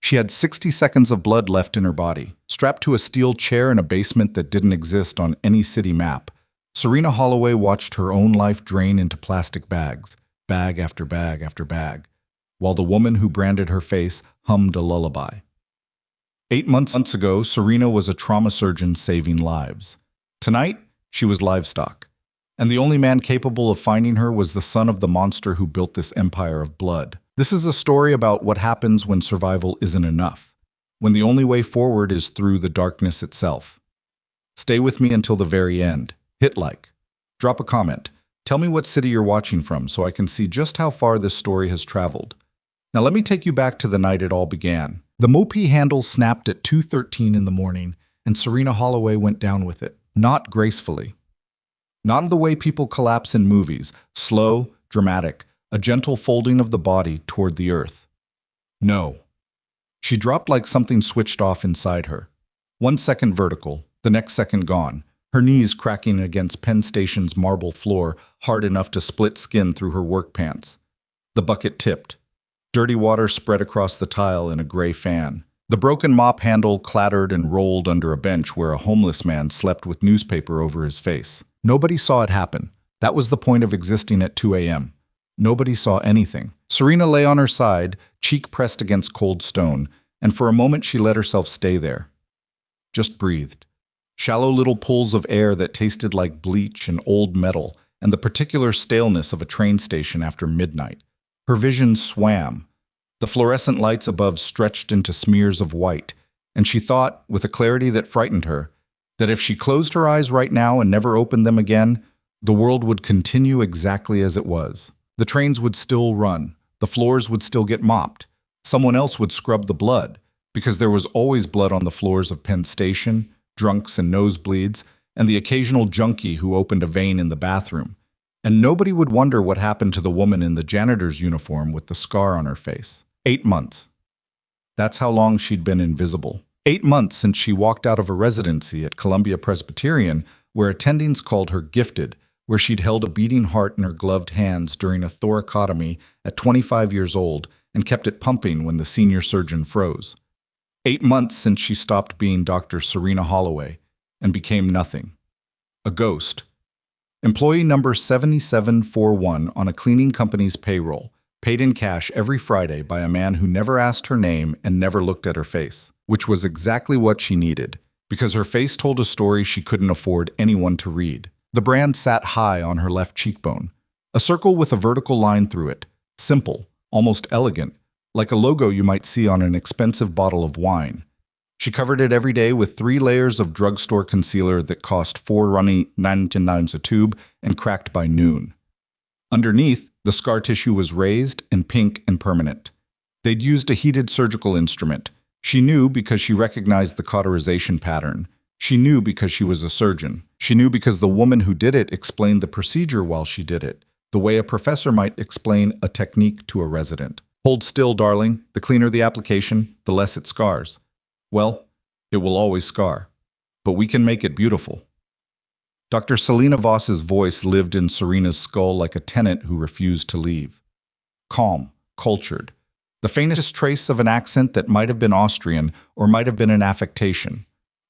She had 60 seconds of blood left in her body. Strapped to a steel chair in a basement that didn't exist on any city map, Serena Holloway watched her own life drain into plastic bags, bag after bag after bag, while the woman who branded her face hummed a lullaby. 8 months ago, Serena was a trauma surgeon saving lives. Tonight, she was livestock. And the only man capable of finding her was the son of the monster who built this empire of blood. This is a story about what happens when survival isn't enough, when the only way forward is through the darkness itself. Stay with me until the very end. Hit like. Drop a comment. Tell me what city you're watching from so I can see just how far this story has traveled. Now let me take you back to the night it all began. The mopey handle snapped at 2:13 in the morning, and Serena Holloway went down with it, not gracefully. Not in the way people collapse in movies, slow, dramatic, a gentle folding of the body toward the earth. No. She dropped like something switched off inside her. 1 second vertical, the next second gone, her knees cracking against Penn Station's marble floor hard enough to split skin through her work pants. The bucket tipped. Dirty water spread across the tile in a gray fan. The broken mop handle clattered and rolled under a bench where a homeless man slept with newspaper over his face. Nobody saw it happen. That was the point of existing at 2 a.m. Nobody saw anything. Serena lay on her side, cheek pressed against cold stone, and for a moment she let herself stay there. Just breathed. Shallow little pulls of air that tasted like bleach and old metal, and the particular staleness of a train station after midnight. Her vision swam. The fluorescent lights above stretched into smears of white, and she thought, with a clarity that frightened her, that if she closed her eyes right now and never opened them again, the world would continue exactly as it was. The trains would still run, the floors would still get mopped, someone else would scrub the blood, because there was always blood on the floors of Penn Station, drunks and nosebleeds, and the occasional junkie who opened a vein in the bathroom. And nobody would wonder what happened to the woman in the janitor's uniform with the scar on her face. 8 months. That's how long she'd been invisible. 8 months since she walked out of a residency at Columbia Presbyterian, where attendings called her gifted, where she'd held a beating heart in her gloved hands during a thoracotomy at 25 years old and kept it pumping when the senior surgeon froze. 8 months since she stopped being Dr. Serena Holloway and became nothing. A ghost. Employee number 7741 on a cleaning company's payroll, paid in cash every Friday by a man who never asked her name and never looked at her face, which was exactly what she needed, because her face told a story she couldn't afford anyone to read. The brand sat high on her left cheekbone, a circle with a vertical line through it, simple, almost elegant, like a logo you might see on an expensive bottle of wine. She covered it every day with 3 layers of drugstore concealer that cost $4.99 a tube and cracked by noon. Underneath, the scar tissue was raised and pink and permanent. They'd used a heated surgical instrument. She knew because she recognized the cauterization pattern. She knew because she was a surgeon. She knew because the woman who did it explained the procedure while she did it, the way a professor might explain a technique to a resident. Hold still, darling. The cleaner the application, the less it scars. Well, it will always scar, but we can make it beautiful. Dr. Selena Voss's voice lived in Serena's skull like a tenant who refused to leave. Calm, cultured, the faintest trace of an accent that might have been Austrian or might have been an affectation.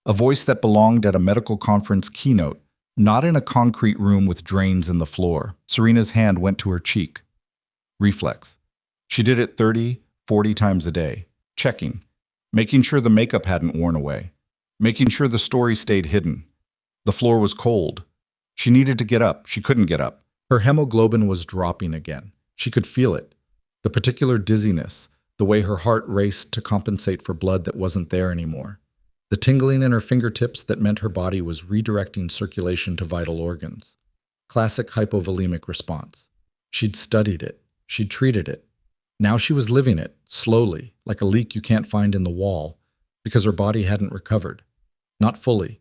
A voice that belonged at a medical conference keynote, not in a concrete room with drains in the floor. Serena's hand went to her cheek. Reflex. She did it 30, 40 times a day, checking, making sure the makeup hadn't worn away, making sure the story stayed hidden. The floor was cold. She needed to get up. She couldn't get up. Her hemoglobin was dropping again. She could feel it. The particular dizziness, the way her heart raced to compensate for blood that wasn't there anymore. The tingling in her fingertips that meant her body was redirecting circulation to vital organs. Classic hypovolemic response. She'd studied it. She'd treated it. Now she was living it, slowly, like a leak you can't find in the wall, because her body hadn't recovered. Not fully.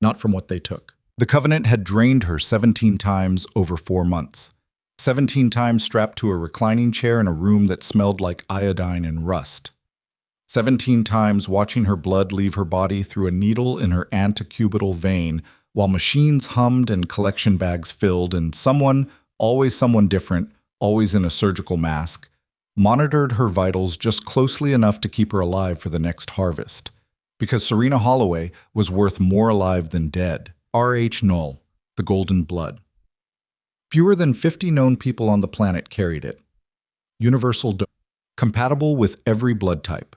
Not from what they took. The Covenant had drained her 17 times over 4 months. 17 times strapped to a reclining chair in a room that smelled like iodine and rust. 17 times watching her blood leave her body through a needle in her antecubital vein, while machines hummed and collection bags filled, and someone, always someone different, always in a surgical mask, monitored her vitals just closely enough to keep her alive for the next harvest. Because Serena Holloway was worth more alive than dead. RH null, the golden blood. Fewer than 50 known people on the planet carried it. Universal compatible with every blood type.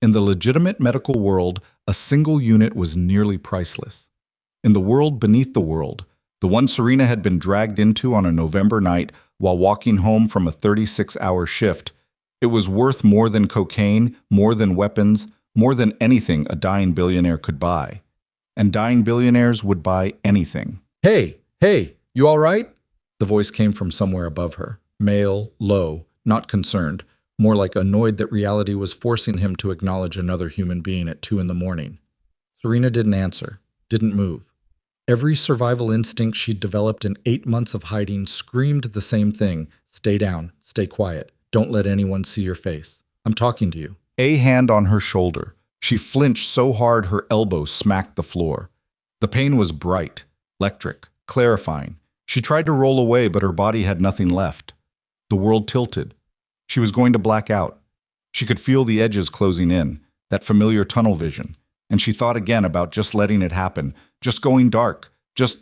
In the legitimate medical world, a single unit was nearly priceless. In the world beneath the world, the one Serena had been dragged into on a November night while walking home from a 36-hour shift, it was worth more than cocaine, more than weapons, more than anything a dying billionaire could buy. And dying billionaires would buy anything. Hey, you all right? The voice came from somewhere above her. Male, low, not concerned, more like annoyed that reality was forcing him to acknowledge another human being at 2 a.m. Serena didn't answer, didn't move. Every survival instinct she'd developed in 8 months of hiding screamed the same thing. Stay down, stay quiet, don't let anyone see your face. I'm talking to you. A hand on her shoulder. She flinched so hard her elbow smacked the floor. The pain was bright, electric, clarifying. She tried to roll away, but her body had nothing left. The world tilted. She was going to black out. She could feel the edges closing in, that familiar tunnel vision, and she thought again about just letting it happen, just going dark, just...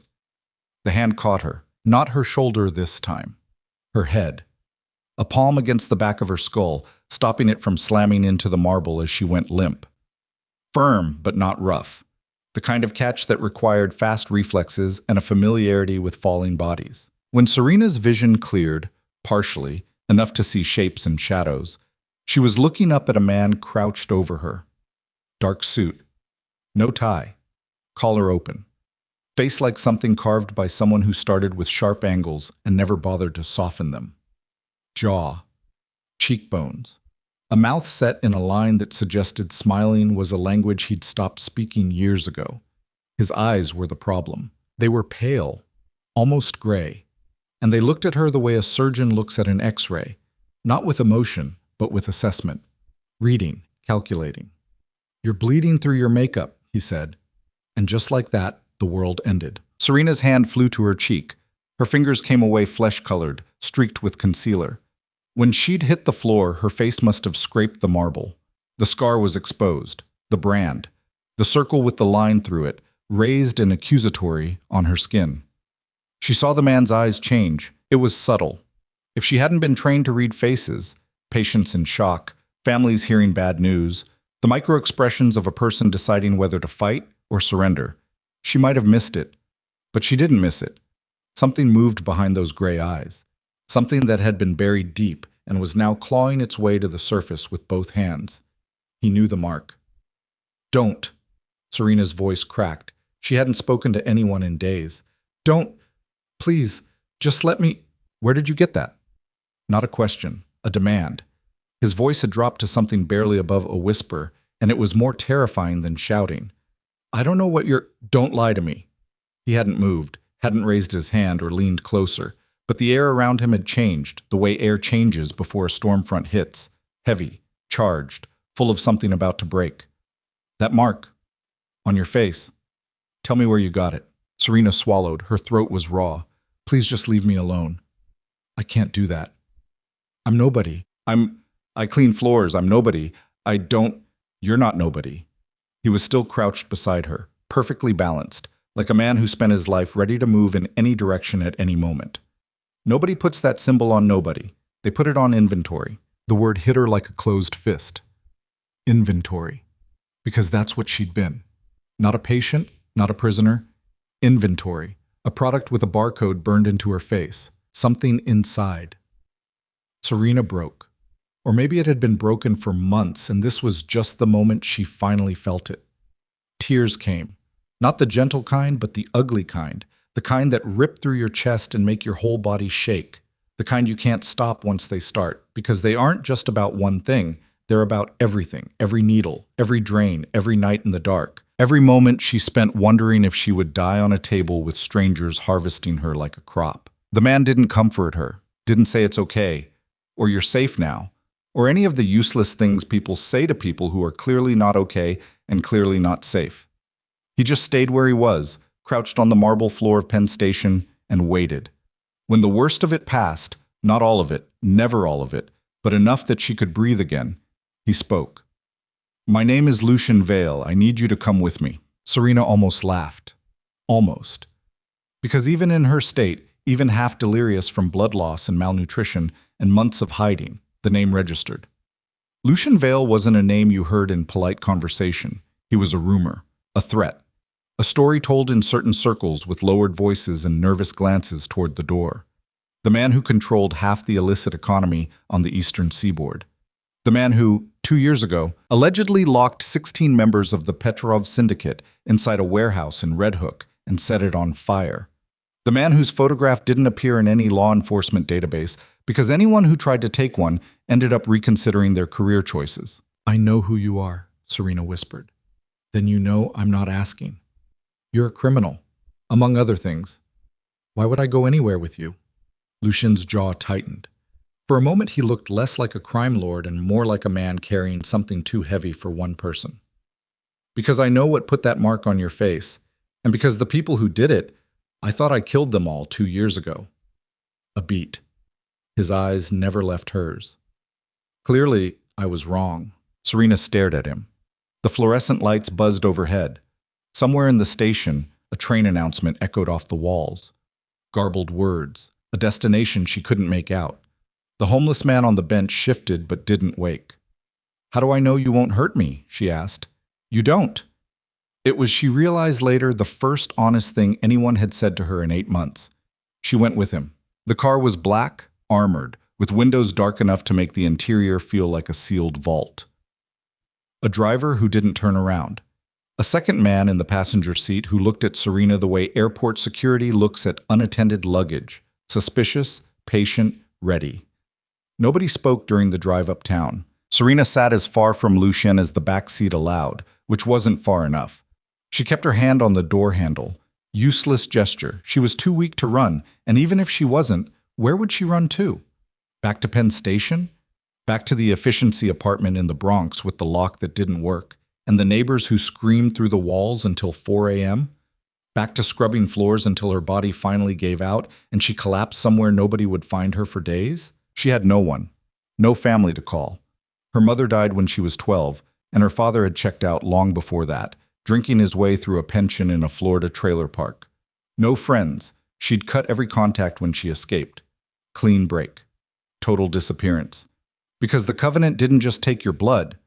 The hand caught her, not her shoulder this time. Her head. A palm against the back of her skull, stopping it from slamming into the marble as she went limp. Firm, but not rough. The kind of catch that required fast reflexes and a familiarity with falling bodies. When Serena's vision cleared, partially, enough to see shapes and shadows, she was looking up at a man crouched over her. Dark suit. No tie. Collar open. Face like something carved by someone who started with sharp angles and never bothered to soften them. Jaw. Cheekbones. A mouth set in a line that suggested smiling was a language he'd stopped speaking years ago. His eyes were the problem. They were pale, almost gray, and they looked at her the way a surgeon looks at an X-ray, not with emotion, but with assessment. Reading, calculating. You're bleeding through your makeup, he said. And just like that, the world ended. Serena's hand flew to her cheek. Her fingers came away flesh-colored, streaked with concealer. When she'd hit the floor, her face must have scraped the marble. The scar was exposed. The brand. The circle with the line through it, raised and accusatory on her skin. She saw the man's eyes change. It was subtle. If she hadn't been trained to read faces, patients in shock, families hearing bad news, the micro-expressions of a person deciding whether to fight or surrender, she might have missed it. But she didn't miss it. Something moved behind those gray eyes. Something that had been buried deep and was now clawing its way to the surface with both hands. He knew the mark. Don't. Serena's voice cracked. She hadn't spoken to anyone in days. Don't. Please, just let me... Where did you get that? Not a question, a demand. His voice had dropped to something barely above a whisper, and it was more terrifying than shouting. I don't know what you're... Don't lie to me. He hadn't moved, hadn't raised his hand or leaned closer, but the air around him had changed, the way air changes before a storm front hits. Heavy, charged, full of something about to break. That mark. On your face. Tell me where you got it. Serena swallowed. Her throat was raw. Please just leave me alone. I can't do that. I'm nobody. I clean floors. I'm nobody. You're not nobody. He was still crouched beside her, perfectly balanced, like a man who spent his life ready to move in any direction at any moment. Nobody puts that symbol on nobody. They put it on inventory. The word hit her like a closed fist. Inventory. Because that's what she'd been. Not a patient, not a prisoner. Inventory. A product with a barcode burned into her face. Something inside. Serena broke. Or maybe it had been broken for months, and this was just the moment she finally felt it. Tears came. Not the gentle kind, but the ugly kind. The kind that rip through your chest and make your whole body shake. The kind you can't stop once they start, because they aren't just about one thing. They're about everything, every needle, every drain, every night in the dark. Every moment she spent wondering if she would die on a table with strangers harvesting her like a crop. The man didn't comfort her, didn't say it's okay, or you're safe now, or any of the useless things people say to people who are clearly not okay and clearly not safe. He just stayed where he was, crouched on the marble floor of Penn Station, and waited. When the worst of it passed, not all of it, never all of it, but enough that she could breathe again. He spoke. My name is Lucian Vale. I need you to come with me. Serena almost laughed. Almost. Because even in her state, even half delirious from blood loss and malnutrition and months of hiding, the name registered. Lucian Vale wasn't a name you heard in polite conversation. He was a rumor, a threat, a story told in certain circles with lowered voices and nervous glances toward the door. The man who controlled half the illicit economy on the eastern seaboard. The man who, 2 years ago, allegedly locked 16 members of the Petrov syndicate inside a warehouse in Red Hook and set it on fire. The man whose photograph didn't appear in any law enforcement database because anyone who tried to take one ended up reconsidering their career choices. I know who you are, Serena whispered. Then you know I'm not asking. You're a criminal, among other things. Why would I go anywhere with you? Lucian's jaw tightened. For a moment he looked less like a crime lord and more like a man carrying something too heavy for one person. Because I know what put that mark on your face, and because the people who did it, I thought I killed them all 2 years ago. A beat. His eyes never left hers. Clearly, I was wrong. Serena stared at him. The fluorescent lights buzzed overhead. Somewhere in the station, a train announcement echoed off the walls. Garbled words, a destination she couldn't make out. The homeless man on the bench shifted but didn't wake. How do I know you won't hurt me? She asked. You don't. It was, she realized later, the first honest thing anyone had said to her in 8 months. She went with him. The car was black, armored, with windows dark enough to make the interior feel like a sealed vault. A driver who didn't turn around. A second man in the passenger seat who looked at Serena the way airport security looks at unattended luggage, suspicious, patient, ready. Nobody spoke during the drive uptown. Serena sat as far from Lucien as the back seat allowed, which wasn't far enough. She kept her hand on the door handle. Useless gesture. She was too weak to run, and even if she wasn't, where would she run to? Back to Penn Station? Back to the efficiency apartment in the Bronx with the lock that didn't work, and the neighbors who screamed through the walls until 4 a.m.? Back to scrubbing floors until her body finally gave out and she collapsed somewhere nobody would find her for days? She had no one. No family to call. Her mother died when she was 12, and her father had checked out long before that, drinking his way through a pension in a Florida trailer park. No friends. She'd cut every contact when she escaped. Clean break. Total disappearance. Because the Covenant didn't just take your blood.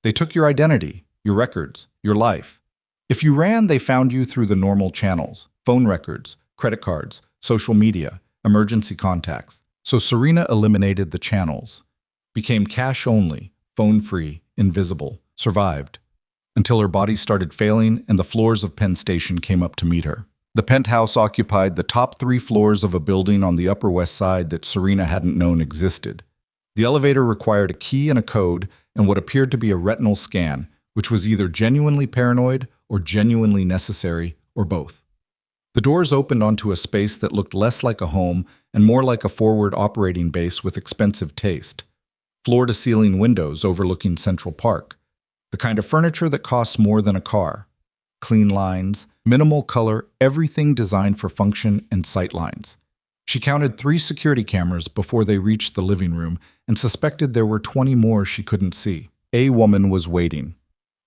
They took your identity, your records, your life. If you ran, they found you through the normal channels. Phone records, credit cards, social media, emergency contacts. So Serena eliminated the channels. Became cash only, phone-free, invisible. Survived. Until her body started failing and the floors of Penn Station came up to meet her. The penthouse occupied the top 3 floors of a building on the Upper West Side that Serena hadn't known existed. The elevator required a key and a code and what appeared to be a retinal scan, which was either genuinely paranoid or genuinely necessary, or both. The doors opened onto a space that looked less like a home and more like a forward operating base with expensive taste. Floor-to-ceiling windows overlooking Central Park. The kind of furniture that costs more than a car. Clean lines, minimal color, everything designed for function and sight lines. She counted 3 security cameras before they reached the living room and suspected there were 20 more she couldn't see. A woman was waiting.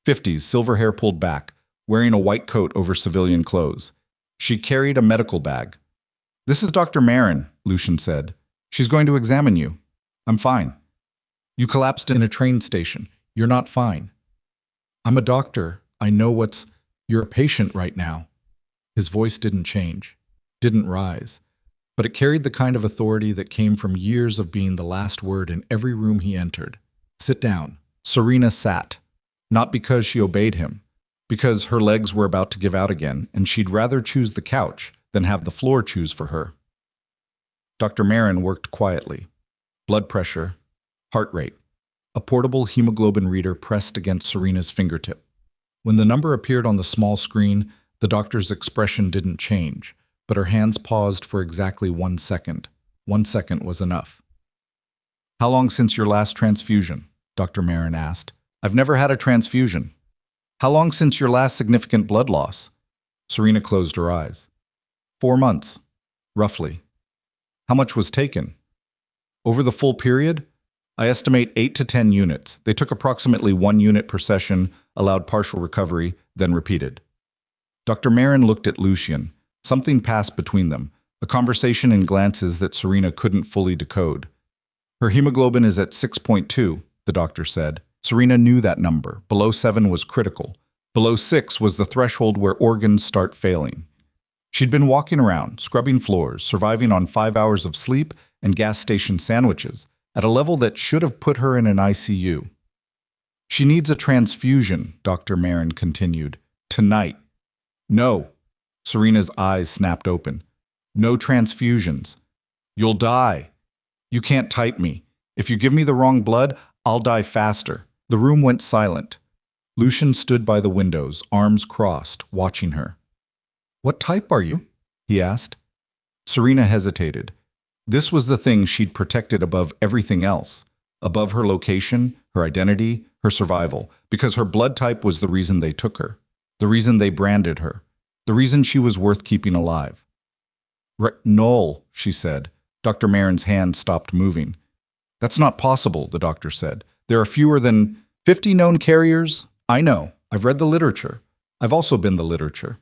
50s, silver hair pulled back, wearing a white coat over civilian clothes. She carried a medical bag. This is Dr. Marin, Lucian said. She's going to examine you. I'm fine. You collapsed in a train station. You're not fine. I'm a doctor. I know what's... You're a patient right now. His voice didn't change, didn't rise, but it carried the kind of authority that came from years of being the last word in every room he entered. Sit down. Serena sat. Not because she obeyed him, because her legs were about to give out again, and she'd rather choose the couch than have the floor choose for her. Dr. Marin worked quietly. Blood pressure, heart rate, a portable hemoglobin reader pressed against Serena's fingertip. When the number appeared on the small screen, the doctor's expression didn't change, but her hands paused for exactly 1 second. 1 second was enough. How long since your last transfusion? Dr. Marin asked. I've never had a transfusion. How long since your last significant blood loss? Serena closed her eyes. 4 months, roughly. How much was taken? Over the full period? I estimate 8 to 10 units. They took approximately 1 unit per session, allowed partial recovery, then repeated. Dr. Marin looked at Lucian. Something passed between them, a conversation in glances that Serena couldn't fully decode. Her hemoglobin is at 6.2, the doctor said. Serena knew that number. Below 7 was critical. Below 6 was the threshold where organs start failing. She'd been walking around, scrubbing floors, surviving on 5 hours of sleep and gas station sandwiches, at a level that should have put her in an ICU. She needs a transfusion, Dr. Marin continued. Tonight. No. Serena's eyes snapped open. No transfusions. You'll die. You can't type me. If you give me the wrong blood, I'll die faster. The room went silent. Lucian stood by the windows, arms crossed, watching her. What type are you? He asked. Serena hesitated. This was the thing she'd protected above everything else, above her location, her identity, her survival, because her blood type was the reason they took her, the reason they branded her, the reason she was worth keeping alive. Noel, she said. Dr. Marin's hand stopped moving. That's not possible, the doctor said. There are fewer than 50 known carriers. I know. I've read the literature. I've also been the literature.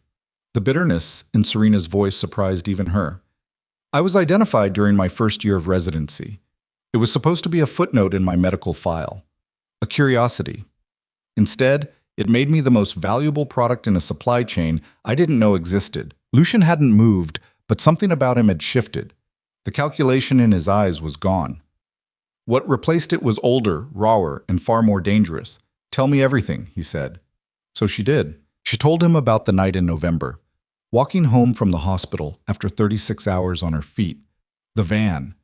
The bitterness in Serena's voice surprised even her. I was identified during my first year of residency. It was supposed to be a footnote in my medical file, a curiosity. Instead, it made me the most valuable product in a supply chain I didn't know existed. Lucian hadn't moved, but something about him had shifted. The calculation in his eyes was gone. What replaced it was older, rawer, and far more dangerous. Tell me everything, he said. So she did. She told him about the night in November. Walking home from the hospital after 36 hours on her feet. The van.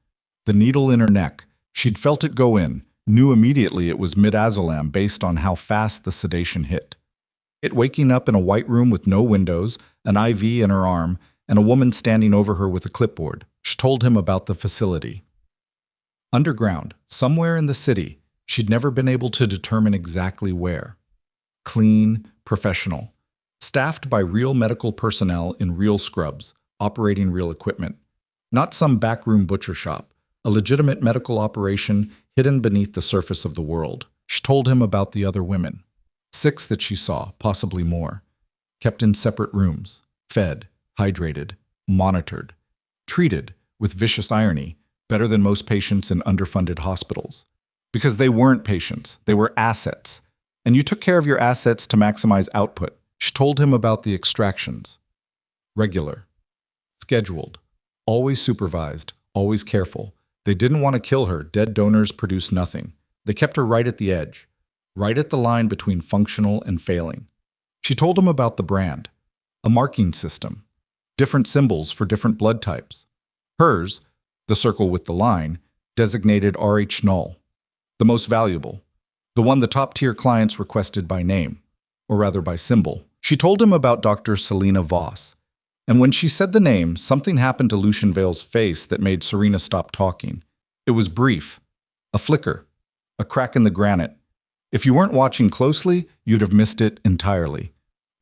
The needle in her neck. She'd felt it go in, knew immediately it was midazolam based on how fast the sedation hit. It waking up in a white room with no windows, an IV in her arm, and a woman standing over her with a clipboard. She told him about the facility. Underground, somewhere in the city, she'd never been able to determine exactly where. Clean, professional. Staffed by real medical personnel in real scrubs, operating real equipment. Not some backroom butcher shop, a legitimate medical operation hidden beneath the surface of the world. She told him about the other women. 6 that she saw, possibly more. Kept in separate rooms, fed, hydrated, monitored, treated, with vicious irony, better than most patients in underfunded hospitals. Because they weren't patients, they were assets. And you took care of your assets to maximize output. She told him about the extractions. Regular. Scheduled. Always supervised. Always careful. They didn't want to kill her. Dead donors produced nothing. They kept her right at the edge. Right at the line between functional and failing. She told him about the brand. A marking system. Different symbols for different blood types. Hers, the circle with the line, designated RH null. The most valuable. The one the top-tier clients requested by name. Or rather by symbol. She told him about Dr. Selena Voss. And when she said the name, something happened to Lucian Vale's face that made Serena stop talking. It was brief. A flicker. A crack in the granite. If you weren't watching closely, you'd have missed it entirely.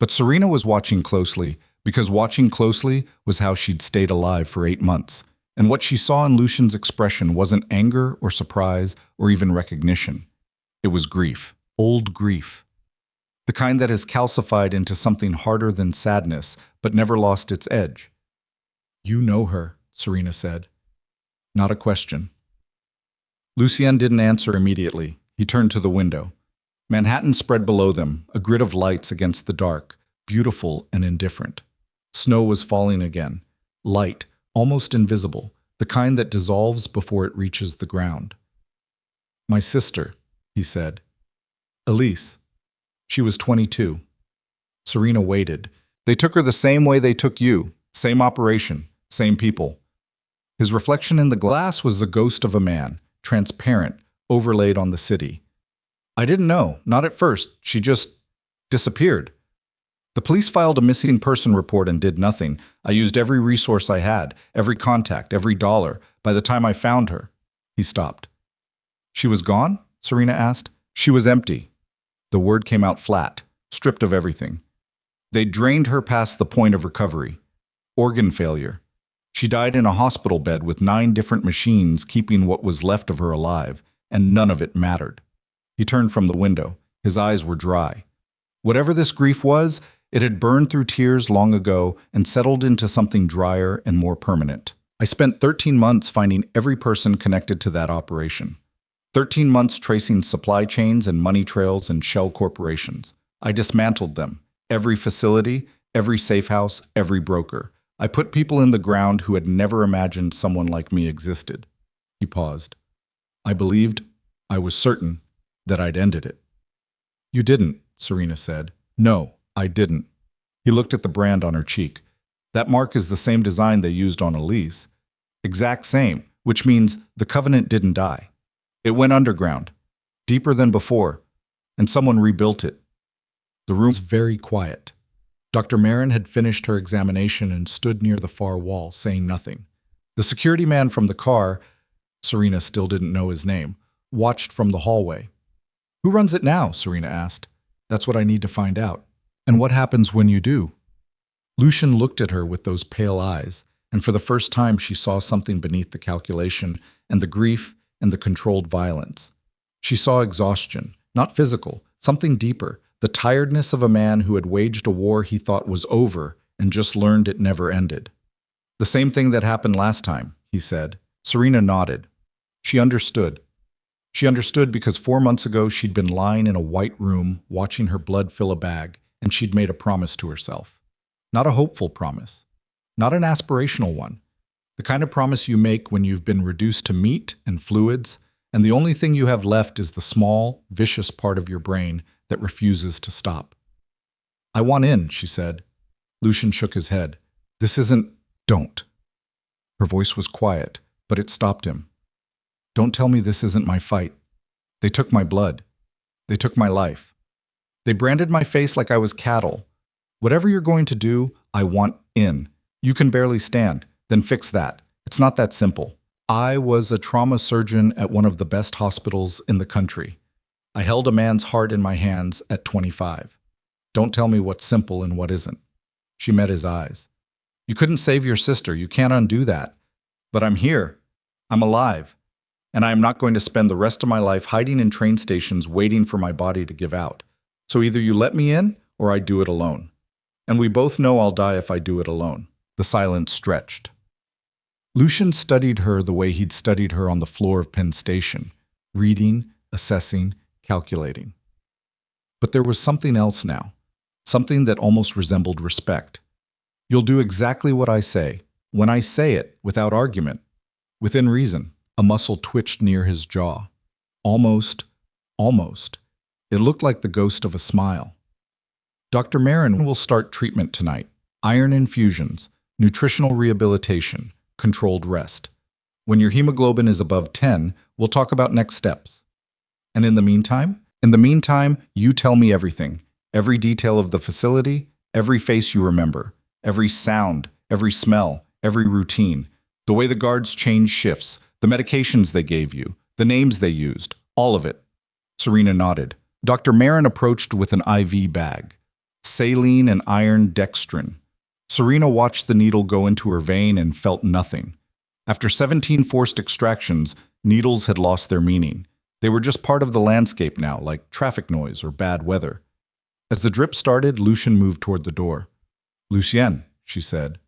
But Serena was watching closely, because watching closely was how she'd stayed alive for 8 months. And what she saw in Lucian's expression wasn't anger or surprise or even recognition. It was grief. Old grief. The kind that has calcified into something harder than sadness, but never lost its edge. You know her, Serena said. Not a question. Lucien didn't answer immediately. He turned to the window. Manhattan spread below them, a grid of lights against the dark, beautiful and indifferent. Snow was falling again. Light, almost invisible, the kind that dissolves before it reaches the ground. My sister, he said. Elise. She was 22. Serena waited. They took her the same way they took you. Same operation. Same people. His reflection in the glass was the ghost of a man, transparent, overlaid on the city. I didn't know. Not at first. She just disappeared. The police filed a missing person report and did nothing. I used every resource I had, every contact, every dollar. By the time I found her, he stopped. She was gone? Serena asked. She was empty. The word came out flat, stripped of everything. They drained her past the point of recovery. Organ failure. She died in a hospital bed with 9 different machines keeping what was left of her alive, and none of it mattered. He turned from the window. His eyes were dry. Whatever this grief was, it had burned through tears long ago and settled into something drier and more permanent. I spent 13 months finding every person connected to that operation. 13 months tracing supply chains and money trails and shell corporations. I dismantled them. Every facility, every safe house, every broker. I put people in the ground who had never imagined someone like me existed. He paused. I believed, I was certain, that I'd ended it. You didn't, Serena said. No, I didn't. He looked at the brand on her cheek. That mark is the same design they used on Elise. Exact same, which means the Covenant didn't die. It went underground, deeper than before, and someone rebuilt it. The room was very quiet. Dr. Marin had finished her examination and stood near the far wall, saying nothing. The security man from the car, Serena still didn't know his name, watched from the hallway. Who runs it now? Serena asked. That's what I need to find out. And what happens when you do? Lucian looked at her with those pale eyes, and for the first time she saw something beneath the calculation and the grief and the controlled violence. She saw exhaustion, not physical, something deeper, the tiredness of a man who had waged a war he thought was over and just learned it never ended. The same thing that happened last time, he said. Serena nodded. She understood. She understood because 4 months ago she'd been lying in a white room watching her blood fill a bag, and she'd made a promise to herself. Not a hopeful promise. Not an aspirational one. The kind of promise you make when you've been reduced to meat and fluids, and the only thing you have left is the small, vicious part of your brain that refuses to stop. I want in, she said. Lucian shook his head. This isn't... Don't. Her voice was quiet, but it stopped him. Don't tell me this isn't my fight. They took my blood. They took my life. They branded my face like I was cattle. Whatever you're going to do, I want in. You can barely stand. Then fix that. It's not that simple. I was a trauma surgeon at one of the best hospitals in the country. I held a man's heart in my hands at 25. Don't tell me what's simple and what isn't. She met his eyes. You couldn't save your sister. You can't undo that. But I'm here. I'm alive. And I am not going to spend the rest of my life hiding in train stations waiting for my body to give out. So either you let me in or I do it alone. And we both know I'll die if I do it alone. The silence stretched. Lucian studied her the way he'd studied her on the floor of Penn Station, reading, assessing, calculating. But there was something else now, something that almost resembled respect. You'll do exactly what I say, when I say it, without argument, within reason. A muscle twitched near his jaw. Almost. It looked like the ghost of a smile. Dr. Marin will start treatment tonight. Iron infusions, nutritional rehabilitation, controlled rest. When your hemoglobin is above 10, we'll talk about next steps. And in the meantime? In the meantime, you tell me everything. Every detail of the facility, every face you remember, every sound, every smell, every routine, the way the guards changed shifts, the medications they gave you, the names they used, all of it. Serena nodded. Dr. Marin approached with an IV bag. Saline and iron dextrin. Serena watched the needle go into her vein and felt nothing. After 17 forced extractions, needles had lost their meaning. They were just part of the landscape now, like traffic noise or bad weather. As the drip started, Lucian moved toward the door. Lucien, she said.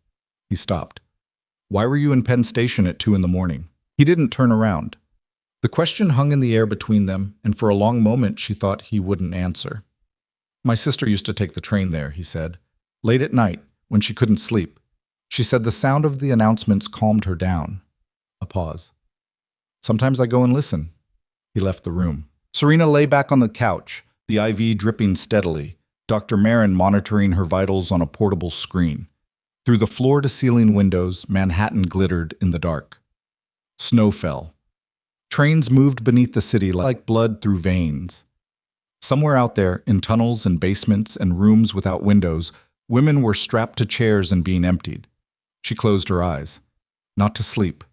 He stopped. Why were you in Penn Station at 2 a.m? He didn't turn around. The question hung in the air between them, and for a long moment she thought he wouldn't answer. My sister used to take the train there, he said. Late at night, when she couldn't sleep. She said the sound of the announcements calmed her down. A pause. Sometimes I go and listen. He left the room. Serena lay back on the couch, the IV dripping steadily, Dr. Marin monitoring her vitals on a portable screen. Through the floor-to-ceiling windows, Manhattan glittered in the dark. Snow fell. Trains moved beneath the city like blood through veins. Somewhere out there, in tunnels and basements and rooms without windows, women were strapped to chairs and being emptied. She closed her eyes. Not to sleep,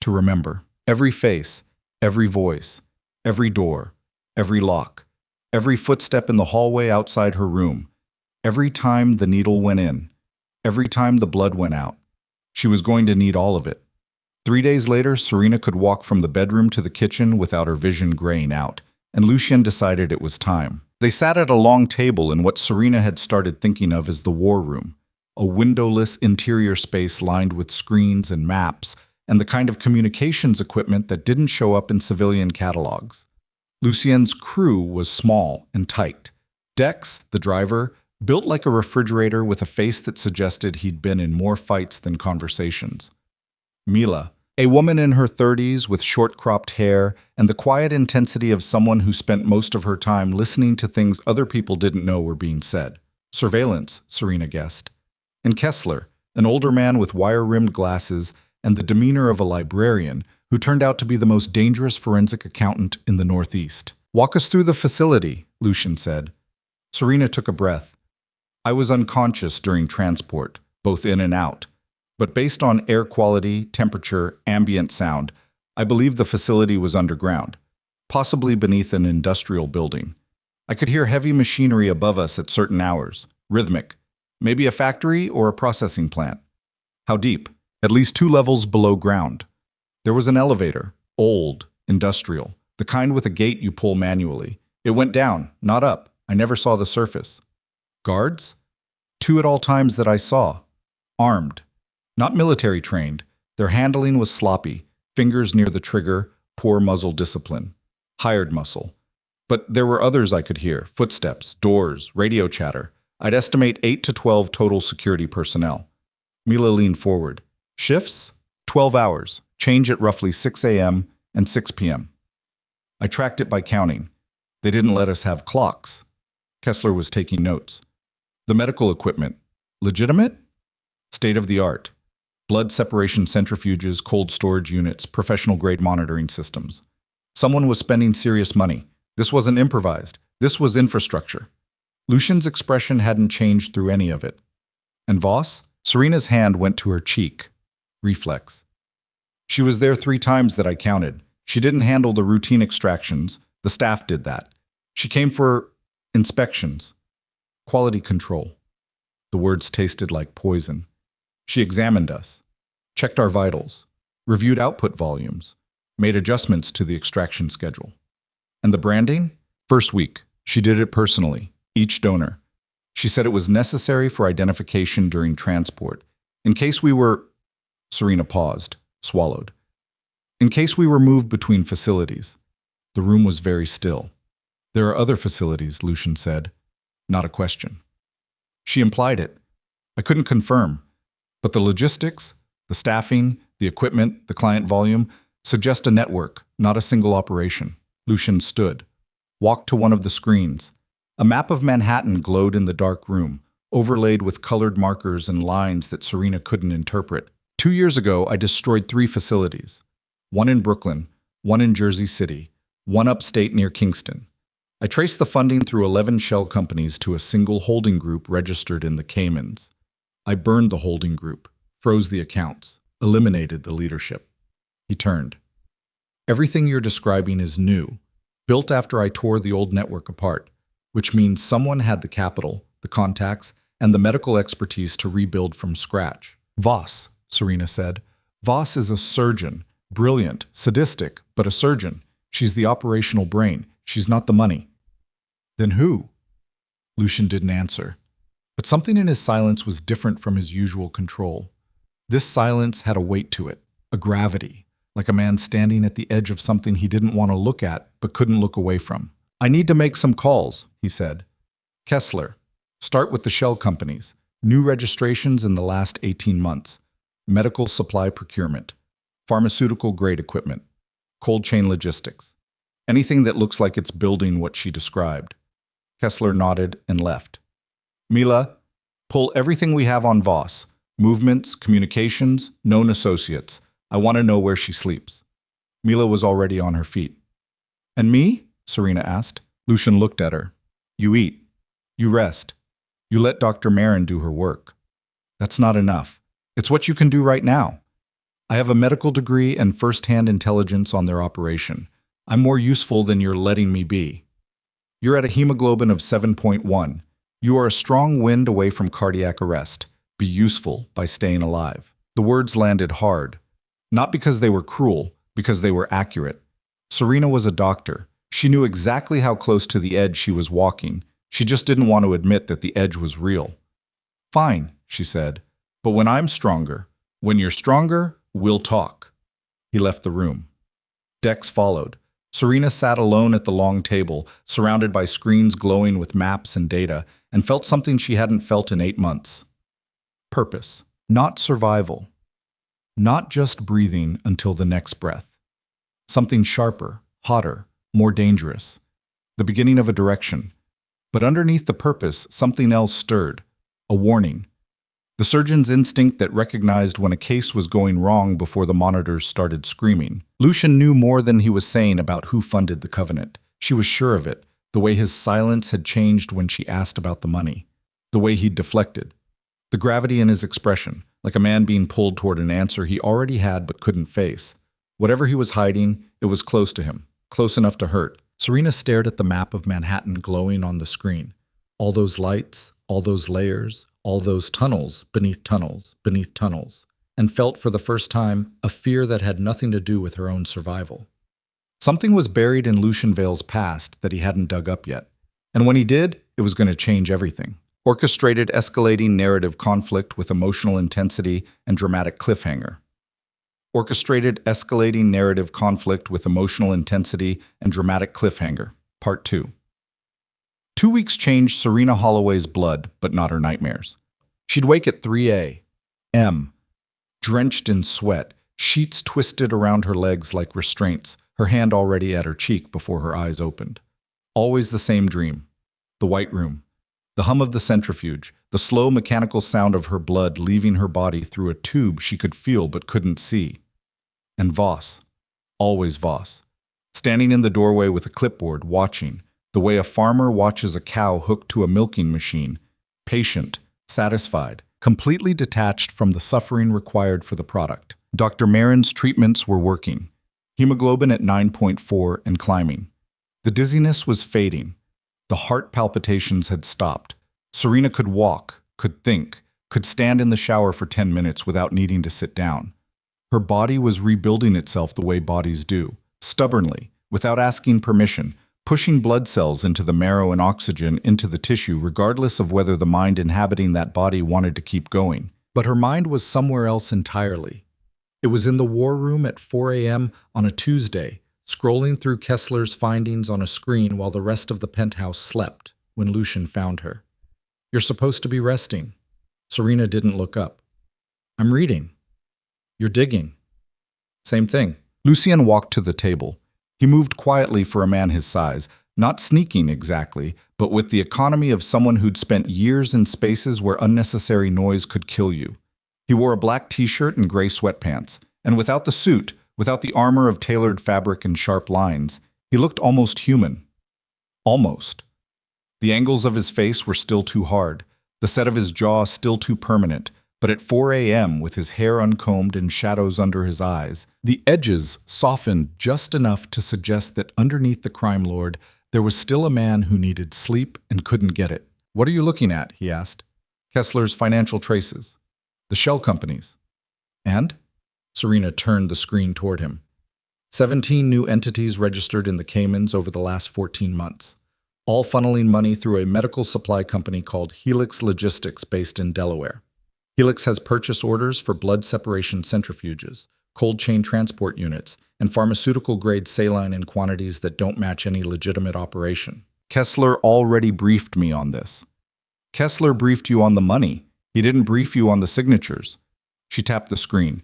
to remember. Every face, every voice, every door, every lock, every footstep in the hallway outside her room, every time the needle went in, every time the blood went out. She was going to need all of it. 3 days later, Serena could walk from the bedroom to the kitchen without her vision graying out, and Lucien decided it was time. They sat at a long table in what Serena had started thinking of as the war room, a windowless interior space lined with screens and maps, and the kind of communications equipment that didn't show up in civilian catalogs. Lucien's crew was small and tight. Dex, the driver, built like a refrigerator with a face that suggested he'd been in more fights than conversations. Mila, a woman in her 30s with short-cropped hair and the quiet intensity of someone who spent most of her time listening to things other people didn't know were being said. Surveillance, Serena guessed. And Kessler, an older man with wire-rimmed glasses and the demeanor of a librarian, who turned out to be the most dangerous forensic accountant in the Northeast. "Walk us through the facility," Lucien said. Serena took a breath. "I was unconscious during transport, both in and out. But based on air quality, temperature, ambient sound, I believe the facility was underground, possibly beneath an industrial building. I could hear heavy machinery above us at certain hours, rhythmic, maybe a factory or a processing plant. How deep? At least 2 levels below ground. There was an elevator, old, industrial, the kind with a gate you pull manually. It went down, not up. I never saw the surface. Guards? 2 at all times that I saw. Armed. Not military trained. Their handling was sloppy, fingers near the trigger, poor muzzle discipline. Hired muscle. But there were others I could hear, footsteps, doors, radio chatter. I'd estimate 8 to 12 total security personnel. Mila leaned forward. Shifts? 12 hours. Change at roughly 6 a.m. and 6 p.m. I tracked it by counting. They didn't let us have clocks. Kessler was taking notes. The medical equipment. Legitimate? State of the art. Blood separation centrifuges, cold storage units, professional-grade monitoring systems. Someone was spending serious money. This wasn't improvised. This was infrastructure. Lucien's expression hadn't changed through any of it. And Voss? Serena's hand went to her cheek. Reflex. She was there 3 times that I counted. She didn't handle the routine extractions. The staff did that. She came for inspections. Quality control. The words tasted like poison. She examined us, checked our vitals, reviewed output volumes, made adjustments to the extraction schedule. And the branding? First week. She did it personally, each donor. She said it was necessary for identification during transport. In case we were... Serena paused, swallowed. In case we were moved between facilities. The room was very still. There are other facilities, Lucien said. Not a question. She implied it. I couldn't confirm. But the logistics, the staffing, the equipment, the client volume, suggest a network, not a single operation. Lucien stood, walked to one of the screens. A map of Manhattan glowed in the dark room, overlaid with colored markers and lines that Serena couldn't interpret. 2 years ago, I destroyed 3 facilities. One in Brooklyn, one in Jersey City, one upstate near Kingston. I traced the funding through 11 shell companies to a single holding group registered in the Caymans. I burned the holding group, froze the accounts, eliminated the leadership. He turned. Everything you're describing is new, built after I tore the old network apart, which means someone had the capital, the contacts, and the medical expertise to rebuild from scratch. Voss, Serena said. Voss is a surgeon, brilliant, sadistic, but a surgeon. She's the operational brain. She's not the money. Then who? Lucien didn't answer. But something in his silence was different from his usual control. This silence had a weight to it, a gravity, like a man standing at the edge of something he didn't want to look at but couldn't look away from. I need to make some calls, he said. Kessler, start with the shell companies. New registrations in the last 18 months. Medical supply procurement. Pharmaceutical-grade equipment. Cold chain logistics. Anything that looks like it's building what she described. Kessler nodded and left. Mila, pull everything we have on Voss. Movements, communications, known associates. I want to know where she sleeps. Mila was already on her feet. And me? Serena asked. Lucien looked at her. You eat. You rest. You let Dr. Marin do her work. That's not enough. It's what you can do right now. I have a medical degree and first-hand intelligence on their operation. I'm more useful than you're letting me be. You're at a hemoglobin of 7.1. You are a strong wind away from cardiac arrest. Be useful by staying alive. The words landed hard. Not because they were cruel, because they were accurate. Serena was a doctor. She knew exactly how close to the edge she was walking. She just didn't want to admit that the edge was real. Fine, she said. But when I'm stronger, when you're stronger, we'll talk. He left the room. Dex followed. Serena sat alone at the long table, surrounded by screens glowing with maps and data, and felt something she hadn't felt in 8 months. Purpose. Not survival. Not just breathing until the next breath. Something sharper, hotter, more dangerous. The beginning of a direction. But underneath the purpose, something else stirred. A warning. The surgeon's instinct that recognized when a case was going wrong before the monitors started screaming. Lucian knew more than he was saying about who funded the Covenant. She was sure of it, the way his silence had changed when she asked about the money. The way he'd deflected. The gravity in his expression, like a man being pulled toward an answer he already had but couldn't face. Whatever he was hiding, it was close to him, close enough to hurt. Serena stared at the map of Manhattan glowing on the screen. All those lights, all those layers, all those tunnels, beneath tunnels, and felt for the first time a fear that had nothing to do with her own survival. Something was buried in Lucian Vale's past that he hadn't dug up yet, and when he did, it was going to change everything. Orchestrated escalating narrative conflict with emotional intensity and dramatic cliffhanger. Orchestrated escalating narrative conflict with emotional intensity and dramatic cliffhanger. Part 2. 2 weeks changed Serena Holloway's blood, but not her nightmares. She'd wake at 3 a.m., drenched in sweat, sheets twisted around her legs like restraints, her hand already at her cheek before her eyes opened. Always the same dream. The white room. The hum of the centrifuge, the slow mechanical sound of her blood leaving her body through a tube she could feel but couldn't see. And Voss. Always Voss. Standing in the doorway with a clipboard, watching, the way a farmer watches a cow hooked to a milking machine, patient, satisfied, completely detached from the suffering required for the product. Dr. Marin's treatments were working. Hemoglobin at 9.4 and climbing. The dizziness was fading. The heart palpitations had stopped. Serena could walk, could think, could stand in the shower for 10 minutes without needing to sit down. Her body was rebuilding itself the way bodies do, stubbornly, without asking permission, pushing blood cells into the marrow and oxygen into the tissue regardless of whether the mind inhabiting that body wanted to keep going. But her mind was somewhere else entirely. It was in the war room at 4 a.m. on a Tuesday, scrolling through Kessler's findings on a screen while the rest of the penthouse slept, when Lucian found her. "You're supposed to be resting." Serena didn't look up. "I'm reading." "You're digging." "Same thing." Lucien walked to the table. He moved quietly for a man his size, not sneaking exactly, but with the economy of someone who'd spent years in spaces where unnecessary noise could kill you. He wore a black t-shirt and gray sweatpants, and without the suit, without the armor of tailored fabric and sharp lines, he looked almost human. Almost. The angles of his face were still too hard, the set of his jaw still too permanent, but at 4 a.m., with his hair uncombed and shadows under his eyes, the edges softened just enough to suggest that underneath the crime lord, there was still a man who needed sleep and couldn't get it. "What are you looking at?" he asked. "Kessler's financial traces. The shell companies." "And?" Serena turned the screen toward him. 17 new entities registered in the Caymans over the last 14 months, all funneling money through a medical supply company called Helix Logistics based in Delaware. Helix has purchase orders for blood separation centrifuges, cold chain transport units, and pharmaceutical-grade saline in quantities that don't match any legitimate operation. Kessler already briefed me on this. Kessler briefed you on the money. He didn't brief you on the signatures. She tapped the screen.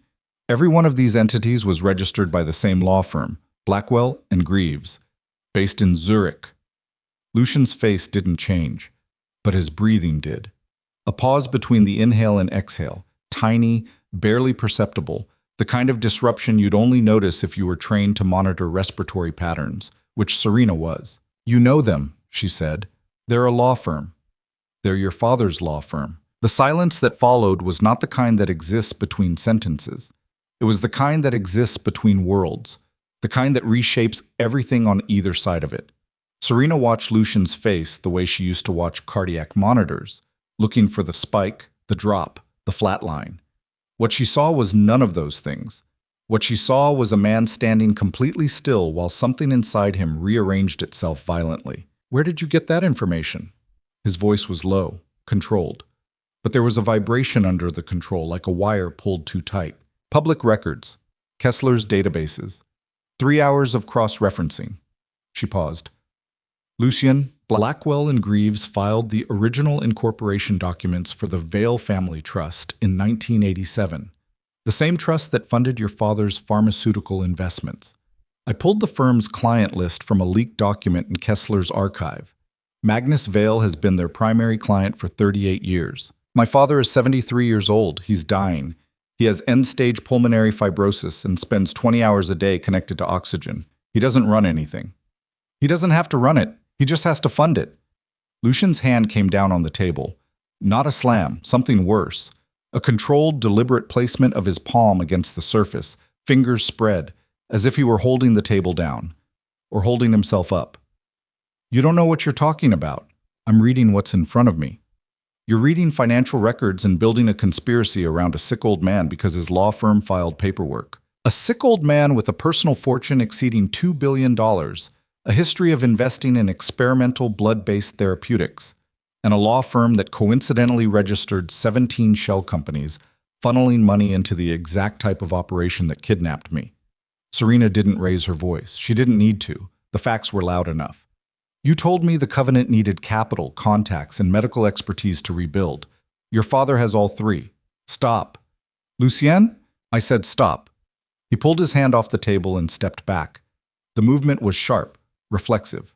Every one of these entities was registered by the same law firm, Blackwell and Greaves, based in Zurich. Lucian's face didn't change, but his breathing did. A pause between the inhale and exhale, tiny, barely perceptible, the kind of disruption you'd only notice if you were trained to monitor respiratory patterns, which Serena was. "You know them," she said. "They're a law firm. They're your father's law firm." The silence that followed was not the kind that exists between sentences. It was the kind that exists between worlds, the kind that reshapes everything on either side of it. Serena watched Lucian's face the way she used to watch cardiac monitors, looking for the spike, the drop, the flat line. What she saw was none of those things. What she saw was a man standing completely still while something inside him rearranged itself violently. Where did you get that information? His voice was low, controlled. But there was a vibration under the control, like a wire pulled too tight. Public records. Kessler's databases. 3 hours of cross-referencing. She paused. Lucien, Blackwell and Greaves filed the original incorporation documents for the Vale Family Trust in 1987. The same trust that funded your father's pharmaceutical investments. I pulled the firm's client list from a leaked document in Kessler's archive. Magnus Vale has been their primary client for 38 years. My father is 73 years old. He's dying. He has end-stage pulmonary fibrosis and spends 20 hours a day connected to oxygen. He doesn't run anything. He doesn't have to run it. He just has to fund it. Lucian's hand came down on the table. Not a slam, something worse. A controlled, deliberate placement of his palm against the surface, fingers spread, as if he were holding the table down, or holding himself up. You don't know what you're talking about. I'm reading what's in front of me. You're reading financial records and building a conspiracy around a sick old man because his law firm filed paperwork. A sick old man with a personal fortune exceeding $2 billion, a history of investing in experimental blood-based therapeutics, and a law firm that coincidentally registered 17 shell companies, funneling money into the exact type of operation that kidnapped me. Serena didn't raise her voice. She didn't need to. The facts were loud enough. You told me the Covenant needed capital, contacts, and medical expertise to rebuild. Your father has all three. Stop. Lucien? I said stop. He pulled his hand off the table and stepped back. The movement was sharp, reflexive.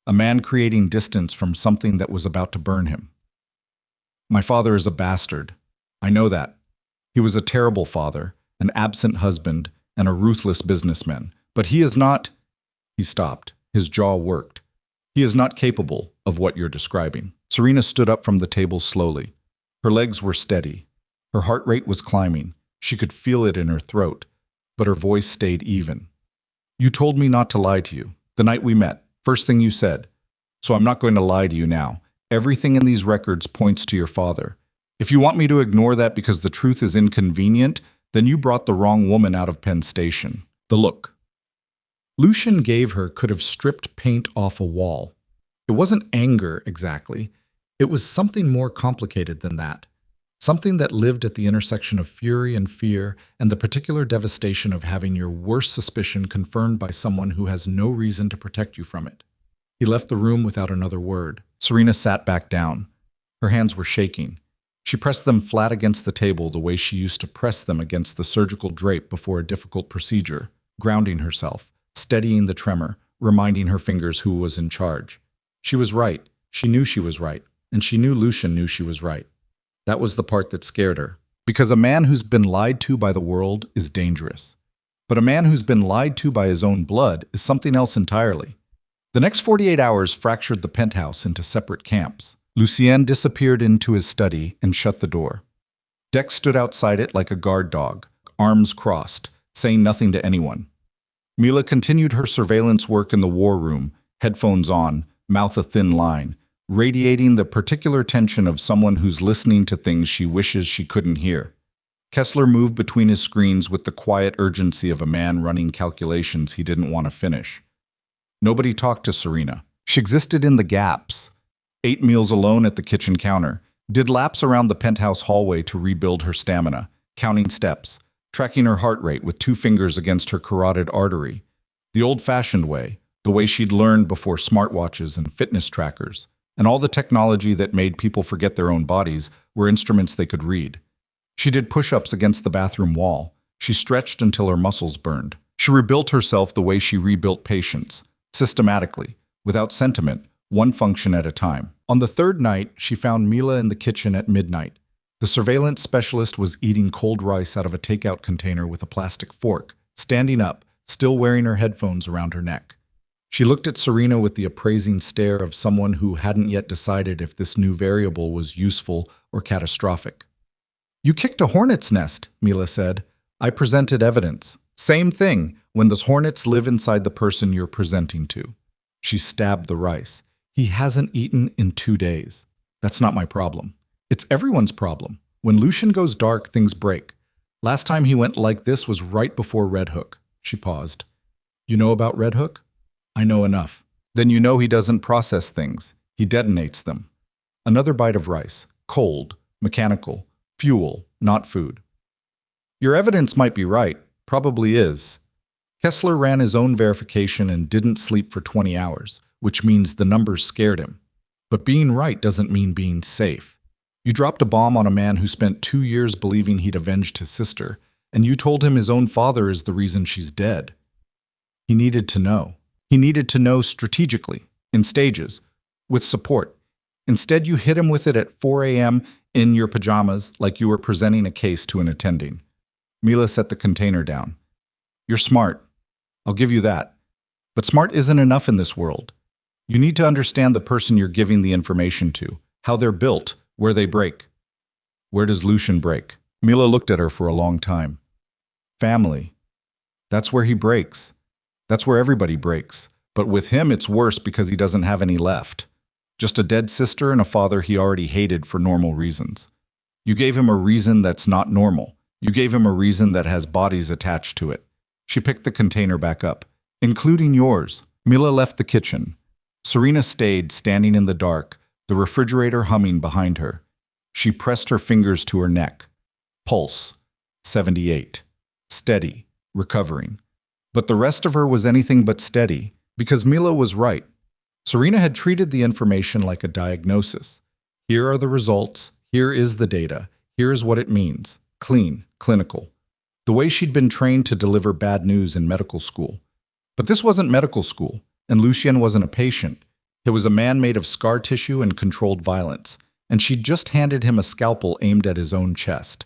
A man creating distance from something that was about to burn him. My father is a bastard. I know that. He was a terrible father, an absent husband, and a ruthless businessman. But he is not... He stopped. His jaw worked. He is not capable of what you're describing. Serena stood up from the table slowly. Her legs were steady. Her heart rate was climbing. She could feel it in her throat, but her voice stayed even. You told me not to lie to you. The night we met. First thing you said. So I'm not going to lie to you now. Everything in these records points to your father. If you want me to ignore that because the truth is inconvenient, then you brought the wrong woman out of Penn Station. The look Lucian gave her could have stripped paint off a wall. It wasn't anger, exactly. It was something more complicated than that. Something that lived at the intersection of fury and fear and the particular devastation of having your worst suspicion confirmed by someone who has no reason to protect you from it. He left the room without another word. Serena sat back down. Her hands were shaking. She pressed them flat against the table the way she used to press them against the surgical drape before a difficult procedure, grounding herself, steadying the tremor, reminding her fingers who was in charge. She was right. She knew she was right. And she knew Lucian knew she was right. That was the part that scared her. Because a man who's been lied to by the world is dangerous. But a man who's been lied to by his own blood is something else entirely. The next 48 hours fractured the penthouse into separate camps. Lucien disappeared into his study and shut the door. Dex stood outside it like a guard dog, arms crossed, saying nothing to anyone. Mila continued her surveillance work in the war room, headphones on, mouth a thin line, radiating the particular tension of someone who's listening to things she wishes she couldn't hear. Kessler moved between his screens with the quiet urgency of a man running calculations he didn't want to finish. Nobody talked to Serena. She existed in the gaps. Ate meals alone at the kitchen counter, did laps around the penthouse hallway to rebuild her stamina, counting steps, tracking her heart rate with 2 fingers against her carotid artery. The old-fashioned way, the way she'd learned before smartwatches and fitness trackers, and all the technology that made people forget their own bodies were instruments they could read. She did push-ups against the bathroom wall. She stretched until her muscles burned. She rebuilt herself the way she rebuilt patients, systematically, without sentiment, one function at a time. On the 3rd night, she found Mila in the kitchen at midnight. The surveillance specialist was eating cold rice out of a takeout container with a plastic fork, standing up, still wearing her headphones around her neck. She looked at Serena with the appraising stare of someone who hadn't yet decided if this new variable was useful or catastrophic. You kicked a hornet's nest, Mila said. I presented evidence. Same thing when those hornets live inside the person you're presenting to. She stabbed the rice. He hasn't eaten in 2 days. That's not my problem. It's everyone's problem. When Lucian goes dark, things break. Last time he went like this was right before Red Hook. She paused. You know about Red Hook? I know enough. Then you know he doesn't process things. He detonates them. Another bite of rice. Cold. Mechanical. Fuel, not food. Your evidence might be right. Probably is. Kessler ran his own verification and didn't sleep for 20 hours, which means the numbers scared him. But being right doesn't mean being safe. You dropped a bomb on a man who spent 2 years believing he'd avenged his sister, and you told him his own father is the reason she's dead. He needed to know. He needed to know strategically, in stages, with support. Instead, you hit him with it at 4 a.m. in your pajamas like you were presenting a case to an attending. Mila set the container down. You're smart. I'll give you that. But smart isn't enough in this world. You need to understand the person you're giving the information to, how they're built, where they break. Where does Lucian break? Mila looked at her for a long time. Family. That's where he breaks. That's where everybody breaks. But with him, it's worse because he doesn't have any left. Just a dead sister and a father he already hated for normal reasons. You gave him a reason that's not normal. You gave him a reason that has bodies attached to it. She picked the container back up. Including yours. Mila left the kitchen. Serena stayed, standing in the dark, the refrigerator humming behind her. She pressed her fingers to her neck. Pulse. 78. Steady. Recovering. But the rest of her was anything but steady, because Mila was right. Serena had treated the information like a diagnosis. Here are the results. Here is the data. Here is what it means. Clean. Clinical. The way she'd been trained to deliver bad news in medical school. But this wasn't medical school, and Lucien wasn't a patient. It was a man made of scar tissue and controlled violence, and she'd just handed him a scalpel aimed at his own chest.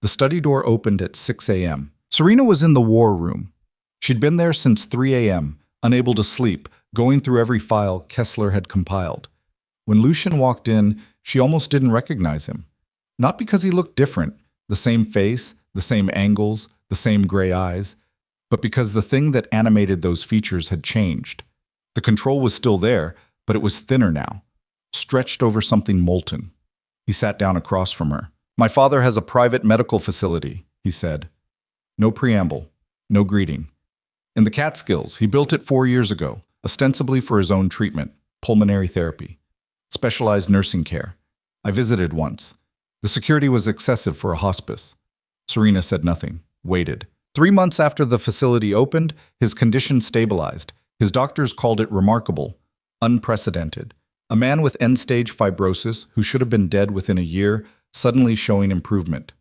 The study door opened at 6 a.m. Serena was in the war room. She'd been there since 3 a.m., unable to sleep, going through every file Kessler had compiled. When Lucien walked in, she almost didn't recognize him. Not because he looked different, the same face, the same angles, the same gray eyes, but because the thing that animated those features had changed. The control was still there, but it was thinner now, stretched over something molten. He sat down across from her. My father has a private medical facility, he said. No preamble, no greeting. In the Catskills, he built it 4 years ago, ostensibly for his own treatment, pulmonary therapy, specialized nursing care. I visited once. The security was excessive for a hospice. Serena said nothing, waited. 3 months after the facility opened, his condition stabilized. His doctors called it remarkable, unprecedented. A man with end-stage fibrosis, who should have been dead within a year, suddenly showing improvement.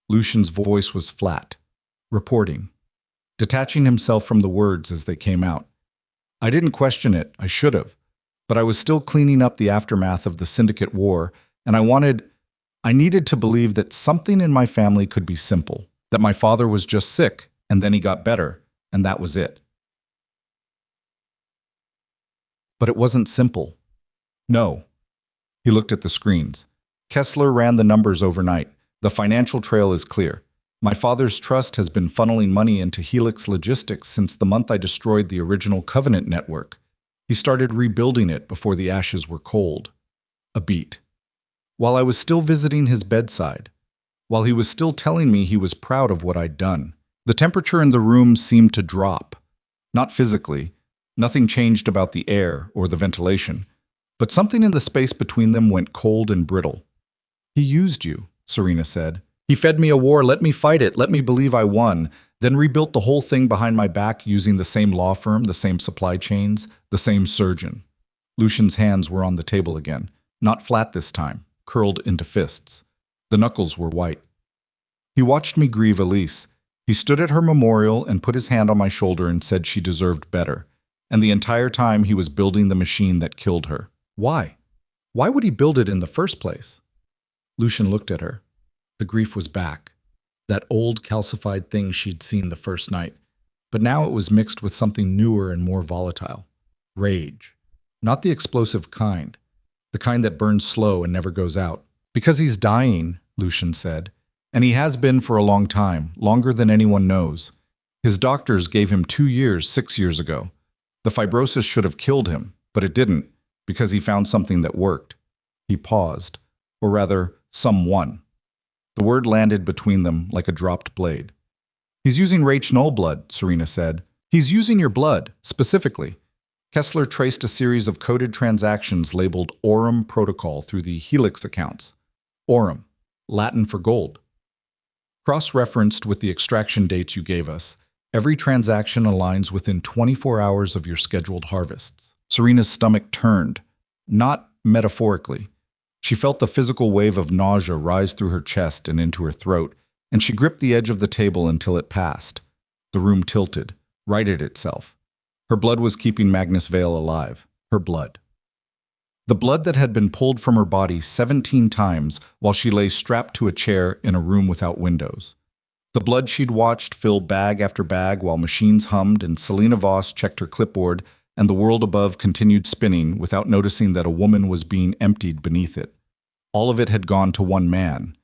Lucian's voice was flat, reporting, detaching himself from the words as they came out. I didn't question it, I should have, but I was still cleaning up the aftermath of the Syndicate War, and I needed to believe that something in my family could be simple, that my father was just sick, and then he got better, and that was it. But it wasn't simple. No. He looked at the screens. Kessler ran the numbers overnight. The financial trail is clear. My father's trust has been funneling money into Helix Logistics since the month I destroyed the original Covenant network. He started rebuilding it before the ashes were cold. A beat. While I was still visiting his bedside. While he was still telling me he was proud of what I'd done. The temperature in the room seemed to drop. Not physically. Nothing changed about the air or the ventilation. But something in the space between them went cold and brittle. He used you, Serena said. He fed me a war, let me fight it, let me believe I won, then rebuilt the whole thing behind my back using the same law firm, the same supply chains, the same surgeon. Lucian's hands were on the table again, not flat this time, curled into fists. The knuckles were white. He watched me grieve Elise. He stood at her memorial and put his hand on my shoulder and said she deserved better. And the entire time he was building the machine that killed her. Why? Why would he build it in the first place? Lucian looked at her. The grief was back. That old calcified thing she'd seen the first night. But now it was mixed with something newer and more volatile. Rage. Not the explosive kind. The kind that burns slow and never goes out. Because he's dying, Lucian said. And he has been for a long time, longer than anyone knows. His doctors gave him 2 years 6 years ago. The fibrosis should have killed him, but it didn't, because he found something that worked. He paused. Or rather, someone. The word landed between them like a dropped blade. He's using Rach Null blood, Serena said. He's using your blood, specifically. Kessler traced a series of coded transactions labeled Aurum Protocol through the Helix accounts. Aurum, Latin for gold. Cross-referenced with the extraction dates you gave us, every transaction aligns within 24 hours of your scheduled harvests. Serena's stomach turned, not metaphorically. She felt the physical wave of nausea rise through her chest and into her throat, and she gripped the edge of the table until it passed. The room tilted, righted itself. Her blood was keeping Magnus Vale alive. Her blood. The blood that had been pulled from her body 17 times while she lay strapped to a chair in a room without windows. The blood she'd watched fill bag after bag while machines hummed and Selena Voss checked her clipboard and the world above continued spinning without noticing that a woman was being emptied beneath it. All of it had gone to one man,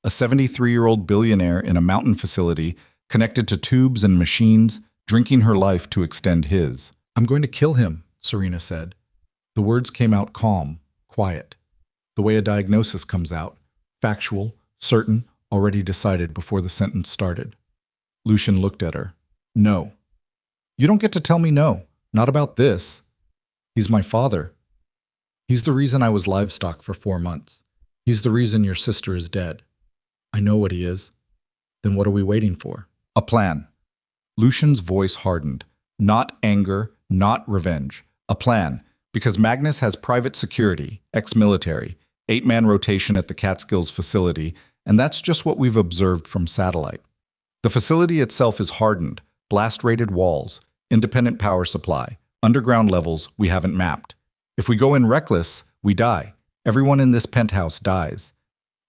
a 73-year-old billionaire in a mountain facility connected to tubes and machines, drinking her life to extend his. "I'm going to kill him," Serena said. The words came out calm, quiet, the way a diagnosis comes out, factual, certain, already decided before the sentence started. Lucian looked at her. "No. You don't get to tell me no. Not about this. He's my father. He's the reason I was livestock for 4 months. He's the reason your sister is dead. I know what he is. Then what are we waiting for?" "A plan." Lucian's voice hardened. Not anger, not revenge. A plan. Because Magnus has private security, ex-military, 8-man rotation at the Catskills facility, and that's just what we've observed from satellite. The facility itself is hardened, blast-rated walls, independent power supply, underground levels we haven't mapped. If we go in reckless, we die. Everyone in this penthouse dies.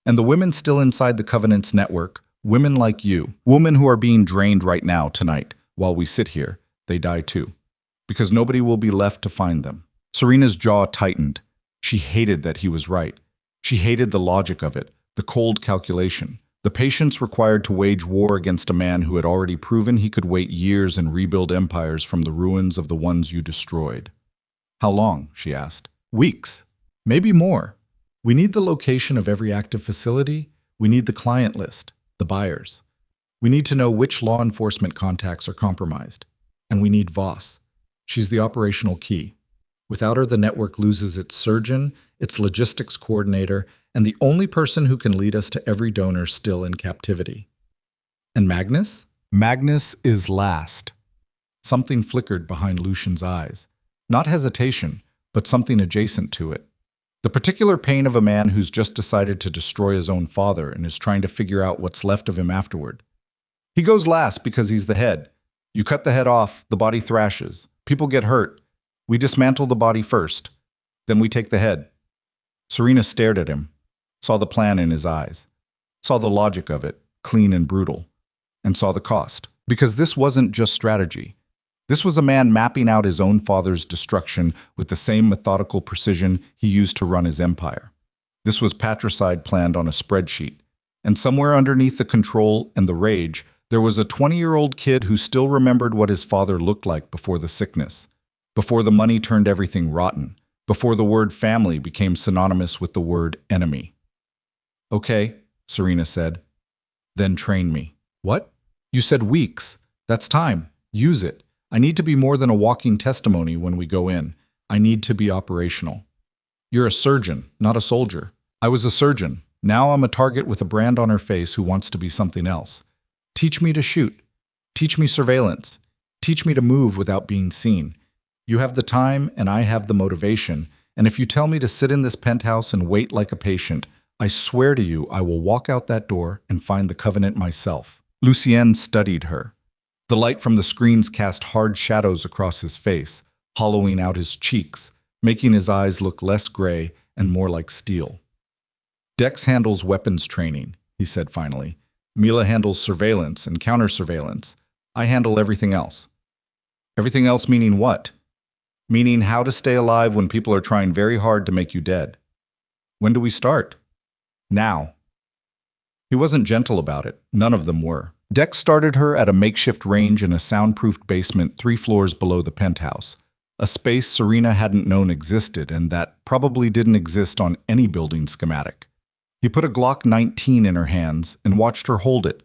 And the women still inside the Covenant's network, women like you, women who are being drained right now tonight, while we sit here, they die too. Because nobody will be left to find them. Serena's jaw tightened. She hated that he was right. She hated the logic of it, the cold calculation, the patience required to wage war against a man who had already proven he could wait years and rebuild empires from the ruins of the ones you destroyed. "How long?" she asked. "Weeks. Maybe more. We need the location of every active facility. We need the client list, the buyers. We need to know which law enforcement contacts are compromised. And we need Voss. She's the operational key. Without her, the network loses its surgeon, its logistics coordinator, and the only person who can lead us to every donor still in captivity." "And Magnus?" "Magnus is last." Something flickered behind Lucian's eyes. Not hesitation, but something adjacent to it. The particular pain of a man who's just decided to destroy his own father and is trying to figure out what's left of him afterward. He goes last because he's the head. You cut the head off, the body thrashes. People get hurt. We dismantle the body first. Then we take the head. Serena stared at him, saw the plan in his eyes, saw the logic of it, clean and brutal, and saw the cost. Because this wasn't just strategy. This was a man mapping out his own father's destruction with the same methodical precision he used to run his empire. This was patricide planned on a spreadsheet. And somewhere underneath the control and the rage, there was a 20-year-old kid who still remembered what his father looked like before the sickness, before the money turned everything rotten, before the word family became synonymous with the word enemy. "Okay," Serena said. "Then train me." "What? You said weeks. That's time. Use it. I need to be more than a walking testimony when we go in. I need to be operational." "You're a surgeon, not a soldier." "I was a surgeon. Now I'm a target with a brand on her face who wants to be something else. Teach me to shoot. Teach me surveillance. Teach me to move without being seen. You have the time and I have the motivation, and if you tell me to sit in this penthouse and wait like a patient, I swear to you I will walk out that door and find the Covenant myself." Lucien studied her. The light from the screens cast hard shadows across his face, hollowing out his cheeks, making his eyes look less gray and more like steel. "Dex handles weapons training," he said finally. "Mila handles surveillance and counter-surveillance. I handle everything else." "Everything else meaning what?" "Meaning how to stay alive when people are trying very hard to make you dead." "When do we start?" "Now." He wasn't gentle about it. None of them were. Dex started her at a makeshift range in a soundproofed basement 3 floors below the penthouse, a space Serena hadn't known existed and that probably didn't exist on any building schematic. He put a Glock 19 in her hands and watched her hold it,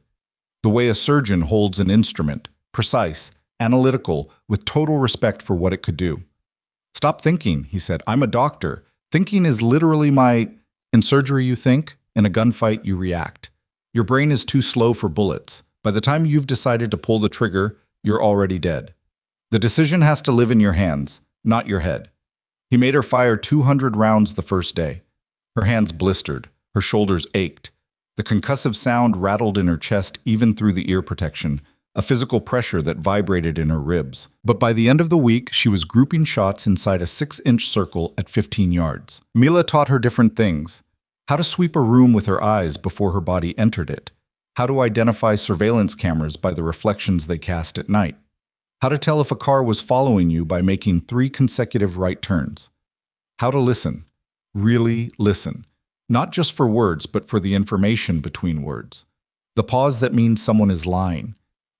the way a surgeon holds an instrument, precise, analytical, with total respect for what it could do. Stop thinking, he said. I'm a doctor. Thinking is literally my... In surgery you think, in a gunfight you react. Your brain is too slow for bullets. By the time you've decided to pull the trigger, you're already dead. The decision has to live in your hands, not your head. He made her fire 200 rounds the first day. Her hands blistered, her shoulders ached. The concussive sound rattled in her chest even through the ear protection, a physical pressure that vibrated in her ribs. But by the end of the week, she was grouping shots inside a 6-inch circle at 15 yards. Mila taught her different things. How to sweep a room with her eyes before her body entered it. How to identify surveillance cameras by the reflections they cast at night. How to tell if a car was following you by making 3 consecutive right turns. How to listen. Really listen. Not just for words, but for the information between words. The pause that means someone is lying.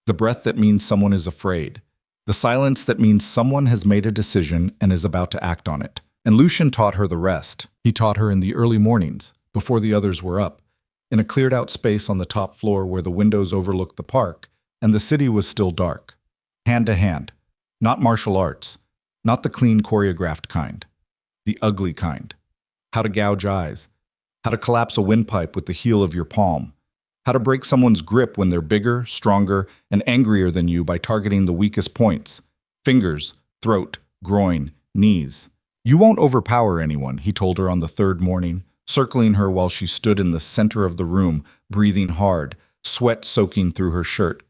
The breath that means someone is afraid. The silence that means someone has made a decision and is about to act on it. And Lucian taught her the rest. He taught her in the early mornings, before the others were up, in a cleared-out space on the top floor where the windows overlooked the park, and the city was still dark. Hand to hand. Not martial arts. Not the clean, choreographed kind. The ugly kind. How to gouge eyes. How to collapse a windpipe with the heel of your palm. How to break someone's grip when they're bigger, stronger, and angrier than you by targeting the weakest points. Fingers, throat, groin, knees. You won't overpower anyone, he told her on the 3rd morning, circling her while she stood in the center of the room, breathing hard, sweat soaking through her shirt.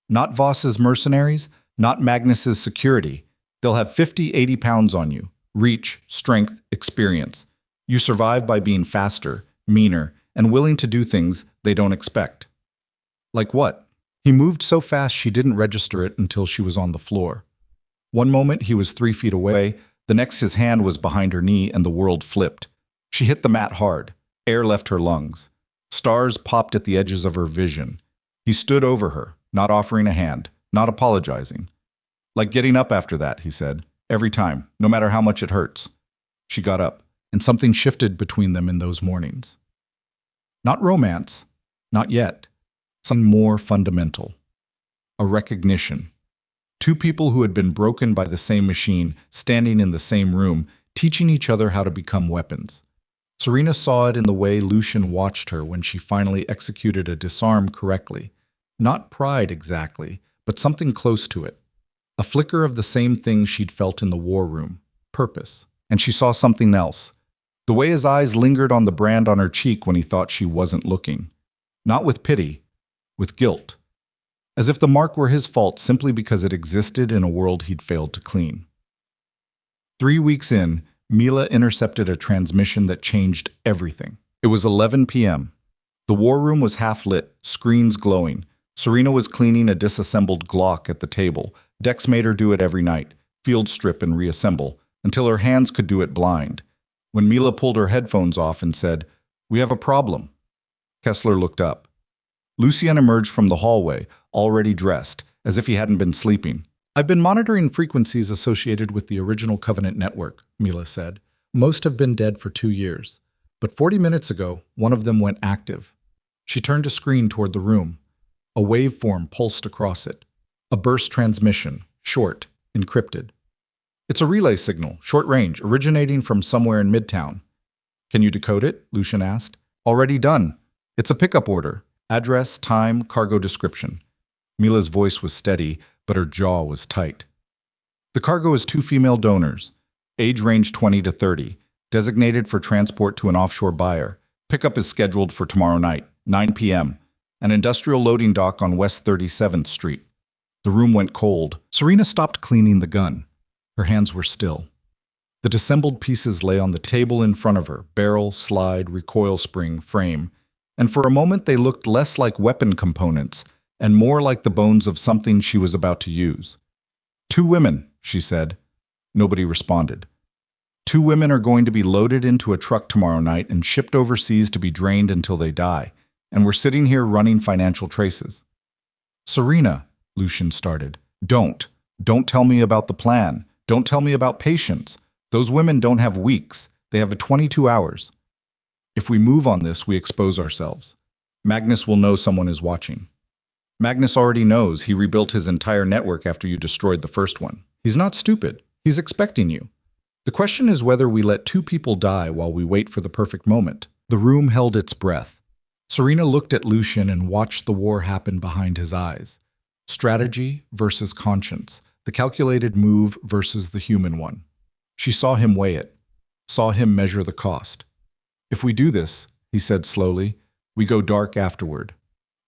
Not Voss's mercenaries, not Magnus's security. They'll have 50, 80 pounds on you. Reach, strength, experience. You survive by being faster, meaner, and willing to do things they don't expect. Like what? He moved so fast she didn't register it until she was on the floor. One moment he was 3 feet away, the next his hand was behind her knee and the world flipped. She hit the mat hard. Air left her lungs. Stars popped at the edges of her vision. He stood over her, not offering a hand, not apologizing. Like getting up after that, he said. Every time, no matter how much it hurts. She got up, and something shifted between them in those mornings. Not romance, not yet. Something more fundamental. A recognition. 2 people who had been broken by the same machine, standing in the same room, teaching each other how to become weapons. Serena saw it in the way Lucian watched her when she finally executed a disarm correctly. Not pride exactly, but something close to it. A flicker of the same thing she'd felt in the war room. Purpose. And she saw something else. The way his eyes lingered on the brand on her cheek when he thought she wasn't looking. Not with pity, with guilt. As if the mark were his fault simply because it existed in a world he'd failed to clean. 3 weeks in, Mila intercepted a transmission that changed everything. It was 11 p.m. The war room was half-lit, screens glowing. Serena was cleaning a disassembled Glock at the table. Dex made her do it every night, field strip and reassemble, until her hands could do it blind. When Mila pulled her headphones off and said, "We have a problem," Kessler looked up. Lucien emerged from the hallway, already dressed, as if he hadn't been sleeping. "I've been monitoring frequencies associated with the original Covenant network," Mila said. "Most have been dead for 2 years. But 40 minutes ago, one of them went active." She turned a screen toward the room. A waveform pulsed across it. A burst transmission, short, encrypted. "It's a relay signal, short range, originating from somewhere in Midtown." "Can you decode it?" Lucian asked. "Already done. It's a pickup order. Address, time, cargo description." Mila's voice was steady, but her jaw was tight. "The cargo is 2 female donors. Age range 20 to 30. Designated for transport to an offshore buyer. Pickup is scheduled for tomorrow night, 9 p.m. An industrial loading dock on West 37th Street." The room went cold. Serena stopped cleaning the gun. Her hands were still. The disassembled pieces lay on the table in front of her, barrel, slide, recoil spring, frame, and for a moment they looked less like weapon components and more like the bones of something she was about to use. 2 women, she said. Nobody responded. 2 women are going to be loaded into a truck tomorrow night and shipped overseas to be drained until they die, and we're sitting here running financial traces. "Serena," Lucian started. Don't tell me about the plan. Don't tell me about patience. Those women don't have weeks. They have 22 hours. If we move on this, we expose ourselves. Magnus will know someone is watching. Magnus already knows. He rebuilt his entire network after you destroyed the first one. He's not stupid. He's expecting you. The question is whether we let two people die while we wait for the perfect moment. The room held its breath. Serena looked at Lucian and watched the war happen behind his eyes. Strategy versus conscience. The calculated move versus the human one. She saw him weigh it. Saw him measure the cost. If we do this, he said slowly, we go dark afterward.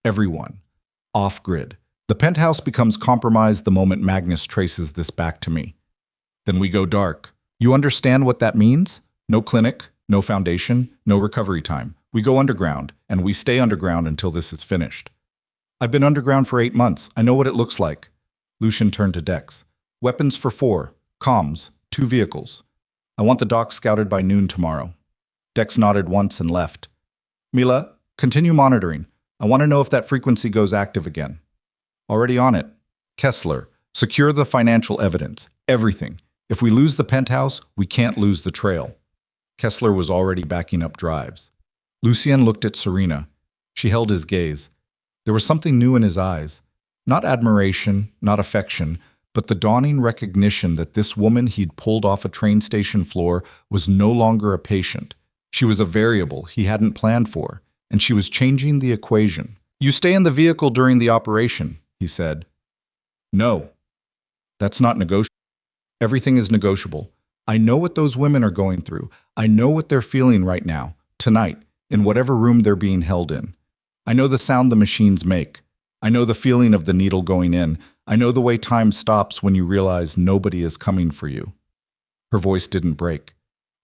Everyone. Off-grid. The penthouse becomes compromised the moment Magnus traces this back to me. Then we go dark. You understand what that means? No clinic, no foundation, no recovery time. We go underground, and we stay underground until this is finished. I've been underground for 8 months. I know what it looks like. Lucian turned to Dex. Weapons for 4. Comms. 2 vehicles. I want the dock scouted by noon tomorrow. Dex nodded once and left. Mila, continue monitoring. I want to know if that frequency goes active again. Already on it. Kessler, secure the financial evidence. Everything. If we lose the penthouse, we can't lose the trail. Kessler was already backing up drives. Lucien looked at Serena. She held his gaze. There was something new in his eyes. Not admiration, not affection, but the dawning recognition that this woman he'd pulled off a train station floor was no longer a patient. She was a variable he hadn't planned for, and she was changing the equation. You stay in the vehicle during the operation, he said. No. That's not negotiable. Everything is negotiable. I know what those women are going through. I know what they're feeling right now, tonight, in whatever room they're being held in. I know the sound the machines make. I know the feeling of the needle going in. I know the way time stops when you realize nobody is coming for you. Her voice didn't break.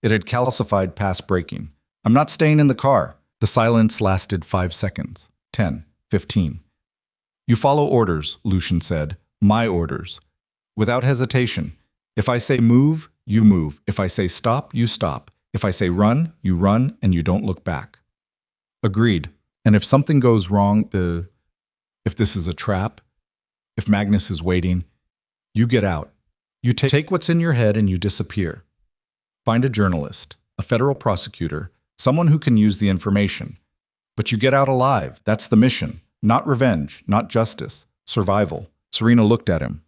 It had calcified past breaking. I'm not staying in the car. The silence lasted 5 seconds. 10, 15. You follow orders, Lucian said. My orders. Without hesitation. If I say move, you move. If I say stop, you stop. If I say run, you run, and you don't look back. Agreed. And if something goes wrong, if this is a trap, if Magnus is waiting, you get out. You take what's in your head and you disappear. Find a journalist, a federal prosecutor, someone who can use the information. But you get out alive. That's the mission. Not revenge, not justice. Survival. Serena looked at him.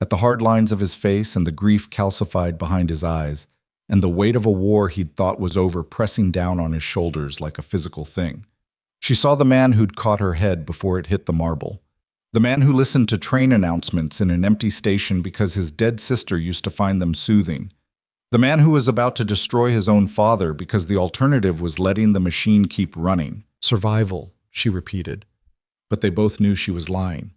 At the hard lines of his face and the grief calcified behind his eyes, and the weight of a war he'd thought was over pressing down on his shoulders like a physical thing. She saw the man who'd caught her head before it hit the marble. The man who listened to train announcements in an empty station because his dead sister used to find them soothing. The man who was about to destroy his own father because the alternative was letting the machine keep running. Survival, she repeated. But they both knew she was lying.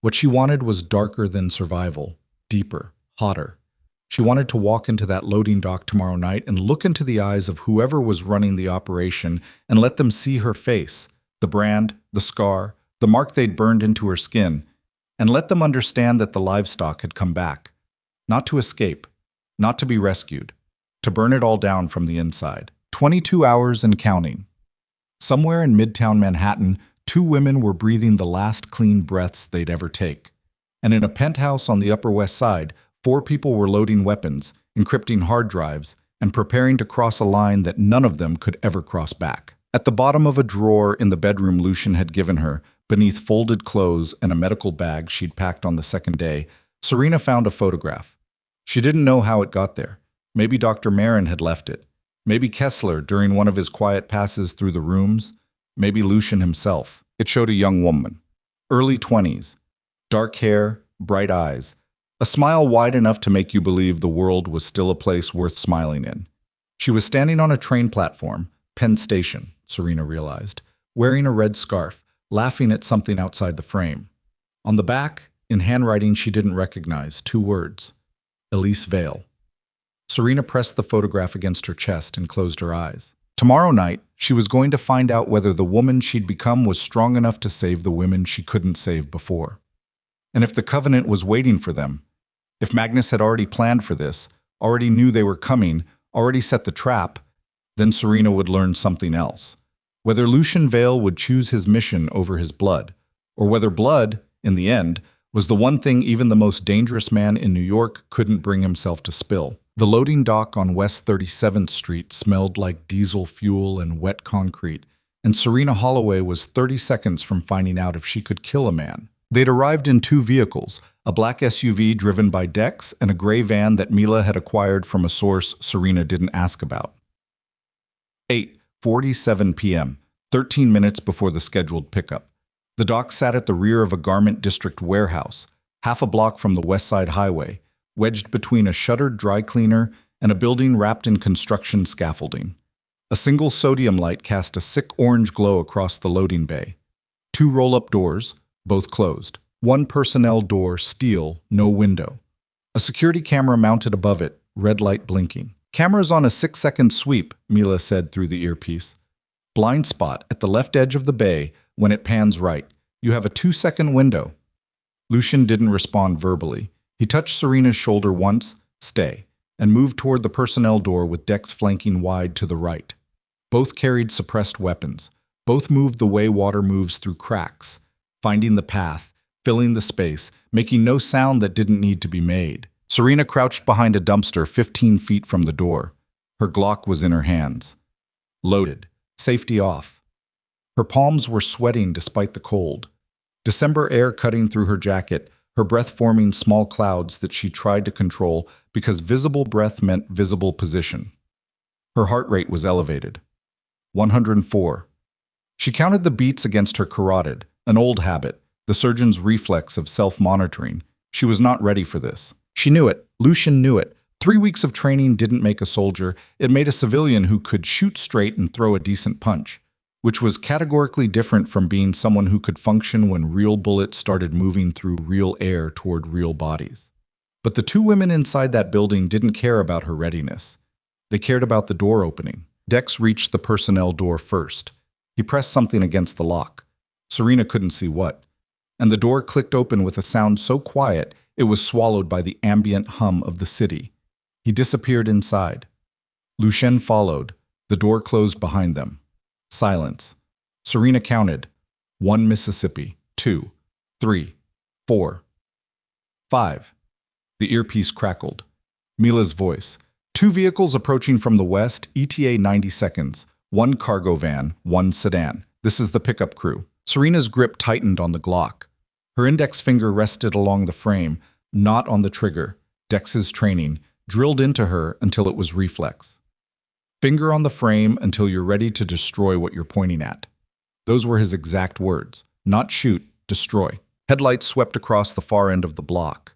What she wanted was darker than survival, deeper, hotter. She wanted to walk into that loading dock tomorrow night and look into the eyes of whoever was running the operation and let them see her face, the brand, the scar, the mark they'd burned into her skin, and let them understand that the livestock had come back. Not to escape, not to be rescued, to burn it all down from the inside. 22 hours and counting. Somewhere in Midtown Manhattan, 2 women were breathing the last clean breaths they'd ever take. And in a penthouse on the Upper West Side, 4 people were loading weapons, encrypting hard drives, and preparing to cross a line that none of them could ever cross back. At the bottom of a drawer in the bedroom Lucian had given her, beneath folded clothes and a medical bag she'd packed on the second day, Serena found a photograph. She didn't know how it got there. Maybe Dr. Marin had left it. Maybe Kessler during one of his quiet passes through the rooms. Maybe Lucian himself. It showed a young woman. Early 20s. Dark hair, bright eyes. A smile wide enough to make you believe the world was still a place worth smiling in. She was standing on a train platform, Penn Station, Serena realized, wearing a red scarf, laughing at something outside the frame. On the back, in handwriting she didn't recognize, 2 words. Elise Vale. Serena pressed the photograph against her chest and closed her eyes. Tomorrow night, she was going to find out whether the woman she'd become was strong enough to save the women she couldn't save before. And if the Covenant was waiting for them, if Magnus had already planned for this, already knew they were coming, already set the trap, then Serena would learn something else. Whether Lucian Vale would choose his mission over his blood, or whether blood, in the end, was the one thing even the most dangerous man in New York couldn't bring himself to spill. The loading dock on West 37th Street smelled like diesel fuel and wet concrete, and Serena Holloway was 30 seconds from finding out if she could kill a man. They'd arrived in two vehicles, a black SUV driven by Dex and a gray van that Mila had acquired from a source Serena didn't ask about. 8:47 p.m., 13 minutes before the scheduled pickup. The dock sat at the rear of a garment district warehouse, half a block from the West Side Highway, wedged between a shuttered dry cleaner and a building wrapped in construction scaffolding. A single sodium light cast a sick orange glow across the loading bay. Two roll-up doors, both closed. One personnel door, steel, no window. A security camera mounted above it, red light blinking. "Camera's on a 6-second sweep," Mila said through the earpiece. "Blind spot at the left edge of the bay when it pans right. You have a 2-second window." Lucian didn't respond verbally. He touched Serena's shoulder once, "Stay," and moved toward the personnel door with Dex flanking wide to the right. Both carried suppressed weapons. Both moved the way water moves through cracks, finding the path, filling the space, making no sound that didn't need to be made. Serena crouched behind a dumpster 15 feet from the door. Her Glock was in her hands. Loaded. Safety off. Her palms were sweating despite the cold. December air cutting through her jacket, her breath forming small clouds that she tried to control because visible breath meant visible position. Her heart rate was elevated. 104. She counted the beats against her carotid, an old habit, the surgeon's reflex of self-monitoring. She was not ready for this. She knew it. Lucian knew it. 3 weeks of training didn't make a soldier. It made a civilian who could shoot straight and throw a decent punch, which was categorically different from being someone who could function when real bullets started moving through real air toward real bodies. But the two women inside that building didn't care about her readiness. They cared about the door opening. Dex reached the personnel door first. He pressed something against the lock. Serena couldn't see what. And the door clicked open with a sound so quiet it was swallowed by the ambient hum of the city. He disappeared inside. Lucien followed. The door closed behind them. Silence. Serena counted. 1 Mississippi, 2, 3, 4, 5. The earpiece crackled. Mila's voice. 2 vehicles approaching from the west, ETA 90 seconds. 1 cargo van, 1 sedan. This is the pickup crew. Serena's grip tightened on the Glock. Her index finger rested along the frame, not on the trigger. Dex's training drilled into her until it was reflex. Finger on the frame until you're ready to destroy what you're pointing at. Those were his exact words. Not shoot, destroy. Headlights swept across the far end of the block.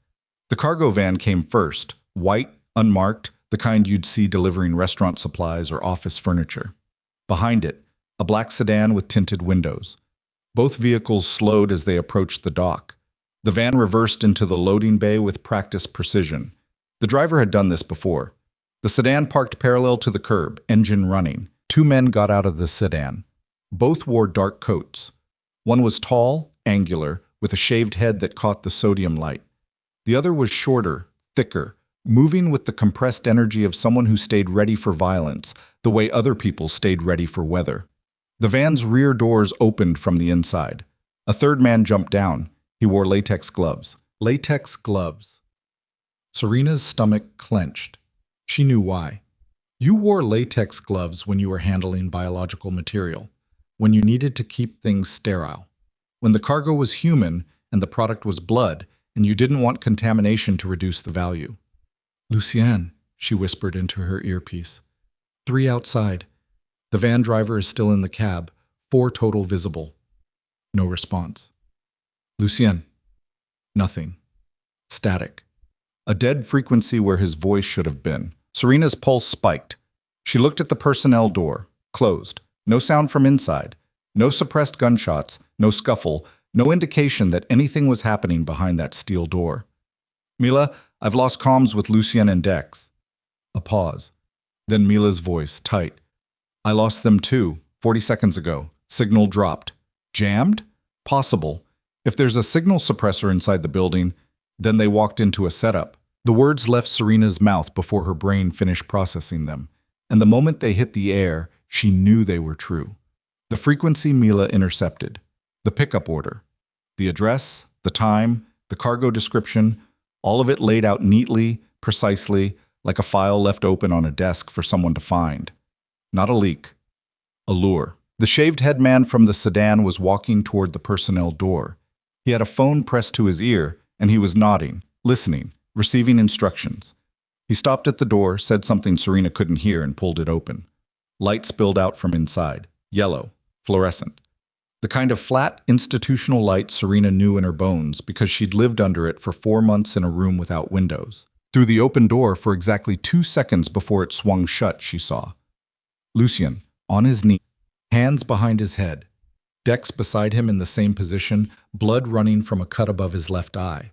The cargo van came first, white, unmarked, the kind you'd see delivering restaurant supplies or office furniture. Behind it, a black sedan with tinted windows. Both vehicles slowed as they approached the dock. The van reversed into the loading bay with practiced precision. The driver had done this before. The sedan parked parallel to the curb, engine running. 2 men got out of the sedan. Both wore dark coats. One was tall, angular, with a shaved head that caught the sodium light. The other was shorter, thicker, moving with the compressed energy of someone who stayed ready for violence, the way other people stayed ready for weather. The van's rear doors opened from the inside. A third man jumped down. He wore latex gloves. Latex gloves. Serena's stomach clenched. She knew why. You wore latex gloves when you were handling biological material, when you needed to keep things sterile, when the cargo was human and the product was blood, and you didn't want contamination to reduce the value. "Lucienne," she whispered into her earpiece. 3 outside. The van driver is still in the cab. 4 total visible. No response. "Lucienne." Nothing. Static. A dead frequency where his voice should have been. Serena's pulse spiked. She looked at the personnel door. Closed. No sound from inside. No suppressed gunshots. No scuffle. No indication that anything was happening behind that steel door. "Mila, I've lost comms with Lucien and Dex." A pause. Then Mila's voice, tight. "I lost them too, 40 seconds ago. Signal dropped." "Jammed?" "Possible. If there's a signal suppressor inside the building, then they walked into a setup." The words left Serena's mouth before her brain finished processing them, and the moment they hit the air, she knew they were true. The frequency Mila intercepted. The pickup order. The address, the time, the cargo description, all of it laid out neatly, precisely, like a file left open on a desk for someone to find. Not a leak. A lure. The shaved-head man from the sedan was walking toward the personnel door. He had a phone pressed to his ear, and he was nodding, listening, receiving instructions. He stopped at the door, said something Serena couldn't hear, and pulled it open. Light spilled out from inside. Yellow. Fluorescent. The kind of flat, institutional light Serena knew in her bones because she'd lived under it for 4 months in a room without windows. Through the open door for exactly 2 seconds before it swung shut, she saw Lucien, on his knee, hands behind his head, Dex beside him in the same position, blood running from a cut above his left eye.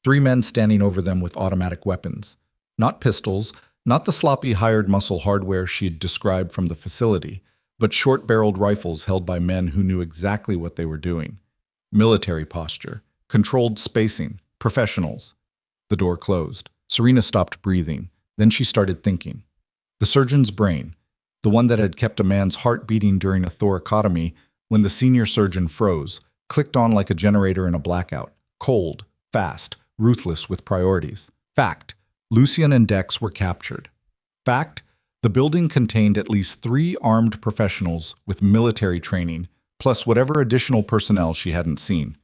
3 men standing over them with automatic weapons. Not pistols, not the sloppy hired muscle hardware she'd described from the facility, but short-barreled rifles held by men who knew exactly what they were doing. Military posture, controlled spacing, professionals. The door closed. Serena stopped breathing. Then she started thinking. The surgeon's brain, the one that had kept a man's heart beating during a thoracotomy when the senior surgeon froze, clicked on like a generator in a blackout. Cold, fast, ruthless with priorities. Fact. Lucien and Dex were captured. Fact. The building contained at least 3 armed professionals with military training, plus whatever additional personnel she hadn't seen.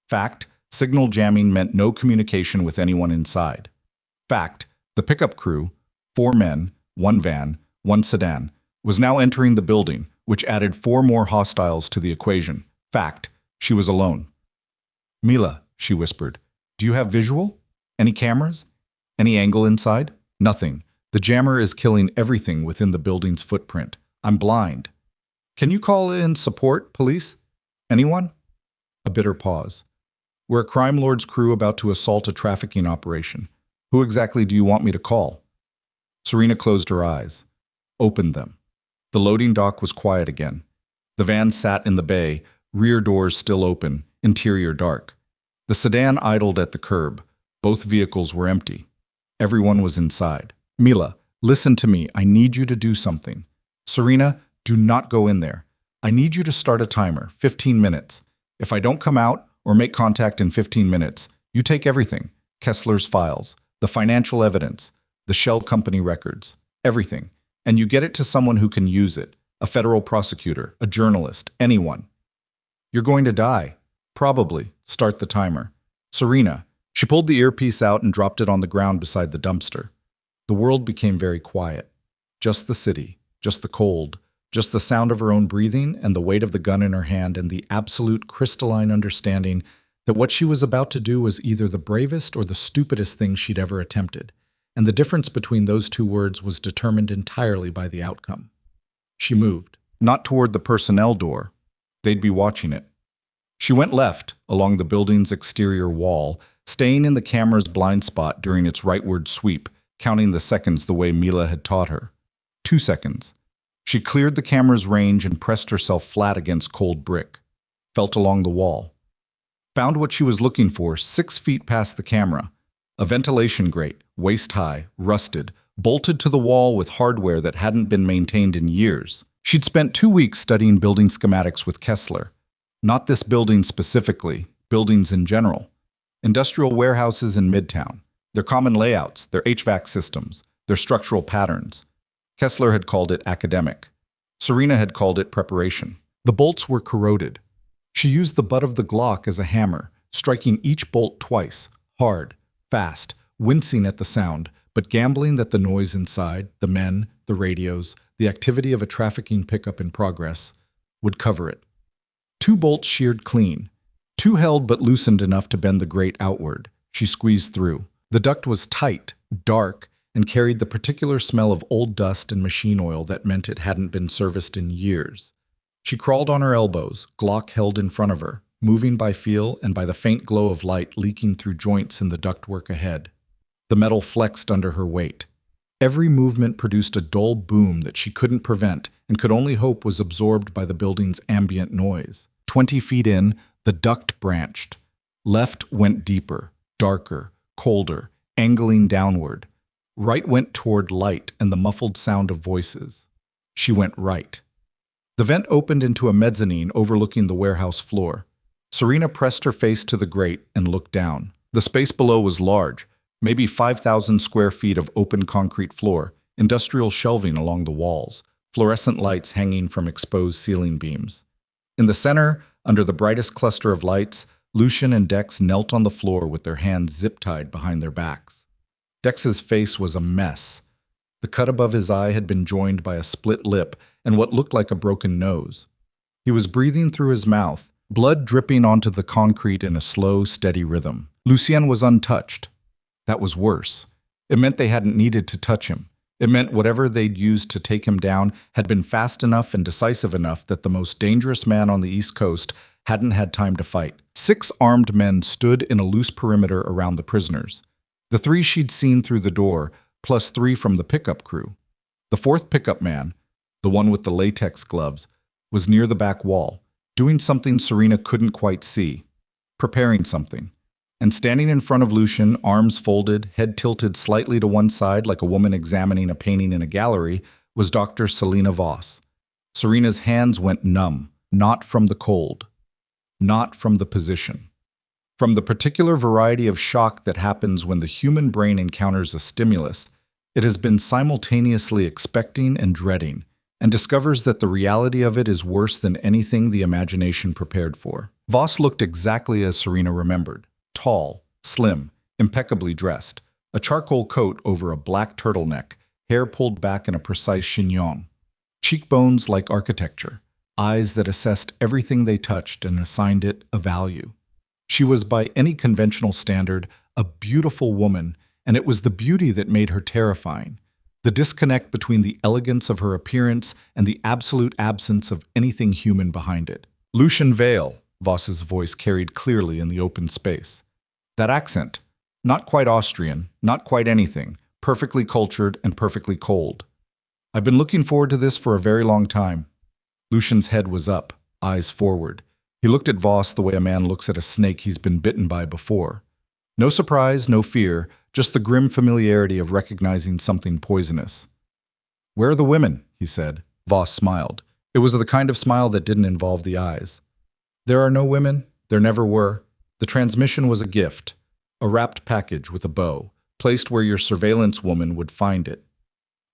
Fact. Signal jamming meant no communication with anyone inside. Fact. The pickup crew, 4 men, 1 van, 1 sedan, was now entering the building, which added 4 more hostiles to the equation. Fact. She was alone. Mila, she whispered, do you have visual? Any cameras? Any angle inside? Nothing. The jammer is killing everything within the building's footprint. I'm blind. Can you call in support, police? Anyone? A bitter pause. We're a crime lord's crew about to assault a trafficking operation. Who exactly do you want me to call? Serena closed her eyes. Opened them. The loading dock was quiet again. The van sat in the bay, rear doors still open, interior dark. The sedan idled at the curb. Both vehicles were empty. Everyone was inside. Mila, listen to me. I need you to do something. Serena, do not go in there. I need you to start a timer, 15 minutes. If I don't come out or make contact in 15 minutes, you take everything. Kessler's files, the financial evidence, the shell company records, everything. And you get it to someone who can use it. A federal prosecutor, a journalist, anyone. You're going to die. Probably. Start the timer. Serena. She pulled the earpiece out and dropped it on the ground beside the dumpster. The world became very quiet. Just the city, just the cold, just the sound of her own breathing and the weight of the gun in her hand and the absolute crystalline understanding that what she was about to do was either the bravest or the stupidest thing she'd ever attempted, and the difference between those 2 words was determined entirely by the outcome. She moved, not toward the personnel door. They'd be watching it. She went left, along the building's exterior wall, staying in the camera's blind spot during its rightward sweep, counting the seconds the way Mila had taught her. 2 seconds. She cleared the camera's range and pressed herself flat against cold brick. Felt along the wall. Found what she was looking for 6 feet past the camera. A ventilation grate, waist-high, rusted, bolted to the wall with hardware that hadn't been maintained in years. She'd spent 2 weeks studying building schematics with Kessler. Not this building specifically, buildings in general. Industrial warehouses in Midtown. Their common layouts, their HVAC systems, their structural patterns. Kessler had called it academic. Serena had called it preparation. The bolts were corroded. She used the butt of the Glock as a hammer, striking each bolt twice, hard, fast, wincing at the sound, but gambling that the noise inside, the men, the radios, the activity of a trafficking pickup in progress, would cover it. 2 bolts sheared clean. 2 held but loosened enough to bend the grate outward. She squeezed through. The duct was tight, dark, and carried the particular smell of old dust and machine oil that meant it hadn't been serviced in years. She crawled on her elbows, Glock held in front of her, moving by feel and by the faint glow of light leaking through joints in the ductwork ahead. The metal flexed under her weight. Every movement produced a dull boom that she couldn't prevent and could only hope was absorbed by the building's ambient noise. 20 feet in, the duct branched. Left went deeper, darker, colder, angling downward. Right went toward light and the muffled sound of voices. She went right. The vent opened into a mezzanine overlooking the warehouse floor. Serena pressed her face to the grate and looked down. The space below was large, Maybe 5,000 square feet of open concrete floor, industrial shelving along the walls, fluorescent lights hanging from exposed ceiling beams. In the center, under the brightest cluster of lights, Lucian and Dex knelt on the floor with their hands zip-tied behind their backs. Dex's face was a mess. The cut above his eye had been joined by a split lip and what looked like a broken nose. He was breathing through his mouth, blood dripping onto the concrete in a slow, steady rhythm. Lucien was untouched. That was worse. It meant they hadn't needed to touch him. It meant whatever they'd used to take him down had been fast enough and decisive enough that the most dangerous man on the East Coast hadn't had time to fight. 6 armed men stood in a loose perimeter around the prisoners. The 3 she'd seen through the door, plus 3 from the pickup crew. The 4th pickup man, the one with the latex gloves, was near the back wall, doing something Serena couldn't quite see, preparing something. And standing in front of Lucian, arms folded, head tilted slightly to one side like a woman examining a painting in a gallery, was Dr. Selena Voss. Serena's hands went numb, not from the cold, not from the position. From the particular variety of shock that happens when the human brain encounters a stimulus, it has been simultaneously expecting and dreading, and discovers that the reality of it is worse than anything the imagination prepared for. Voss looked exactly as Serena remembered. Tall, slim, impeccably dressed, a charcoal coat over a black turtleneck, hair pulled back in a precise chignon, cheekbones like architecture, eyes that assessed everything they touched and assigned it a value. She was, by any conventional standard, a beautiful woman, and it was the beauty that made her terrifying. The disconnect between the elegance of her appearance and the absolute absence of anything human behind it. Lucian Vale, Voss's voice carried clearly in the open space. That accent, not quite Austrian, not quite anything, perfectly cultured and perfectly cold. I've been looking forward to this for a very long time. Lucian's head was up, eyes forward. He looked at Voss the way a man looks at a snake he's been bitten by before. No surprise, no fear, just the grim familiarity of recognizing something poisonous. Where are the women? He said. Voss smiled. It was the kind of smile that didn't involve the eyes. There are no women. There never were. The transmission was a gift, a wrapped package with a bow, placed where your surveillance woman would find it.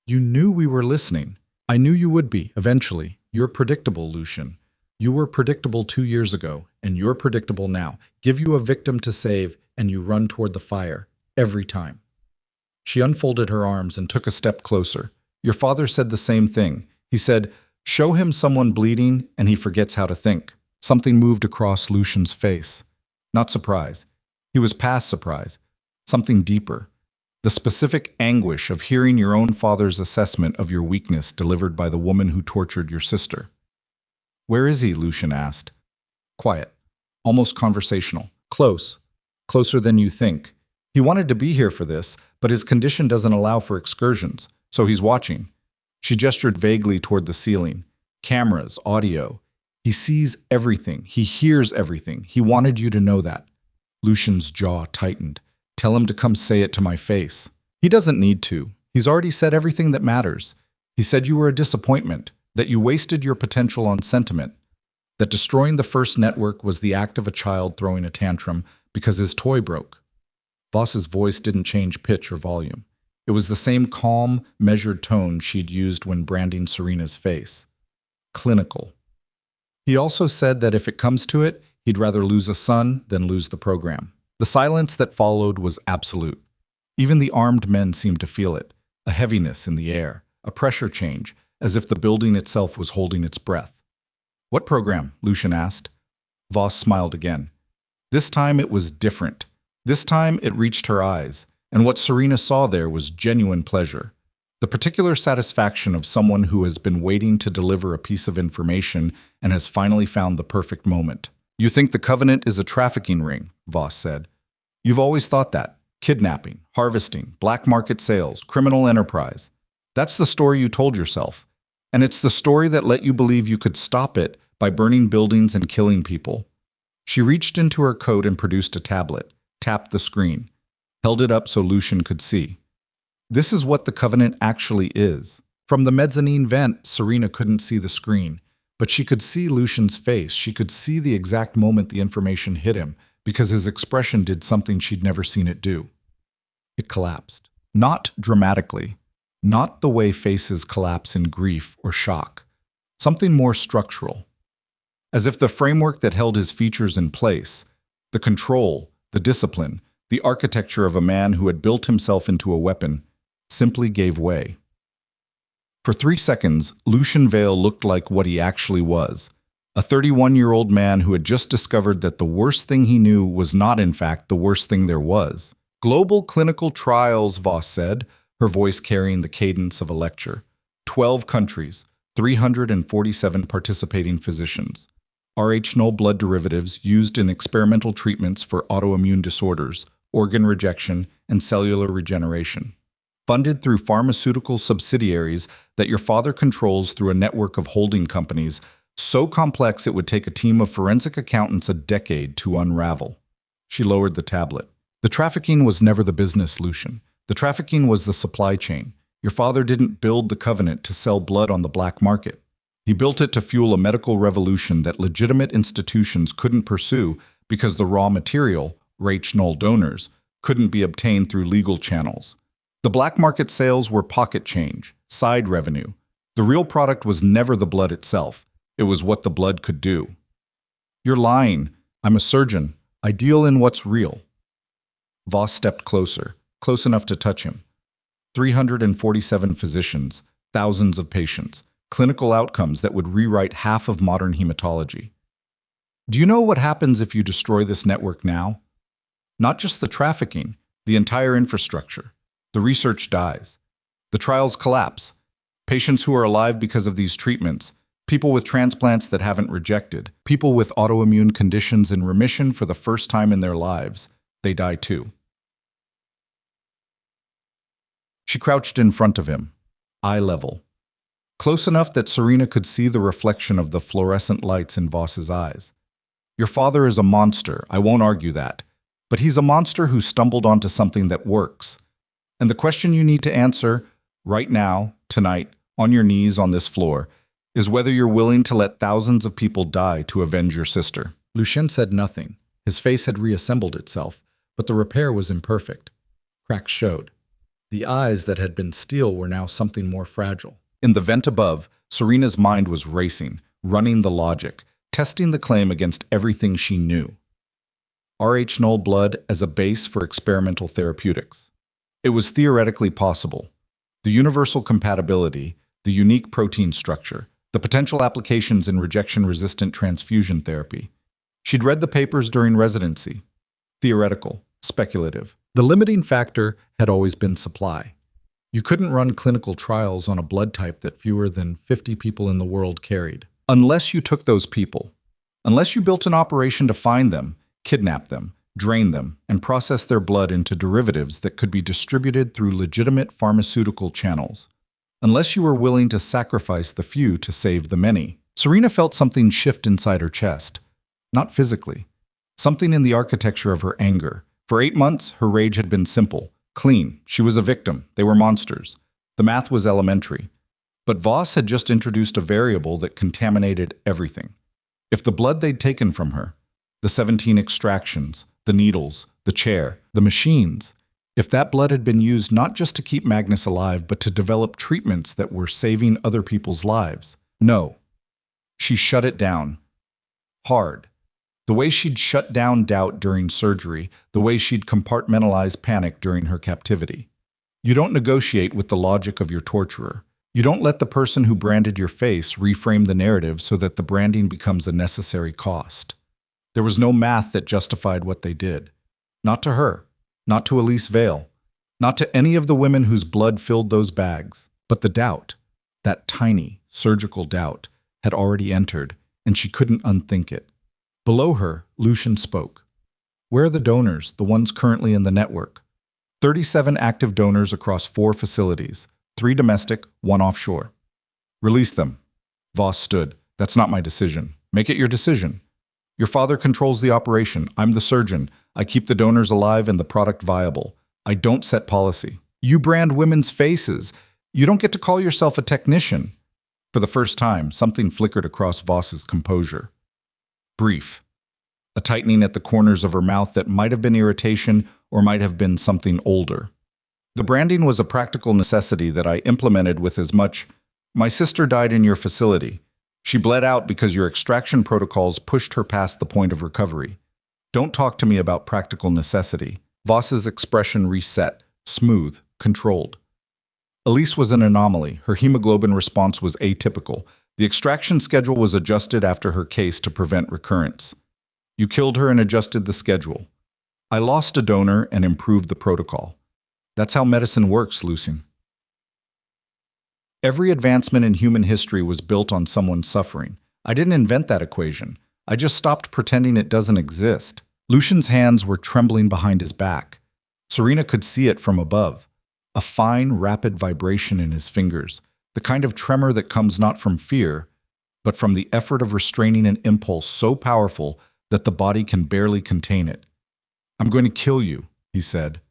You knew we were listening. I knew you would be, eventually. You're predictable, Lucian. You were predictable 2 years ago, and you're predictable now. Give you a victim to save, and you run toward the fire, every time. She unfolded her arms and took a step closer. Your father said the same thing. He said, show him someone bleeding, and he forgets how to think. Something moved across Lucian's face. Not surprise. He was past surprise. Something deeper. The specific anguish of hearing your own father's assessment of your weakness delivered by the woman who tortured your sister. Where is he? Lucian asked. Quiet. Almost conversational. Close. Closer than you think. He wanted to be here for this, but his condition doesn't allow for excursions, so he's watching. She gestured vaguely toward the ceiling. Cameras, audio. He sees everything. He hears everything. He wanted you to know that. Lucian's jaw tightened. Tell him to come say it to my face. He doesn't need to. He's already said everything that matters. He said you were a disappointment, that you wasted your potential on sentiment, that destroying the first network was the act of a child throwing a tantrum because his toy broke. Voss's voice didn't change pitch or volume. It was the same calm, measured tone she'd used when branding Serena's face. Clinical. He also said that if it comes to it, he'd rather lose a son than lose the program. The silence that followed was absolute. Even the armed men seemed to feel it, a heaviness in the air, a pressure change, as if the building itself was holding its breath. What program? Lucian asked. Voss smiled again. This time it was different. This time it reached her eyes, and what Serena saw there was genuine pleasure. The particular satisfaction of someone who has been waiting to deliver a piece of information and has finally found the perfect moment. You think the Covenant is a trafficking ring, Voss said. You've always thought that. Kidnapping, harvesting, black market sales, criminal enterprise. That's the story you told yourself. And it's the story that let you believe you could stop it by burning buildings and killing people. She reached into her coat and produced a tablet, tapped the screen, held it up so Lucian could see. This is what the Covenant actually is. From the mezzanine vent, Serena couldn't see the screen, but she could see Lucian's face. She could see the exact moment the information hit him, because his expression did something she'd never seen it do. It collapsed. Not dramatically. Not the way faces collapse in grief or shock. Something more structural. As if the framework that held his features in place, the control, the discipline, the architecture of a man who had built himself into a weapon, simply gave way. For 3 seconds, Lucian Vale looked like what he actually was, a 31-year-old man who had just discovered that the worst thing he knew was not, in fact, the worst thing there was. Global clinical trials, Voss said, her voice carrying the cadence of a lecture. 12 countries, 347 participating physicians. Rh-null blood derivatives used in experimental treatments for autoimmune disorders, organ rejection, and cellular regeneration. Funded through pharmaceutical subsidiaries that your father controls through a network of holding companies, so complex it would take a team of forensic accountants a decade to unravel. She lowered the tablet. The trafficking was never the business, Lucian. The trafficking was the supply chain. Your father didn't build the covenant to sell blood on the black market. He built it to fuel a medical revolution that legitimate institutions couldn't pursue because the raw material, Rh-null donors, couldn't be obtained through legal channels. The black market sales were pocket change, side revenue. The real product was never the blood itself. It was what the blood could do. You're lying. I'm a surgeon. I deal in what's real. Voss stepped closer, close enough to touch him. 347 physicians, thousands of patients, clinical outcomes that would rewrite half of modern hematology. Do you know what happens if you destroy this network now? Not just the trafficking, the entire infrastructure. The research dies. The trials collapse. Patients who are alive because of these treatments, people with transplants that haven't rejected, people with autoimmune conditions in remission for the first time in their lives, they die too. She crouched in front of him, eye level, close enough that Serena could see the reflection of the fluorescent lights in Voss's eyes. Your father is a monster, I won't argue that, but he's a monster who stumbled onto something that works. And the question you need to answer, right now, tonight, on your knees on this floor, is whether you're willing to let thousands of people die to avenge your sister. Lucien said nothing. His face had reassembled itself, but the repair was imperfect. Cracks showed. The eyes that had been steel were now something more fragile. In the vent above, Serena's mind was racing, running the logic, testing the claim against everything she knew. Rh-null blood as a base for experimental therapeutics. It was theoretically possible. The universal compatibility, the unique protein structure, the potential applications in rejection-resistant transfusion therapy. She'd read the papers during residency. Theoretical, speculative. The limiting factor had always been supply. You couldn't run clinical trials on a blood type that fewer than 50 people in the world carried. Unless you took those people. Unless you built an operation to find them, kidnap them, drain them, and process their blood into derivatives that could be distributed through legitimate pharmaceutical channels. Unless you were willing to sacrifice the few to save the many. Serena felt something shift inside her chest. Not physically. Something in the architecture of her anger. For 8 months, her rage had been simple, clean. She was a victim. They were monsters. The math was elementary. But Voss had just introduced a variable that contaminated everything. If the blood they'd taken from her, the 17 extractions, the needles, the chair, the machines, if that blood had been used not just to keep Magnus alive, but to develop treatments that were saving other people's lives. No. She shut it down. Hard. The way she'd shut down doubt during surgery, the way she'd compartmentalized panic during her captivity. You don't negotiate with the logic of your torturer. You don't let the person who branded your face reframe the narrative so that the branding becomes a necessary cost. There was no math that justified what they did. Not to her. Not to Elise Vale. Not to any of the women whose blood filled those bags. But the doubt, that tiny, surgical doubt, had already entered, and she couldn't unthink it. Below her, Lucian spoke. Where are the donors, the ones currently in the network? 37 active donors across 4 facilities, 3 domestic, 1 offshore. Release them. Voss stood. That's not my decision. Make it your decision. Your father controls the operation. I'm the surgeon. I keep the donors alive and the product viable. I don't set policy. You brand women's faces. You don't get to call yourself a technician. For the first time, something flickered across Voss's composure. Brief. A tightening at the corners of her mouth that might have been irritation or might have been something older. The branding was a practical necessity that I implemented with as much. My sister died in your facility. She bled out because your extraction protocols pushed her past the point of recovery. Don't talk to me about practical necessity. Voss's expression reset, smooth, controlled. Elise was an anomaly. Her hemoglobin response was atypical. The extraction schedule was adjusted after her case to prevent recurrence. You killed her and adjusted the schedule. I lost a donor and improved the protocol. That's how medicine works, Lucien. Every advancement in human history was built on someone's suffering. I didn't invent that equation. I just stopped pretending it doesn't exist. Lucian's hands were trembling behind his back. Serena could see it from above. A fine, rapid vibration in his fingers, the kind of tremor that comes not from fear, but from the effort of restraining an impulse so powerful that the body can barely contain it. I'm going to kill you, he said.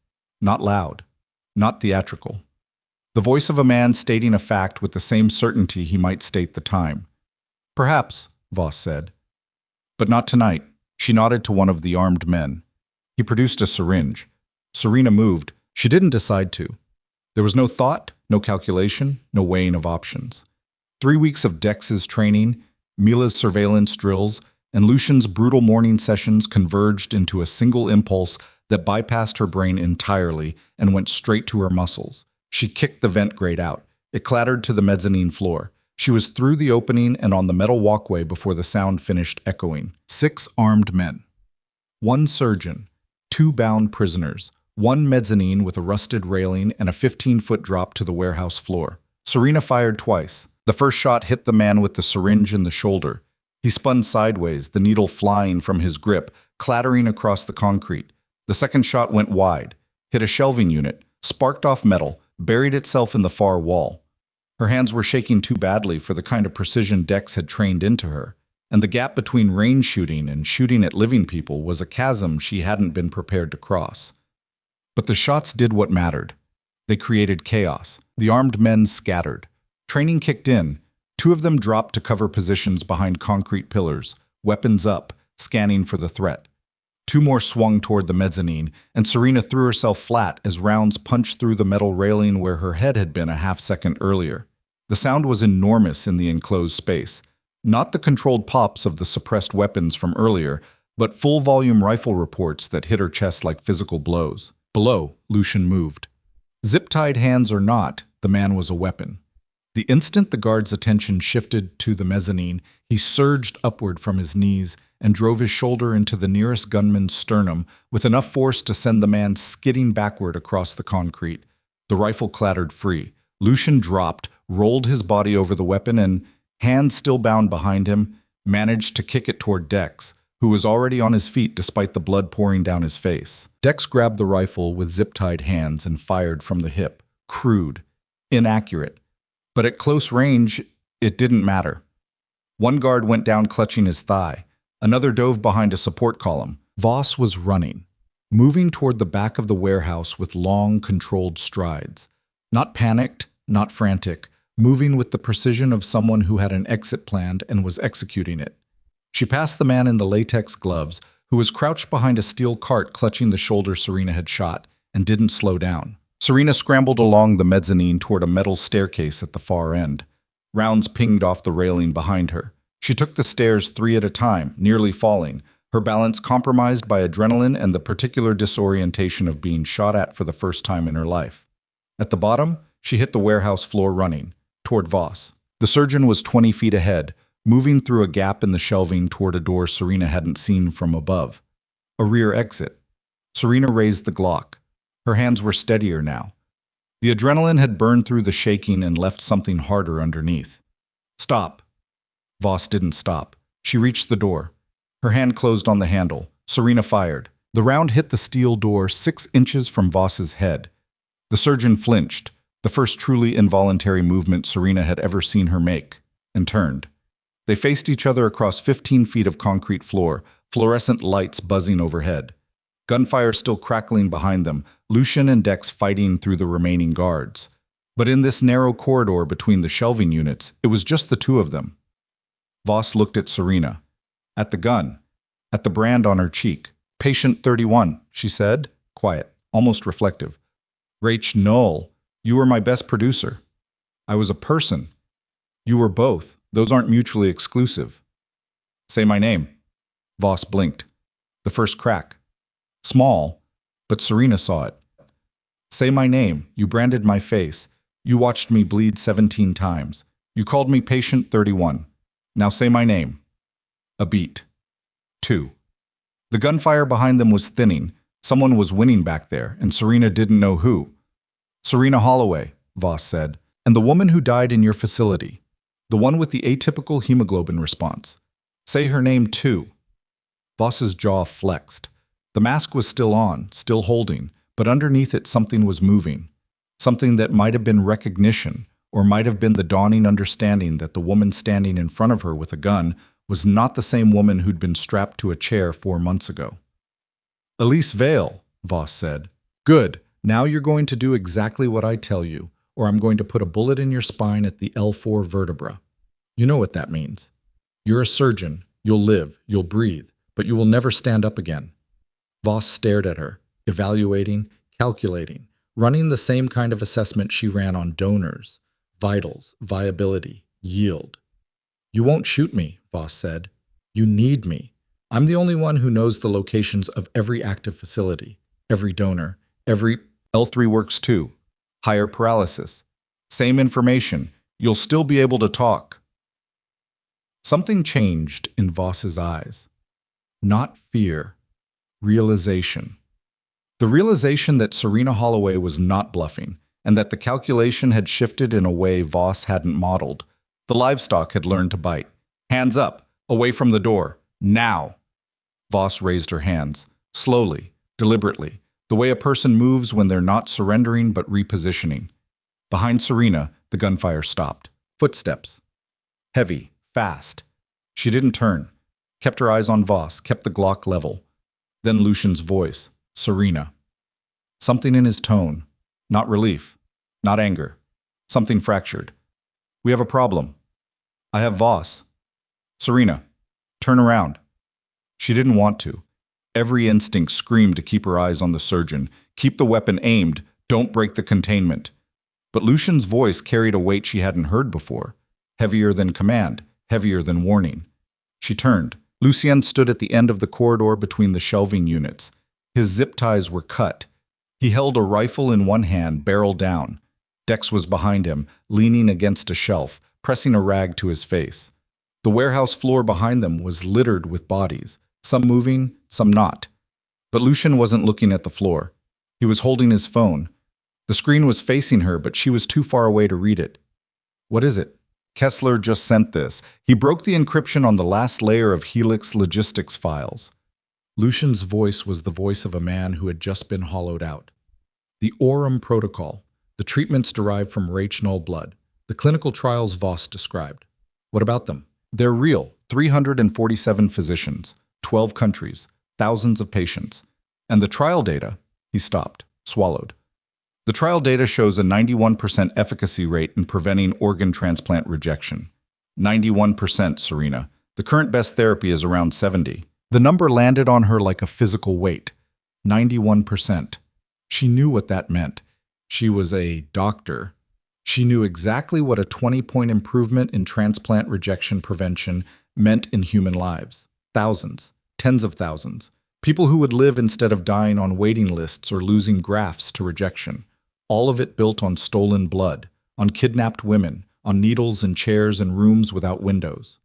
Not loud, not theatrical. The voice of a man stating a fact with the same certainty he might state the time. Perhaps, Voss said. But not tonight. She nodded to one of the armed men. He produced a syringe. Serena moved. She didn't decide to. There was no thought, no calculation, no weighing of options. 3 weeks of Dex's training, Mila's surveillance drills, and Lucian's brutal morning sessions converged into a single impulse that bypassed her brain entirely and went straight to her muscles. She kicked the vent grate out. It clattered to the mezzanine floor. She was through the opening and on the metal walkway before the sound finished echoing. 6 armed men. 1 surgeon. 2 bound prisoners. 1 mezzanine with a rusted railing and a 15-foot drop to the warehouse floor. Serena fired twice. The first shot hit the man with the syringe in the shoulder. He spun sideways, the needle flying from his grip, clattering across the concrete. The second shot went wide, hit a shelving unit, sparked off metal, buried itself in the far wall. Her hands were shaking too badly for the kind of precision Dex had trained into her, and the gap between range shooting and shooting at living people was a chasm she hadn't been prepared to cross. But the shots did what mattered. They created chaos. The armed men scattered. Training kicked in. 2 of them dropped to cover positions behind concrete pillars, weapons up, scanning for the threat. 2 more swung toward the mezzanine, and Serena threw herself flat as rounds punched through the metal railing where her head had been a half-second earlier. The sound was enormous in the enclosed space. Not the controlled pops of the suppressed weapons from earlier, but full-volume rifle reports that hit her chest like physical blows. Below, Lucian moved. Zip-tied hands or not, the man was a weapon. The instant the guard's attention shifted to the mezzanine, he surged upward from his knees and drove his shoulder into the nearest gunman's sternum with enough force to send the man skidding backward across the concrete. The rifle clattered free. Lucian dropped, rolled his body over the weapon and, hands still bound behind him, managed to kick it toward Dex, who was already on his feet despite the blood pouring down his face. Dex grabbed the rifle with zip-tied hands and fired from the hip. Crude. Inaccurate. But at close range, it didn't matter. 1 guard went down clutching his thigh. Another dove behind a support column. Voss was running, moving toward the back of the warehouse with long, controlled strides. Not panicked, not frantic, moving with the precision of someone who had an exit planned and was executing it. She passed the man in the latex gloves, who was crouched behind a steel cart clutching the shoulder Serena had shot, and didn't slow down. Serena scrambled along the mezzanine toward a metal staircase at the far end. Rounds pinged off the railing behind her. She took the stairs 3 at a time, nearly falling, her balance compromised by adrenaline and the particular disorientation of being shot at for the first time in her life. At the bottom, she hit the warehouse floor running, toward Voss. The surgeon was 20 feet ahead, moving through a gap in the shelving toward a door Serena hadn't seen from above. A rear exit. Serena raised the Glock. Her hands were steadier now. The adrenaline had burned through the shaking and left something harder underneath. Stop. Voss didn't stop. She reached the door. Her hand closed on the handle. Serena fired. The round hit the steel door 6 inches from Voss's head. The surgeon flinched, the first truly involuntary movement Serena had ever seen her make, and turned. They faced each other across 15 feet of concrete floor, fluorescent lights buzzing overhead. Gunfire still crackling behind them, Lucian and Dex fighting through the remaining guards. But in this narrow corridor between the shelving units, it was just the 2 of them. Voss looked at Serena. At the gun. At the brand on her cheek. Patient 31, she said, quiet, almost reflective. Rach, Null, you were my best producer. I was a person. You were both. Those aren't mutually exclusive. Say my name. Voss blinked. The first crack. Small, but Serena saw it. Say my name. You branded my face. You watched me bleed 17 times. You called me patient 31. Now say my name. A beat. 2. The gunfire behind them was thinning. Someone was winning back there, and Serena didn't know who. Serena Holloway, Voss said, and the woman who died in your facility. The one with the atypical hemoglobin response. Say her name too. Voss's jaw flexed. The mask was still on, still holding, but underneath it something was moving. Something that might have been recognition, or might have been the dawning understanding that the woman standing in front of her with a gun was not the same woman who'd been strapped to a chair 4 months ago. Elise Vale, Voss said. Good. Now you're going to do exactly what I tell you, or I'm going to put a bullet in your spine at the L4 vertebra. You know what that means. You're a surgeon. You'll live. You'll breathe. But you will never stand up again. Voss stared at her, evaluating, calculating, running the same kind of assessment she ran on donors, vitals, viability, yield. You won't shoot me, Voss said. You need me. I'm the only one who knows the locations of every active facility, every donor, every... L3 works too. Higher paralysis. Same information. You'll still be able to talk. Something changed in Voss's eyes. Not fear. Realization. The realization that Serena Holloway was not bluffing, and that the calculation had shifted in a way Voss hadn't modeled. The livestock had learned to bite. Hands up, away from the door, now. Voss raised her hands, slowly, deliberately, the way a person moves when they're not surrendering but repositioning. Behind Serena, the gunfire stopped. Footsteps. Heavy, fast. She didn't turn, kept her eyes on Voss, kept the Glock level. Then Lucian's voice, Serena. Something in his tone, not relief, not anger, something fractured. We have a problem. I have Voss. Serena, turn around. She didn't want to. Every instinct screamed to keep her eyes on the surgeon, keep the weapon aimed, don't break the containment. But Lucian's voice carried a weight she hadn't heard before, heavier than command, heavier than warning. She turned. Lucien stood at the end of the corridor between the shelving units. His zip ties were cut. He held a rifle in one hand, barrel down. Dex was behind him, leaning against a shelf, pressing a rag to his face. The warehouse floor behind them was littered with bodies, some moving, some not. But Lucien wasn't looking at the floor. He was holding his phone. The screen was facing her, but she was too far away to read it. What is it? Kessler just sent this. He broke the encryption on the last layer of Helix logistics files. Lucian's voice was the voice of a man who had just been hollowed out. The Aurum Protocol, the treatments derived from Rach blood, the clinical trials Voss described. What about them? They're real. 347 physicians, 12 countries, thousands of patients. And the trial data, he stopped, swallowed. The trial data shows a 91% efficacy rate in preventing organ transplant rejection. 91%, Serena. The current best therapy is around 70. The number landed on her like a physical weight. 91%. She knew what that meant. She was a doctor. She knew exactly what a 20-point improvement in transplant rejection prevention meant in human lives. Thousands, tens of thousands. People who would live instead of dying on waiting lists or losing grafts to rejection. All of it built on stolen blood, on kidnapped women, on needles in chairs and rooms without windows.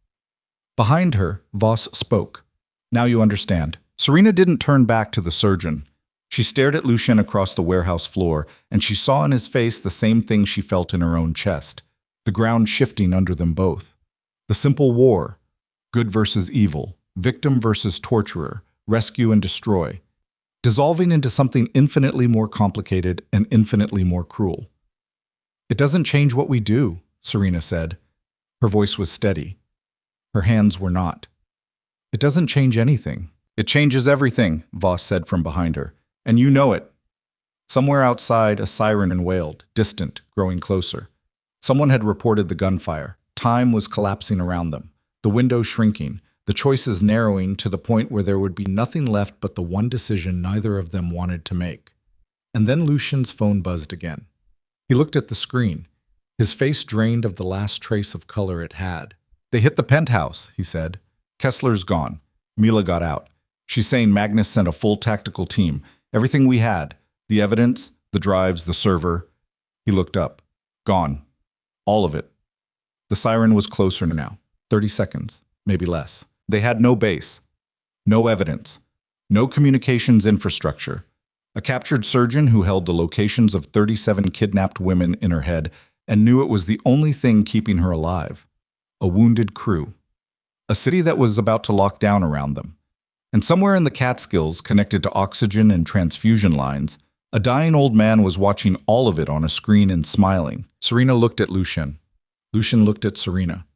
Behind her, Voss spoke. Now you understand. Serena didn't turn back to the surgeon. She stared at Lucien across the warehouse floor, and she saw in his face the same thing she felt in her own chest, the ground shifting under them both. The simple war, good versus evil, victim versus torturer, rescue and destroy, dissolving into something infinitely more complicated and infinitely more cruel. It doesn't change what we do, Serena said. Her voice was steady. Her hands were not. It doesn't change anything. It changes everything, Voss said from behind her. And you know it. Somewhere outside, a siren wailed, distant, growing closer. Someone had reported the gunfire. Time was collapsing around them, the window shrinking, the choices narrowing to the point where there would be nothing left but the one decision neither of them wanted to make. And then Lucian's phone buzzed again. He looked at the screen, his face drained of the last trace of color it had. "They hit the penthouse," he said. "Kessler's gone. Mila got out. She's saying Magnus sent a full tactical team. Everything we had. The evidence, the drives, the server." He looked up. "Gone. All of it." The siren was closer now. 30 seconds, maybe less. They had no base. No evidence. No communications infrastructure. A captured surgeon who held the locations of 37 kidnapped women in her head and knew it was the only thing keeping her alive. A wounded crew. A city that was about to lock down around them. And somewhere in the Catskills, connected to oxygen and transfusion lines, a dying old man was watching all of it on a screen and smiling. Serena looked at Lucian. Lucian looked at Serena.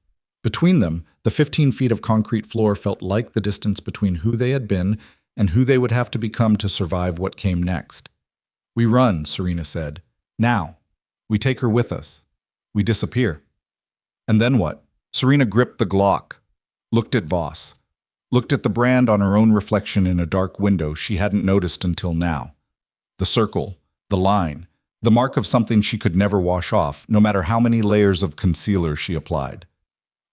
Between them, the 15 feet of concrete floor felt like the distance between who they had been and who they would have to become to survive what came next. "We run," Serena said. "Now. We take her with us. We disappear." And then what? Serena gripped the Glock, looked at Voss, looked at the brand on her own reflection in a dark window she hadn't noticed until now. The circle, the line, the mark of something she could never wash off, no matter how many layers of concealer she applied.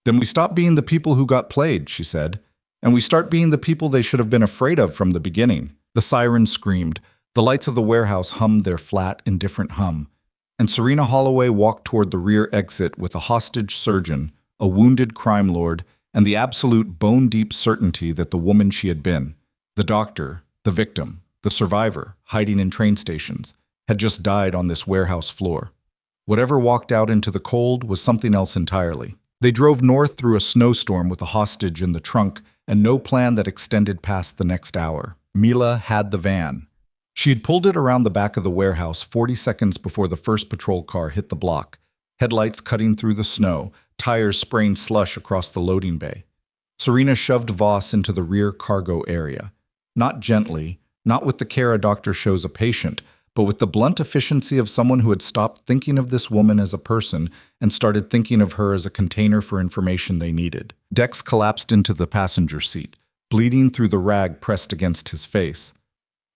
"Then we stop being the people who got played," she said. "And we start being the people they should have been afraid of from the beginning." The siren screamed. The lights of the warehouse hummed their flat, indifferent hum. And Serena Holloway walked toward the rear exit with a hostage surgeon, a wounded crime lord, and the absolute bone-deep certainty that the woman she had been, the doctor, the victim, the survivor, hiding in train stations, had just died on this warehouse floor. Whatever walked out into the cold was something else entirely. They drove north through a snowstorm with a hostage in the trunk and no plan that extended past the next hour. Mila had the van. She had pulled it around the back of the warehouse 40 seconds before the first patrol car hit the block, headlights cutting through the snow, tires spraying slush across the loading bay. Serena shoved Voss into the rear cargo area. Not gently, not with the care a doctor shows a patient, but with the blunt efficiency of someone who had stopped thinking of this woman as a person and started thinking of her as a container for information they needed. Dex collapsed into the passenger seat, bleeding through the rag pressed against his face.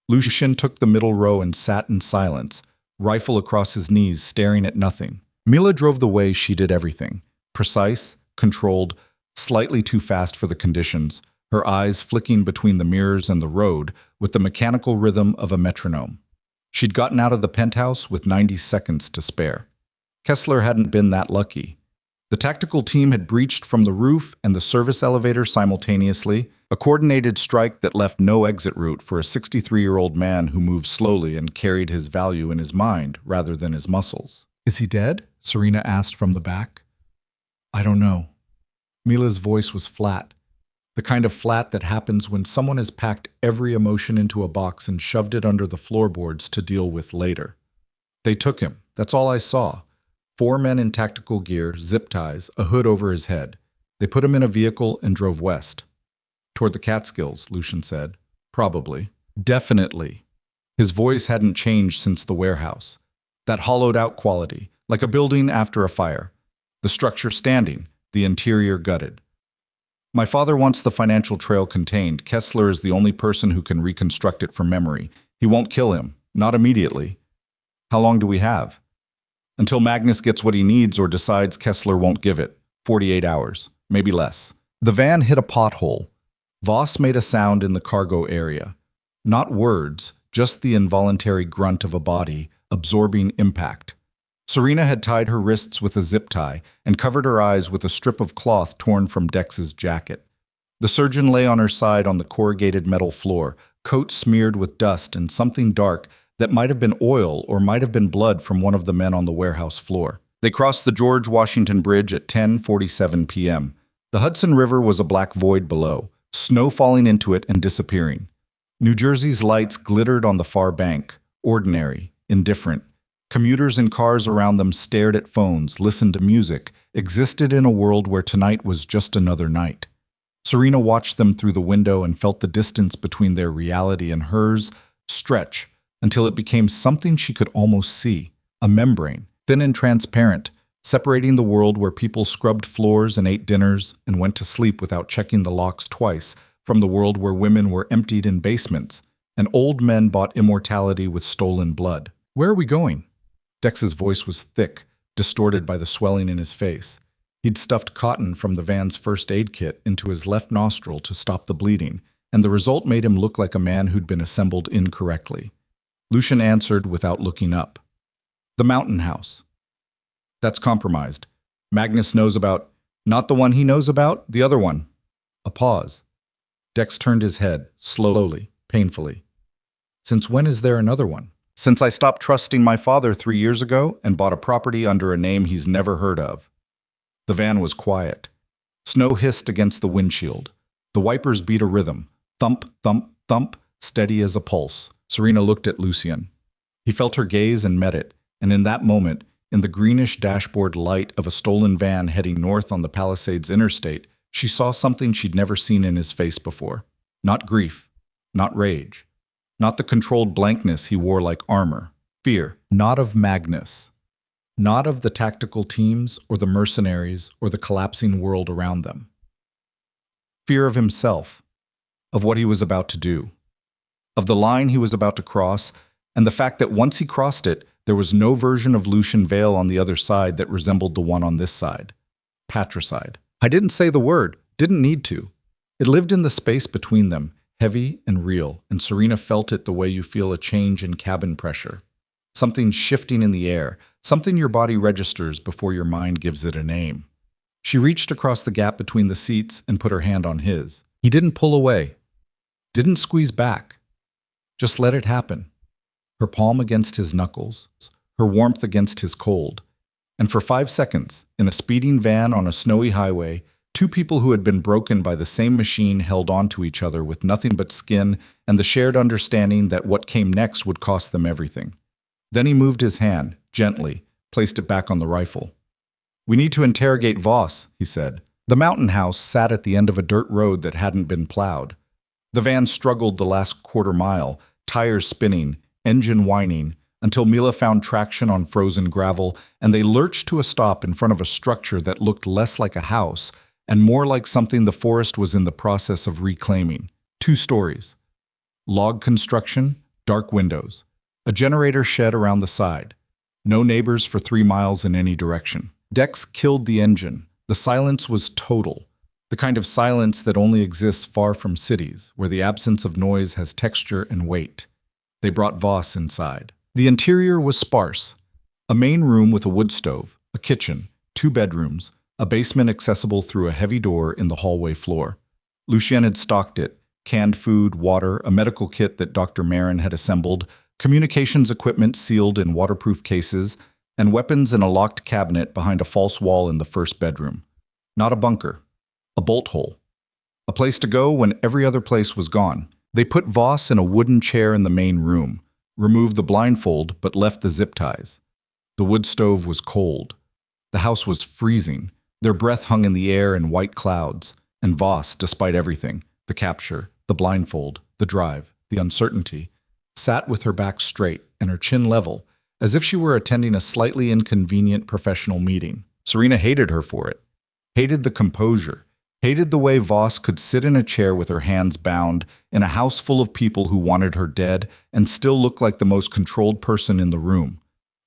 Lucian took the middle row and sat in silence, rifle across his knees, staring at nothing. Mila drove the way she did everything. Precise, controlled, slightly too fast for the conditions, her eyes flicking between the mirrors and the road with the mechanical rhythm of a metronome. She'd gotten out of the penthouse with 90 seconds to spare. Kessler hadn't been that lucky. The tactical team had breached from the roof and the service elevator simultaneously, a coordinated strike that left no exit route for a 63-year-old man who moved slowly and carried his value in his mind rather than his muscles. "Is he dead?" Serena asked from the back. "I don't know." Mila's voice was flat. The kind of flat that happens when someone has packed every emotion into a box and shoved it under the floorboards to deal with later. "They took him. That's all I saw. 4 men in tactical gear, zip ties, a hood over his head. They put him in a vehicle and drove west." "Toward the Catskills," Lucian said. "Probably." "Definitely." His voice hadn't changed since the warehouse. That hollowed-out quality, like a building after a fire. The structure standing, the interior gutted. "My father wants the financial trail contained. Kessler is the only person who can reconstruct it from memory. He won't kill him. Not immediately." "How long do we have?" "Until Magnus gets what he needs or decides Kessler won't give it. 48 hours. Maybe less." The van hit a pothole. Voss made a sound in the cargo area. Not words, just the involuntary grunt of a body, absorbing impact. Serena had tied her wrists with a zip tie and covered her eyes with a strip of cloth torn from Dex's jacket. The surgeon lay on her side on the corrugated metal floor, coat smeared with dust and something dark that might have been oil or might have been blood from one of the men on the warehouse floor. They crossed the George Washington Bridge at 10:47 p.m. The Hudson River was a black void below, snow falling into it and disappearing. New Jersey's lights glittered on the far bank, ordinary, indifferent. Commuters in cars around them stared at phones, listened to music, existed in a world where tonight was just another night. Serena watched them through the window and felt the distance between their reality and hers stretch until it became something she could almost see, a membrane, thin and transparent, separating the world where people scrubbed floors and ate dinners and went to sleep without checking the locks twice from the world where women were emptied in basements, and old men bought immortality with stolen blood. Where are we going? Dex's voice was thick, distorted by the swelling in his face. He'd stuffed cotton from the van's first aid kit into his left nostril to stop the bleeding, and the result made him look like a man who'd been assembled incorrectly. Lucian answered without looking up. The mountain house. That's compromised. Magnus knows about, not the one he knows about, the other one. A pause. Dex turned his head, slowly, painfully. Since when is there another one? Since I stopped trusting my father 3 years ago and bought a property under a name he's never heard of. The van was quiet. Snow hissed against the windshield. The wipers beat a rhythm. Thump, thump, thump, steady as a pulse. Serena looked at Lucian. He felt her gaze and met it, and in that moment, in the greenish dashboard light of a stolen van heading north on the Palisades interstate, she saw something she'd never seen in his face before. Not grief, not rage, not the controlled blankness he wore like armor. Fear, not of Magnus, not of the tactical teams or the mercenaries or the collapsing world around them. Fear of himself, of what he was about to do, of the line he was about to cross, and the fact that once he crossed it, there was no version of Lucian Vale on the other side that resembled the one on this side. Patricide. I didn't say the word, didn't need to. It lived in the space between them, heavy and real, and Serena felt it the way you feel a change in cabin pressure. Something shifting in the air, something your body registers before your mind gives it a name. She reached across the gap between the seats and put her hand on his. He didn't pull away, didn't squeeze back. Just let it happen. Her palm against his knuckles, her warmth against his cold. And for 5 seconds, in a speeding van on a snowy highway, two people who had been broken by the same machine held on to each other with nothing but skin and the shared understanding that what came next would cost them everything. Then he moved his hand, gently, placed it back on the rifle. We need to interrogate Voss, he said. The mountain house sat at the end of a dirt road that hadn't been plowed. The van struggled the last quarter mile, tires spinning, engine whining, until Mila found traction on frozen gravel, and they lurched to a stop in front of a structure that looked less like a house and more like something the forest was in the process of reclaiming. 2 stories. Log construction, dark windows. A generator shed around the side. No neighbors for 3 miles in any direction. Dex killed the engine. The silence was total. The kind of silence that only exists far from cities, where the absence of noise has texture and weight. They brought Voss inside. The interior was sparse. A main room with a wood stove, a kitchen, 2 bedrooms, a basement accessible through a heavy door in the hallway floor. Lucien had stocked it, canned food, water, a medical kit that Dr. Marin had assembled, communications equipment sealed in waterproof cases, and weapons in a locked cabinet behind a false wall in the first bedroom. Not a bunker, a bolt hole. A place to go when every other place was gone. They put Voss in a wooden chair in the main room, removed the blindfold but left the zip ties. The wood stove was cold. The house was freezing. Their breath hung in the air in white clouds, and Voss, despite everything, the capture, the blindfold, the drive, the uncertainty, sat with her back straight and her chin level, as if she were attending a slightly inconvenient professional meeting. Serena hated her for it, hated the composure, hated the way Voss could sit in a chair with her hands bound in a house full of people who wanted her dead and still look like the most controlled person in the room.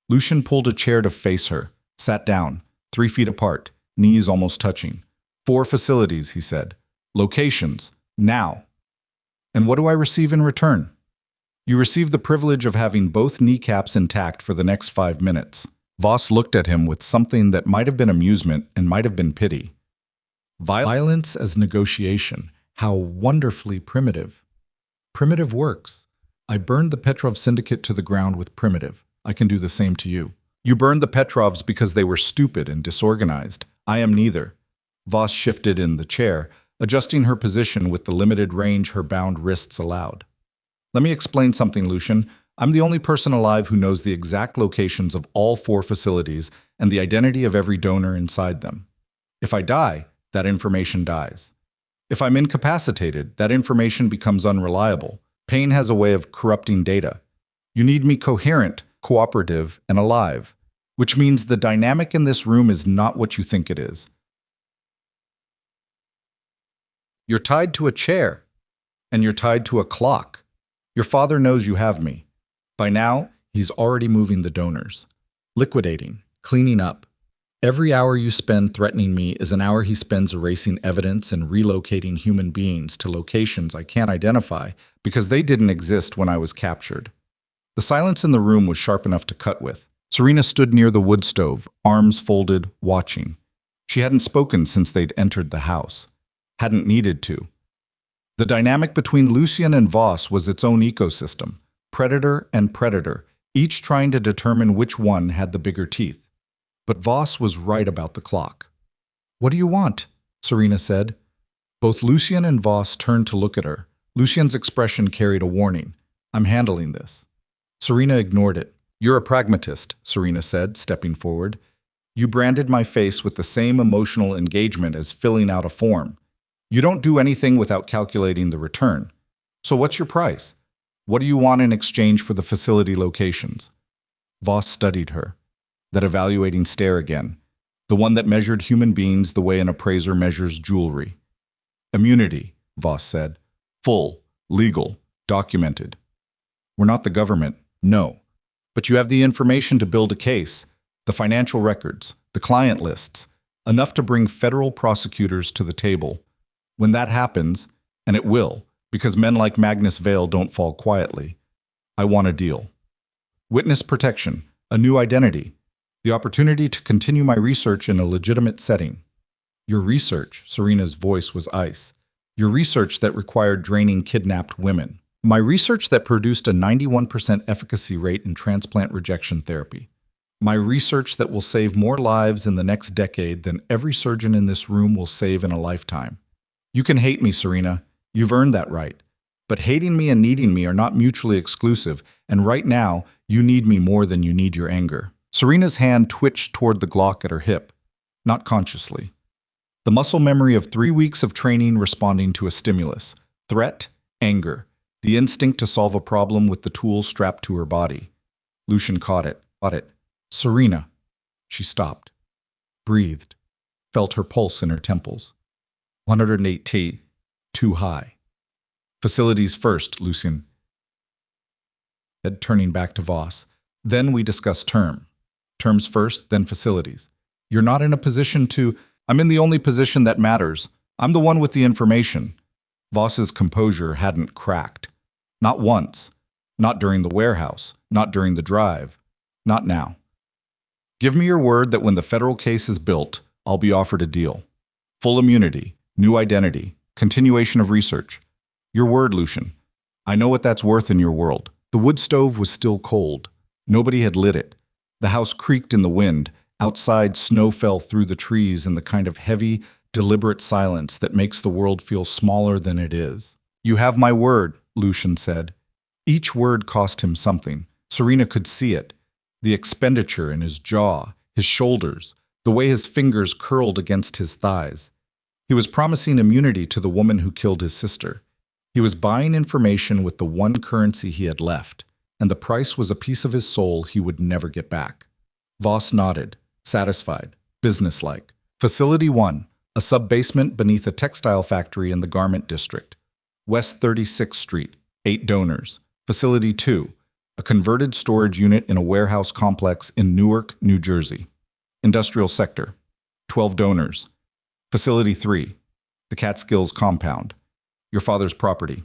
Lucian pulled a chair to face her, sat down, 3 feet apart, knees almost touching. 4 facilities, he said. Locations, now. And what do I receive in return? You receive the privilege of having both kneecaps intact for the next 5 minutes. Voss looked at him with something that might have been amusement and might have been pity. Violence as negotiation. How wonderfully primitive. Primitive works. I burned the Petrov Syndicate to the ground with primitive. I can do the same to you. You burned the Petrovs because they were stupid and disorganized. I am neither. Voss shifted in the chair, adjusting her position with the limited range her bound wrists allowed. Let me explain something, Lucian. I'm the only person alive who knows the exact locations of all 4 facilities and the identity of every donor inside them. If I die, that information dies. If I'm incapacitated, that information becomes unreliable. Pain has a way of corrupting data. You need me coherent, cooperative, and alive, which means the dynamic in this room is not what you think it is. You're tied to a chair, and you're tied to a clock. Your father knows you have me. By now, he's already moving the donors. Liquidating, cleaning up. Every hour you spend threatening me is an hour he spends erasing evidence and relocating human beings to locations I can't identify because they didn't exist when I was captured. The silence in the room was sharp enough to cut with. Serena stood near the wood stove, arms folded, watching. She hadn't spoken since they'd entered the house. Hadn't needed to. The dynamic between Lucien and Voss was its own ecosystem, predator and predator, each trying to determine which one had the bigger teeth. But Voss was right about the clock. "What do you want?" Serena said. Both Lucien and Voss turned to look at her. Lucien's expression carried a warning. "I'm handling this." Serena ignored it. "You're a pragmatist," Serena said, stepping forward. "You branded my face with the same emotional engagement as filling out a form. You don't do anything without calculating the return. So what's your price? What do you want in exchange for the facility locations?" Voss studied her. That evaluating stare again. The one that measured human beings the way an appraiser measures jewelry. "Immunity," Voss said. "Full, legal, documented. We're not the government, no. But you have the information to build a case, the financial records, the client lists, enough to bring federal prosecutors to the table. When that happens, and it will, because men like Magnus Vale don't fall quietly, I want a deal. Witness protection, a new identity, the opportunity to continue my research in a legitimate setting." "Your research," Serena's voice was ice. "Your research that required draining kidnapped women. My research that produced a 91% efficacy rate in transplant rejection therapy. My research that will save more lives in the next decade than every surgeon in this room will save in a lifetime. You can hate me, Serena. You've earned that right. But hating me and needing me are not mutually exclusive, and right now, you need me more than you need your anger." Serena's hand twitched toward the Glock at her hip, not consciously. The muscle memory of 3 weeks of training responding to a stimulus. Threat, anger, the instinct to solve a problem with the tool strapped to her body. Lucien caught it. "Serena." She stopped. Breathed. Felt her pulse in her temples. 108T. Too high. "Facilities first, Lucien," said, turning back to Voss. "Then we discuss Terms first, then facilities. You're not in a position to—" "I'm in the only position that matters. I'm the one with the information." Voss's composure hadn't cracked. Not once. Not during the warehouse. Not during the drive. Not now. "Give me your word that when the federal case is built, I'll be offered a deal. Full immunity, new identity, continuation of research. Your word, Lucien. I know what that's worth in your world." The wood stove was still cold. Nobody had lit it. The house creaked in the wind. Outside, snow fell through the trees in the kind of heavy, deliberate silence that makes the world feel smaller than it is. "You have my word," Lucien said. Each word cost him something. Serena could see it. The expenditure in his jaw, his shoulders, the way his fingers curled against his thighs. He was promising immunity to the woman who killed his sister. He was buying information with the one currency he had left, and the price was a piece of his soul he would never get back. Voss nodded, satisfied, businesslike. Facility 1, a sub-basement beneath a textile factory in the garment district. West 36th Street, 8 donors. Facility 2, a converted storage unit in a warehouse complex in Newark, New Jersey. Industrial sector, 12 donors. Facility 3, the Catskills compound. Your father's property.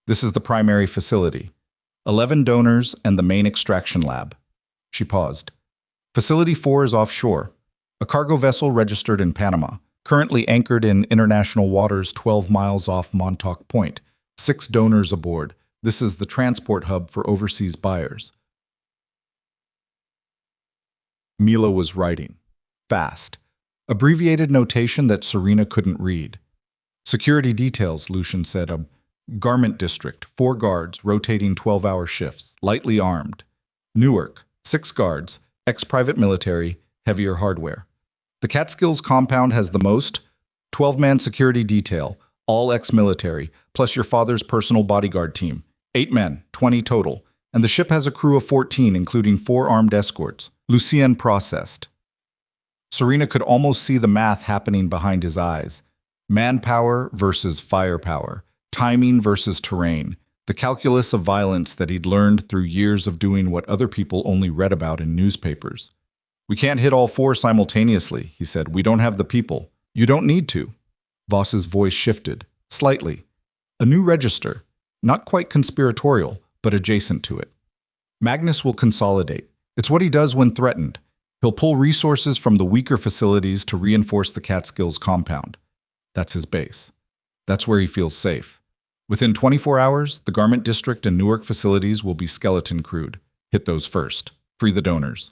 This is the primary facility. 11 donors and the main extraction lab. She paused. Facility 4 is offshore. A cargo vessel registered in Panama, currently anchored in international waters 12 miles off Montauk Point. 6 donors aboard. This is the transport hub for overseas buyers. Mila was writing. Fast. Abbreviated notation that Serena couldn't read. "Security details," Lucien said. "A garment district, 4 guards, rotating 12-hour shifts, lightly armed. Newark, 6 guards, ex-private military, heavier hardware. The Catskills compound has the most, 12-man security detail, all ex-military, plus your father's personal bodyguard team. 8 men, 20 total, and the ship has a crew of 14, including 4 armed escorts." Lucien processed. Serena could almost see the math happening behind his eyes. Manpower versus firepower, timing versus terrain. the calculus of violence that he'd learned through years of doing what other people only read about in newspapers. We can't hit all four simultaneously, he said. We don't have the people. You don't need to. Voss's voice shifted, slightly. A new register, not quite conspiratorial, but adjacent to it. Magnus will consolidate. It's what he does when threatened. He'll pull resources from the weaker facilities to reinforce the Catskills compound. That's his base. That's where he feels safe. Within 24 hours, the Garment District and Newark facilities will be skeleton crewed. Hit those first. Free the donors.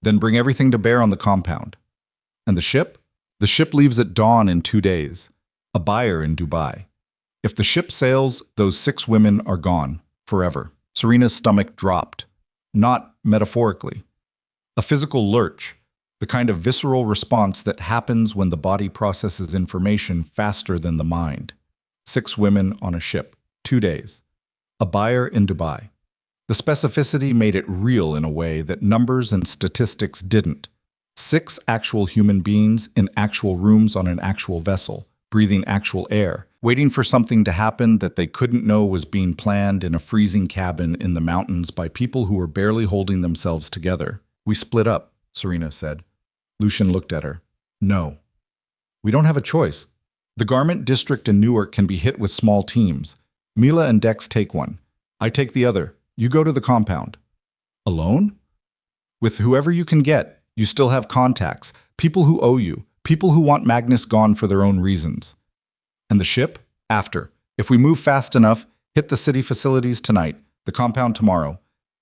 Then bring everything to bear on the compound. And the ship? The ship leaves at dawn in 2 days. A buyer in Dubai. If the ship sails, those 6 women are gone. Forever. Serena's stomach dropped. Not metaphorically. A physical lurch. The kind of visceral response that happens when the body processes information faster than the mind. 6 women on a ship. 2 days. A buyer in Dubai. The specificity made it real in a way that numbers and statistics didn't. 6 actual human beings in actual rooms on an actual vessel, breathing actual air, waiting for something to happen that they couldn't know was being planned in a freezing cabin in the mountains by people who were barely holding themselves together. We split up, Serena said. Lucian looked at her. No. We don't have a choice. The Garment District in Newark can be hit with small teams. Mila and Dex take one. I take the other. You go to the compound. Alone? With whoever you can get. You still have contacts. People who owe you. People who want Magnus gone for their own reasons. And the ship? After. If we move fast enough, hit the city facilities tonight, the compound tomorrow.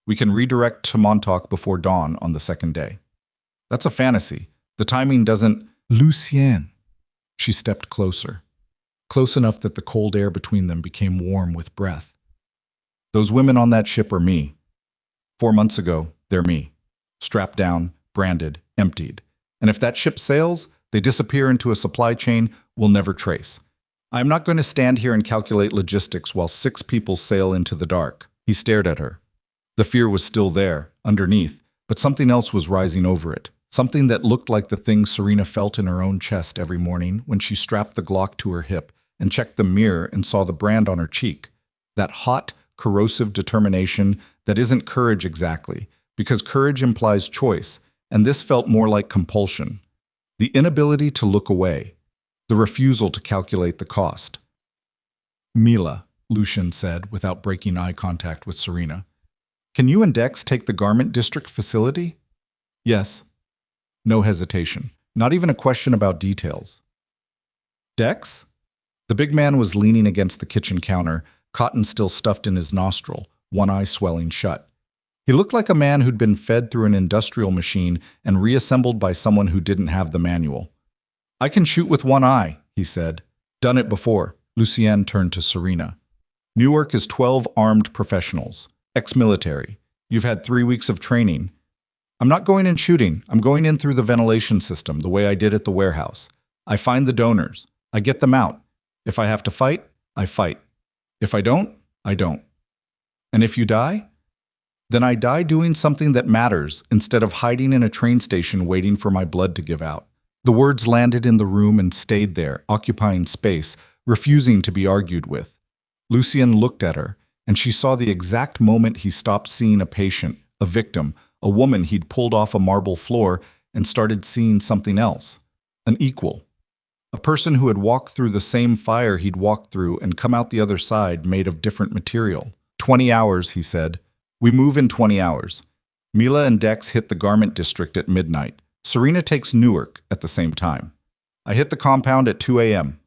We can redirect to Montauk before dawn on the 2nd day. That's a fantasy. The timing doesn't... Lucien. She stepped closer. Close enough that the cold air between them became warm with breath. Those women on that ship are me. 4 months ago, they're me. Strapped down, branded, emptied. And if that ship sails, they disappear into a supply chain we'll never trace. I'm not going to stand here and calculate logistics while 6 people sail into the dark. He stared at her. The fear was still there, underneath, but something else was rising over it. Something that looked like the thing Serena felt in her own chest every morning when she strapped the Glock to her hip and checked the mirror and saw the brand on her cheek. That hot, corrosive determination that isn't courage exactly, because courage implies choice, and this felt more like compulsion. The inability to look away, the refusal to calculate the cost. Mila, Lucian said without breaking eye contact with Serena. Can you and Dex take the Garment District facility? Yes. No hesitation. Not even a question about details. Dex? The big man was leaning against the kitchen counter, cotton still stuffed in his nostril, one eye swelling shut. He looked like a man who'd been fed through an industrial machine and reassembled by someone who didn't have the manual. I can shoot with one eye, he said. Done it before. Lucien turned to Serena. Newark is 12 armed professionals, ex-military. You've had 3 weeks of training. I'm not going in shooting. I'm going in through the ventilation system, the way I did at the warehouse. I find the donors. I get them out. If I have to fight, I fight. If I don't, I don't. And if you die? Then I die doing something that matters, instead of hiding in a train station waiting for my blood to give out. The words landed in the room and stayed there, occupying space, refusing to be argued with. Lucien looked at her, and she saw the exact moment he stopped seeing a patient, a victim, a woman he'd pulled off a marble floor, and started seeing something else. An equal. A person who had walked through the same fire he'd walked through and come out the other side made of different material. 20 hours, he said. We move in 20 hours. Mila and Dex hit the Garment District at midnight. Serena takes Newark at the same time. I hit the compound at 2 a.m.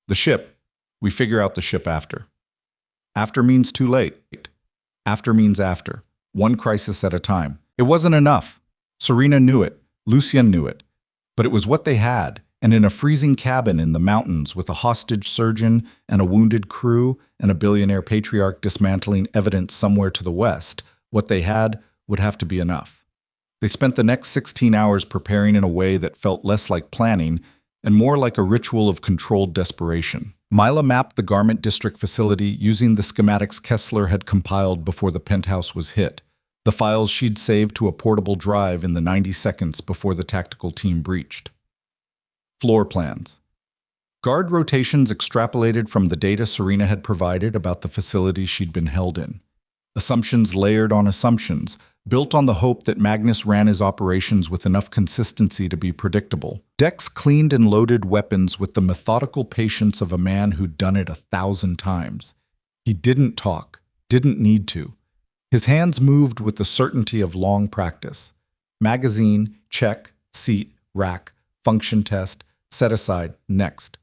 The ship. We figure out the ship after. After means too late. After means after. One crisis at a time. It wasn't enough. Serena knew it. Lucien knew it. But it was what they had, and in a freezing cabin in the mountains with a hostage surgeon and a wounded crew and a billionaire patriarch dismantling evidence somewhere to the west, what they had would have to be enough. They spent the next 16 hours preparing in a way that felt less like planning and more like a ritual of controlled desperation. Mila mapped the Garment District facility using the schematics Kessler had compiled before the penthouse was hit, the files she'd saved to a portable drive in the 90 seconds before the tactical team breached. Floor plans. Guard rotations extrapolated from the data Serena had provided about the facility she'd been held in. Assumptions layered on assumptions, built on the hope that Magnus ran his operations with enough consistency to be predictable. Dex cleaned and loaded weapons with the methodical patience of a man who'd done it 1,000 times. He didn't talk, didn't need to. His hands moved with the certainty of long practice. Magazine, check, seat, rack, function test, set aside, next.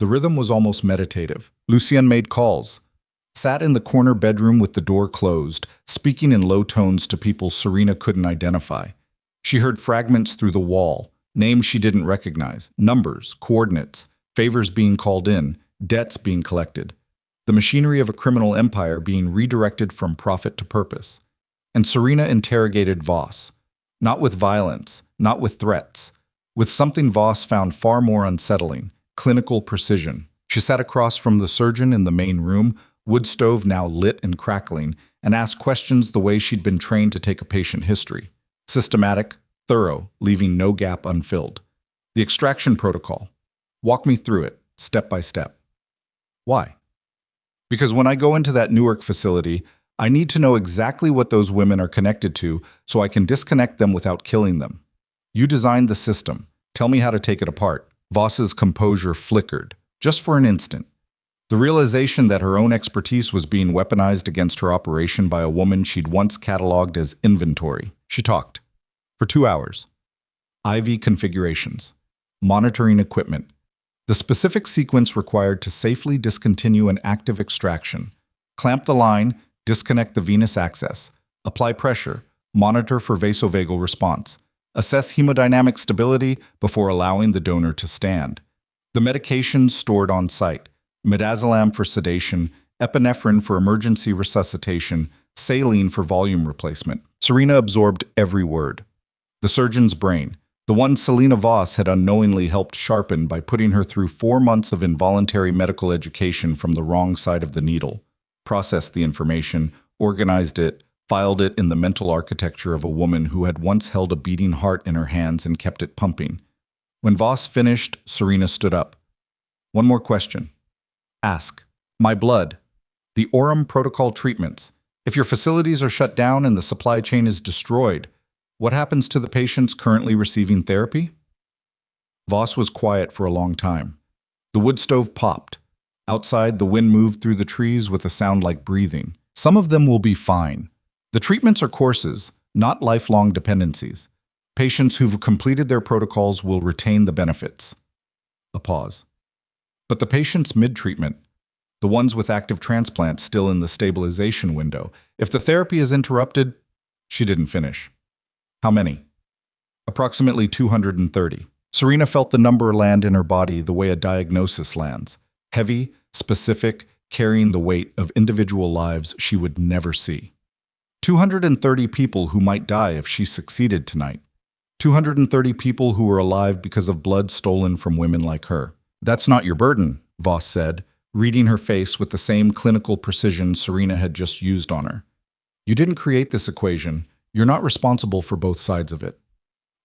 The rhythm was almost meditative. Lucien made calls, sat in the corner bedroom with the door closed, speaking in low tones to people Serena couldn't identify. She heard fragments through the wall, names she didn't recognize, numbers, coordinates, favors being called in, debts being collected. The machinery of a criminal empire being redirected from profit to purpose. And Serena interrogated Voss. Not with violence, not with threats. With something Voss found far more unsettling, clinical precision. She sat across from the surgeon in the main room, wood stove now lit and crackling, and asked questions the way she'd been trained to take a patient history. Systematic, thorough, leaving no gap unfilled. The extraction protocol. Walk me through it, step by step. Why? Because when I go into that Newark facility, I need to know exactly what those women are connected to so I can disconnect them without killing them. You designed the system. Tell me how to take it apart. Voss's composure flickered, just for an instant. The realization that her own expertise was being weaponized against her operation by a woman she'd once cataloged as inventory. She talked. For 2 hours. IV configurations. Monitoring equipment. The specific sequence required to safely discontinue an active extraction. Clamp the line, disconnect the venous access. Apply pressure. Monitor for vasovagal response. Assess hemodynamic stability before allowing the donor to stand. The medications stored on site. Midazolam for sedation, epinephrine for emergency resuscitation, saline for volume replacement. Serena absorbed every word. The surgeon's brain, the one Selena Voss had unknowingly helped sharpen by putting her through 4 months of involuntary medical education from the wrong side of the needle, processed the information, organized it, filed it in the mental architecture of a woman who had once held a beating heart in her hands and kept it pumping. When Voss finished, Serena stood up. One more question. Ask. My blood. The Orem protocol treatments. If your facilities are shut down and the supply chain is destroyed, what happens to the patients currently receiving therapy? Voss was quiet for a long time. The wood stove popped. Outside, the wind moved through the trees with a sound like breathing. Some of them will be fine. The treatments are courses, not lifelong dependencies. Patients who've completed their protocols will retain the benefits. A pause. But the patients mid-treatment, the ones with active transplants still in the stabilization window, if the therapy is interrupted, she didn't finish. How many? Approximately 230. Serena felt the number land in her body the way a diagnosis lands. Heavy, specific, carrying the weight of individual lives she would never see. 230 people who might die if she succeeded tonight. 230 people who were alive because of blood stolen from women like her. That's not your burden, Voss said, reading her face with the same clinical precision Serena had just used on her. You didn't create this equation. You're not responsible for both sides of it.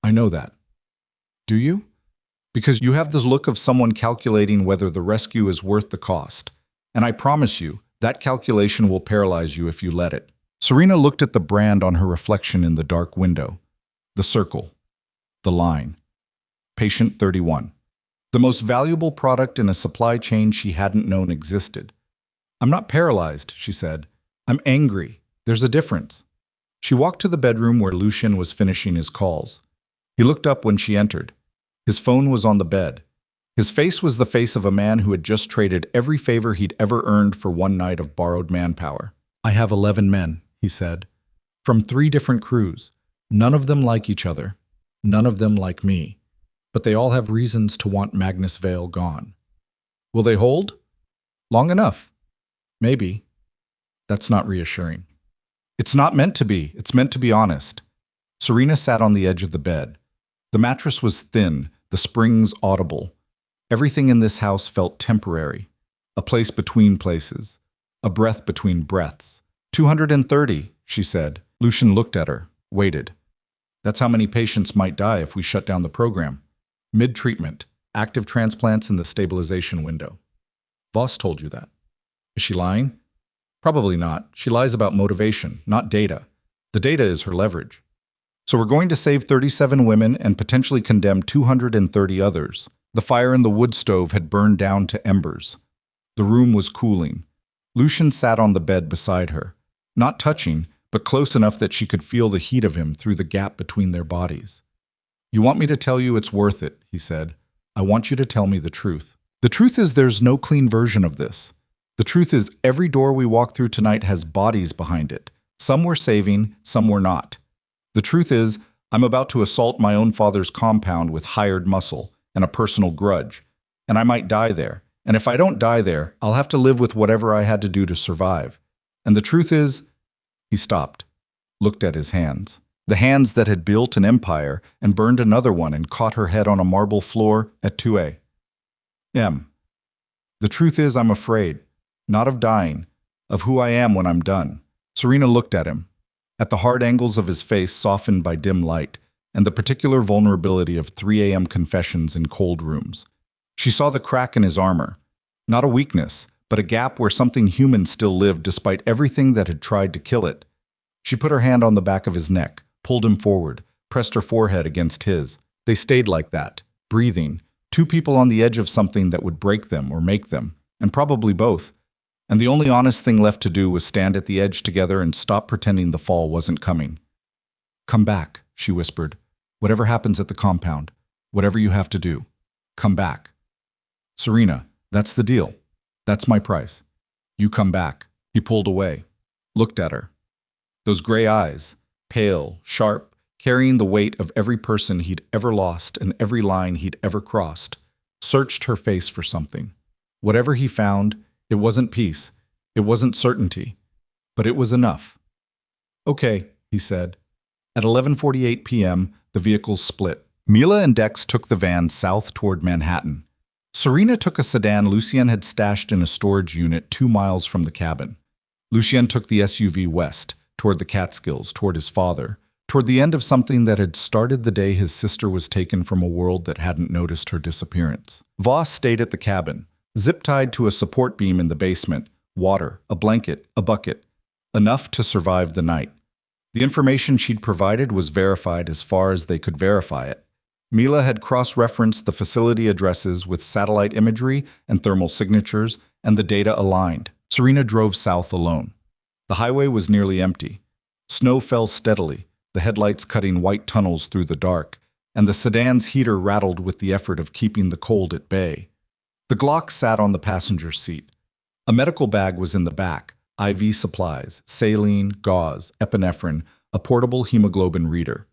I know that. Do you? Because you have the look of someone calculating whether the rescue is worth the cost. And I promise you, that calculation will paralyze you if you let it. Serena looked at the brand on her reflection in the dark window. The circle. The line. Patient 31. The most valuable product in a supply chain she hadn't known existed. I'm not paralyzed, she said. I'm angry. There's a difference. She walked to the bedroom where Lucien was finishing his calls. He looked up when she entered. His phone was on the bed. His face was the face of a man who had just traded every favor he'd ever earned for one night of borrowed manpower. I have 11 men, he said, from 3 different crews. None of them like each other. None of them like me. But they all have reasons to want Magnus Vale gone. Will they hold? Long enough. Maybe. That's not reassuring. It's not meant to be. It's meant to be honest. Serena sat on the edge of the bed. The mattress was thin, the springs audible. Everything in this house felt temporary. A place between places. A breath between breaths. 230, she said. Lucien looked at her, waited. That's how many patients might die if we shut down the program. Mid-treatment. Active transplants in the stabilization window. Voss told you that. Is she lying? Probably not. She lies about motivation, not data. The data is her leverage. So we're going to save 37 women and potentially condemn 230 others. The fire in the wood stove had burned down to embers. The room was cooling. Lucian sat on the bed beside her, not touching, but close enough that she could feel the heat of him through the gap between their bodies. You want me to tell you it's worth it, he said. I want you to tell me the truth. The truth is there's no clean version of this. The truth is every door we walk through tonight has bodies behind it. Some we're saving, some we're not. The truth is, I'm about to assault my own father's compound with hired muscle and a personal grudge, and I might die there. And if I don't die there, I'll have to live with whatever I had to do to survive. And the truth is, he stopped, looked at his hands. The hands that had built an empire and burned another one and caught her head on a marble floor at 2 a.m. The truth is, I'm afraid, not of dying, of who I am when I'm done. Serena looked at him, at the hard angles of his face softened by dim light, and the particular vulnerability of 3 a.m. confessions in cold rooms. She saw the crack in his armor, not a weakness, but a gap where something human still lived despite everything that had tried to kill it. She put her hand on the back of his neck, pulled him forward, pressed her forehead against his. They stayed like that, breathing, two people on the edge of something that would break them or make them, and probably both. And the only honest thing left to do was stand at the edge together and stop pretending the fall wasn't coming. Come back, she whispered. Whatever happens at the compound, whatever you have to do, come back. Serena, that's the deal. That's my price. You come back. He pulled away, looked at her. Those gray eyes, pale, sharp, carrying the weight of every person he'd ever lost and every line he'd ever crossed, searched her face for something. Whatever he found, it wasn't peace, it wasn't certainty, but it was enough. Okay, he said. At 11:48 p.m., the vehicles split. Mila and Dex took the van south toward Manhattan. Serena took a sedan Lucien had stashed in a storage unit 2 miles from the cabin. Lucien took the SUV west, toward the Catskills, toward his father, toward the end of something that had started the day his sister was taken from a world that hadn't noticed her disappearance. Voss stayed at the cabin, zip-tied to a support beam in the basement, water, a blanket, a bucket, enough to survive the night. The information she'd provided was verified as far as they could verify it. Mila had cross-referenced the facility addresses with satellite imagery and thermal signatures, and the data aligned. Serena drove south alone. The highway was nearly empty. Snow fell steadily, the headlights cutting white tunnels through the dark, and the sedan's heater rattled with the effort of keeping the cold at bay. The Glock sat on the passenger seat. A medical bag was in the back, IV supplies, saline, gauze, epinephrine, a portable hemoglobin reader.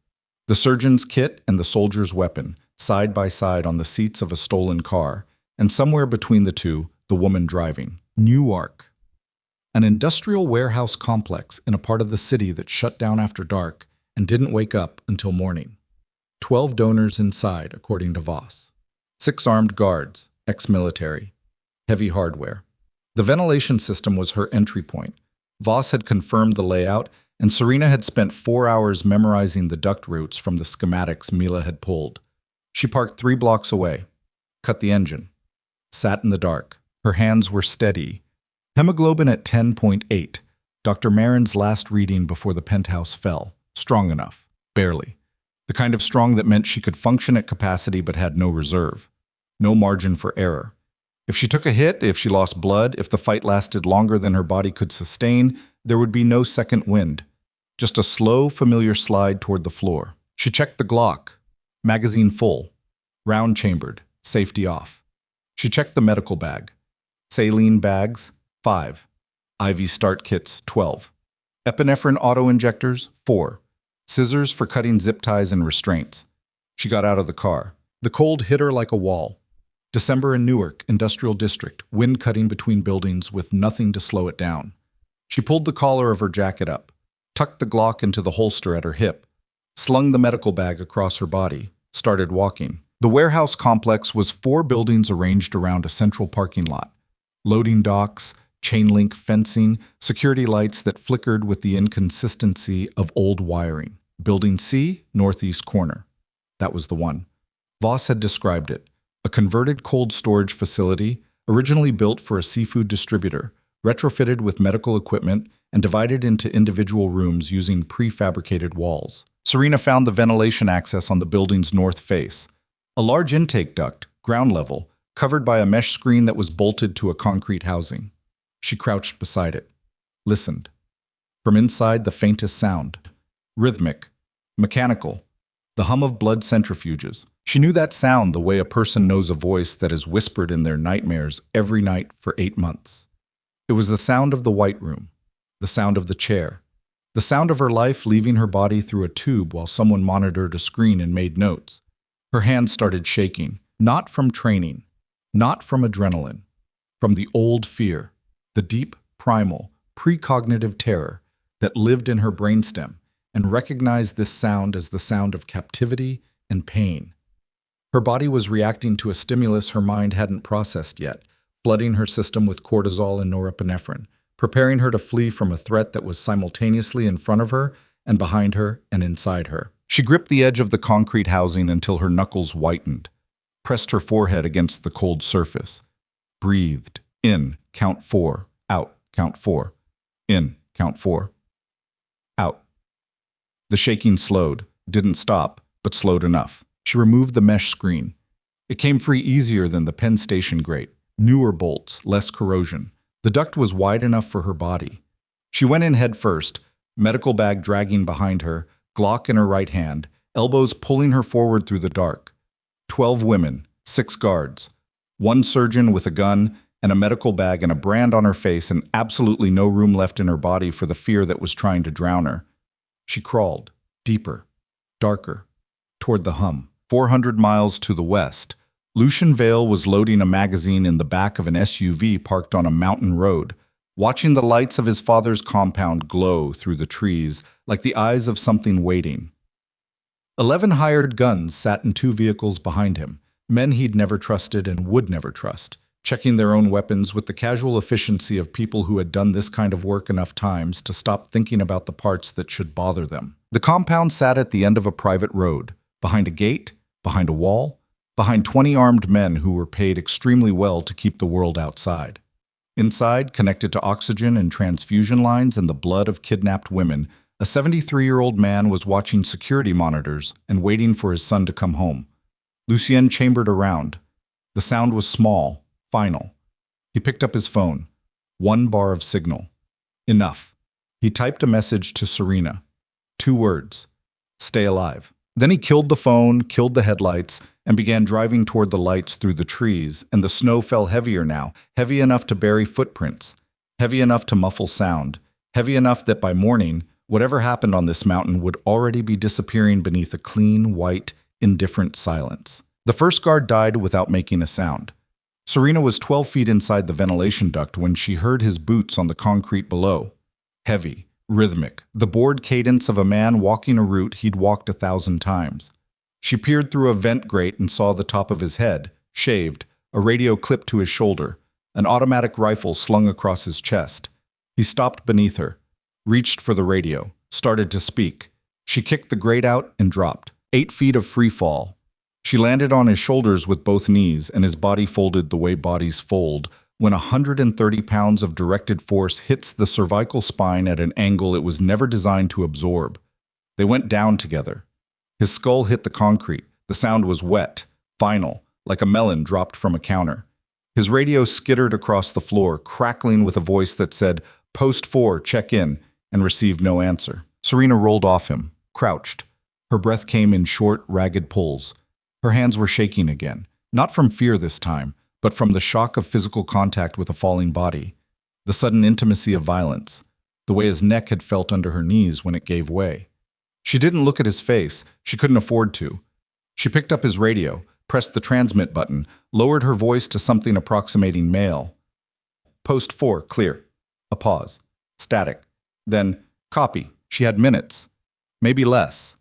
The surgeon's kit and the soldier's weapon, side by side on the seats of a stolen car, and somewhere between the two, the woman driving. Newark. An industrial warehouse complex in a part of the city that shut down after dark and didn't wake up until morning. 12 donors inside, according to Voss. 6 armed guards, ex-military. Heavy hardware. The ventilation system was her entry point. Voss had confirmed the layout, and Serena had spent 4 hours memorizing the duct routes from the schematics Mila had pulled. She parked 3 blocks away, cut the engine, sat in the dark. Her hands were steady. Hemoglobin at 10.8, Dr. Marin's last reading before the penthouse fell. Strong enough, barely. The kind of strong that meant she could function at capacity but had no reserve. No margin for error. If she took a hit, if she lost blood, if the fight lasted longer than her body could sustain, there would be no second wind. Just a slow, familiar slide toward the floor. She checked the Glock. Magazine full. Round-chambered. Safety off. She checked the medical bag. Saline bags, 5. IV start kits, 12. Epinephrine auto-injectors, 4. Scissors for cutting zip ties and restraints. She got out of the car. The cold hit her like a wall. December in Newark, Industrial District, wind cutting between buildings with nothing to slow it down. She pulled the collar of her jacket up, tucked the Glock into the holster at her hip, slung the medical bag across her body, started walking. The warehouse complex was 4 buildings arranged around a central parking lot. Loading docks, chain-link fencing, security lights that flickered with the inconsistency of old wiring. Building C, northeast corner. That was the one. Voss had described it. a converted cold storage facility originally built for a seafood distributor, retrofitted with medical equipment and divided into individual rooms using prefabricated walls. Serena found the ventilation access on the building's north face, a large intake duct, ground level, covered by a mesh screen that was bolted to a concrete housing. She crouched beside it, listened. From inside, the faintest sound. Rhythmic, mechanical, the hum of blood centrifuges. She knew that sound the way a person knows a voice that is whispered in their nightmares every night for 8 months. It was the sound of the white room, the sound of the chair, the sound of her life leaving her body through a tube while someone monitored a screen and made notes. Her hands started shaking, not from training, not from adrenaline, from the old fear, the deep, primal, precognitive terror that lived in her brainstem and recognized this sound as the sound of captivity and pain. Her body was reacting to a stimulus her mind hadn't processed yet, flooding her system with cortisol and norepinephrine, preparing her to flee from a threat that was simultaneously in front of her and behind her and inside her. She gripped the edge of the concrete housing until her knuckles whitened, pressed her forehead against the cold surface, breathed. In, count 4, out, count 4, in, count 4, out. The shaking slowed, didn't stop, but slowed enough. She removed the mesh screen. It came free easier than the Penn Station grate. Newer bolts, less corrosion. The duct was wide enough for her body. She went in head first, medical bag dragging behind her, Glock in her right hand, elbows pulling her forward through the dark. 12 women, 6 guards, 1 surgeon with a gun and a medical bag and a brand on her face and absolutely no room left in her body for the fear that was trying to drown her. She crawled, deeper, darker, toward the hum. 400 miles to the west, Lucian Vale was loading a magazine in the back of an SUV parked on a mountain road, watching the lights of his father's compound glow through the trees like the eyes of something waiting. 11 hired guns sat in 2 vehicles behind him, men he'd never trusted and would never trust, checking their own weapons with the casual efficiency of people who had done this kind of work enough times to stop thinking about the parts that should bother them. The compound sat at the end of a private road, behind a gate, behind a wall, behind 20 armed men who were paid extremely well to keep the world outside. Inside, connected to oxygen and transfusion lines and the blood of kidnapped women, a 73-year-old man was watching security monitors and waiting for his son to come home. Lucien chambered around. The sound was small, final. He picked up his phone. 1 bar of signal. Enough. He typed a message to Serena. 2 words. Stay alive. Then he killed the phone, killed the headlights, and began driving toward the lights through the trees, and the snow fell heavier now, heavy enough to bury footprints, heavy enough to muffle sound, heavy enough that by morning, whatever happened on this mountain would already be disappearing beneath a clean, white, indifferent silence. The first guard died without making a sound. Serena was 12 feet inside the ventilation duct when she heard his boots on the concrete below. Heavy, rhythmic, the bored cadence of a man walking a route he'd walked 1,000 times. She peered through a vent grate and saw the top of his head, shaved, a radio clipped to his shoulder, an automatic rifle slung across his chest. He stopped beneath her, reached for the radio, started to speak. She kicked the grate out and dropped. 8 feet of free fall. She landed on his shoulders with both knees, and his body folded the way bodies fold when 130 pounds of directed force hits the cervical spine at an angle it was never designed to absorb. They went down together. His skull hit the concrete. The sound was wet, final, like a melon dropped from a counter. His radio skittered across the floor, crackling with a voice that said, "Post 4, check in," and received no answer. Serena rolled off him, crouched. Her breath came in short, ragged pulls. Her hands were shaking again, not from fear this time, but from the shock of physical contact with a falling body, the sudden intimacy of violence, the way his neck had felt under her knees when it gave way. She didn't look at his face. She couldn't afford to. She picked up his radio, pressed the transmit button, lowered her voice to something approximating male. Post 4, clear. A pause. Static. Then, copy. She had minutes. Maybe less.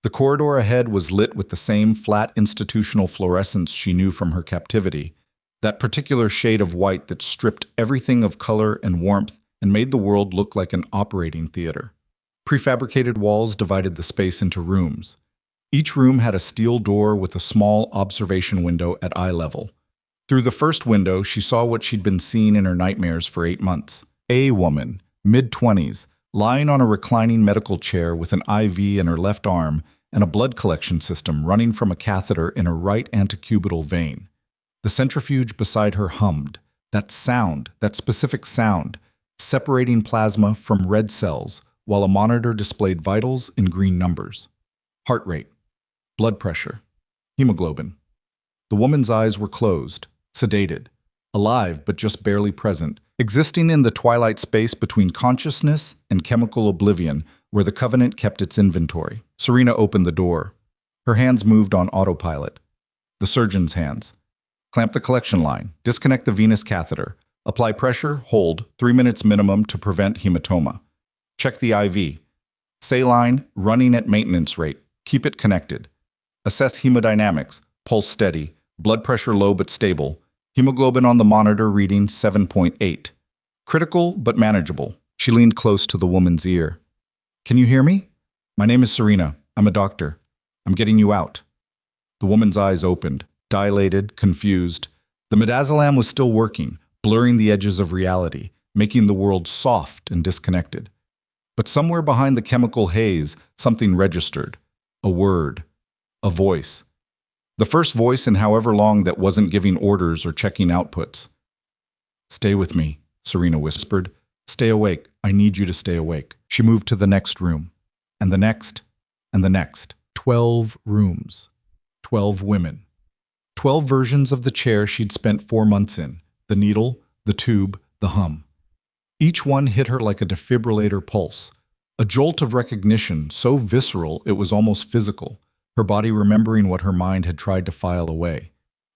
The corridor ahead was lit with the same flat institutional fluorescence she knew from her captivity, that particular shade of white that stripped everything of color and warmth and made the world look like an operating theater. Prefabricated walls divided the space into rooms. Each room had a steel door with a small observation window at eye level. Through the first window, she saw what she'd been seeing in her nightmares for 8 months. A woman, mid-20s, lying on a reclining medical chair with an IV in her left arm and a blood collection system running from a catheter in her right antecubital vein. The centrifuge beside her hummed. That sound, that specific sound, separating plasma from red cells, while a monitor displayed vitals in green numbers. Heart rate, blood pressure, hemoglobin. The woman's eyes were closed, sedated, alive but just barely present, existing in the twilight space between consciousness and chemical oblivion where the Covenant kept its inventory. Serena opened the door. Her hands moved on autopilot. The surgeon's hands. Clamp the collection line. Disconnect the venous catheter. Apply pressure, hold, 3 minutes minimum to prevent hematoma. Check the IV. Saline, running at maintenance rate. Keep it connected. Assess hemodynamics. Pulse steady. Blood pressure low but stable. Hemoglobin on the monitor reading 7.8. Critical but manageable. She leaned close to the woman's ear. Can you hear me? My name is Serena. I'm a doctor. I'm getting you out. The woman's eyes opened, dilated, confused. The midazolam was still working, blurring the edges of reality, making the world soft and disconnected. But somewhere behind the chemical haze, something registered. A word. A voice. The first voice in however long that wasn't giving orders or checking outputs. Stay with me, Serena whispered. Stay awake. I need you to stay awake. She moved to the next room. And the next. And the next. 12 rooms. 12 women. 12 versions of the chair she'd spent 4 months in. The needle, the tube, the hum. Each one hit her like a defibrillator pulse. A jolt of recognition so visceral it was almost physical, her body remembering what her mind had tried to file away.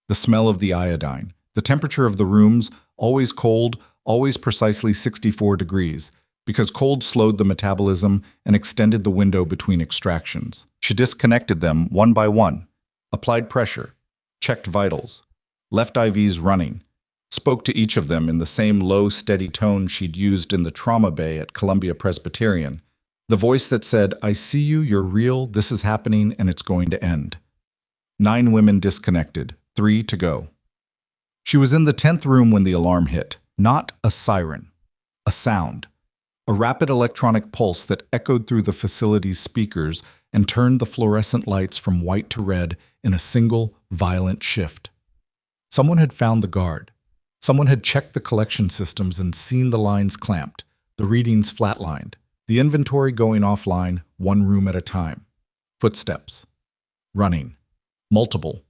The smell of the iodine, the temperature of the rooms, always cold, always precisely 64 degrees, because cold slowed the metabolism and extended the window between extractions. She disconnected them one by one, applied pressure, checked vitals, left IVs running, spoke to each of them in the same low, steady tone she'd used in the trauma bay at Columbia Presbyterian, the voice that said, I see you, you're real, this is happening, and it's going to end. 9 women disconnected, 3 to go. She was in the 10th room when the alarm hit. Not a siren. A sound. A rapid electronic pulse that echoed through the facility's speakers and turned the fluorescent lights from white to red in a single, violent shift. Someone had found the guard. Someone had checked the collection systems and seen the lines clamped, the readings flatlined, the inventory going offline, 1 room at a time. Footsteps. Running. Multiple.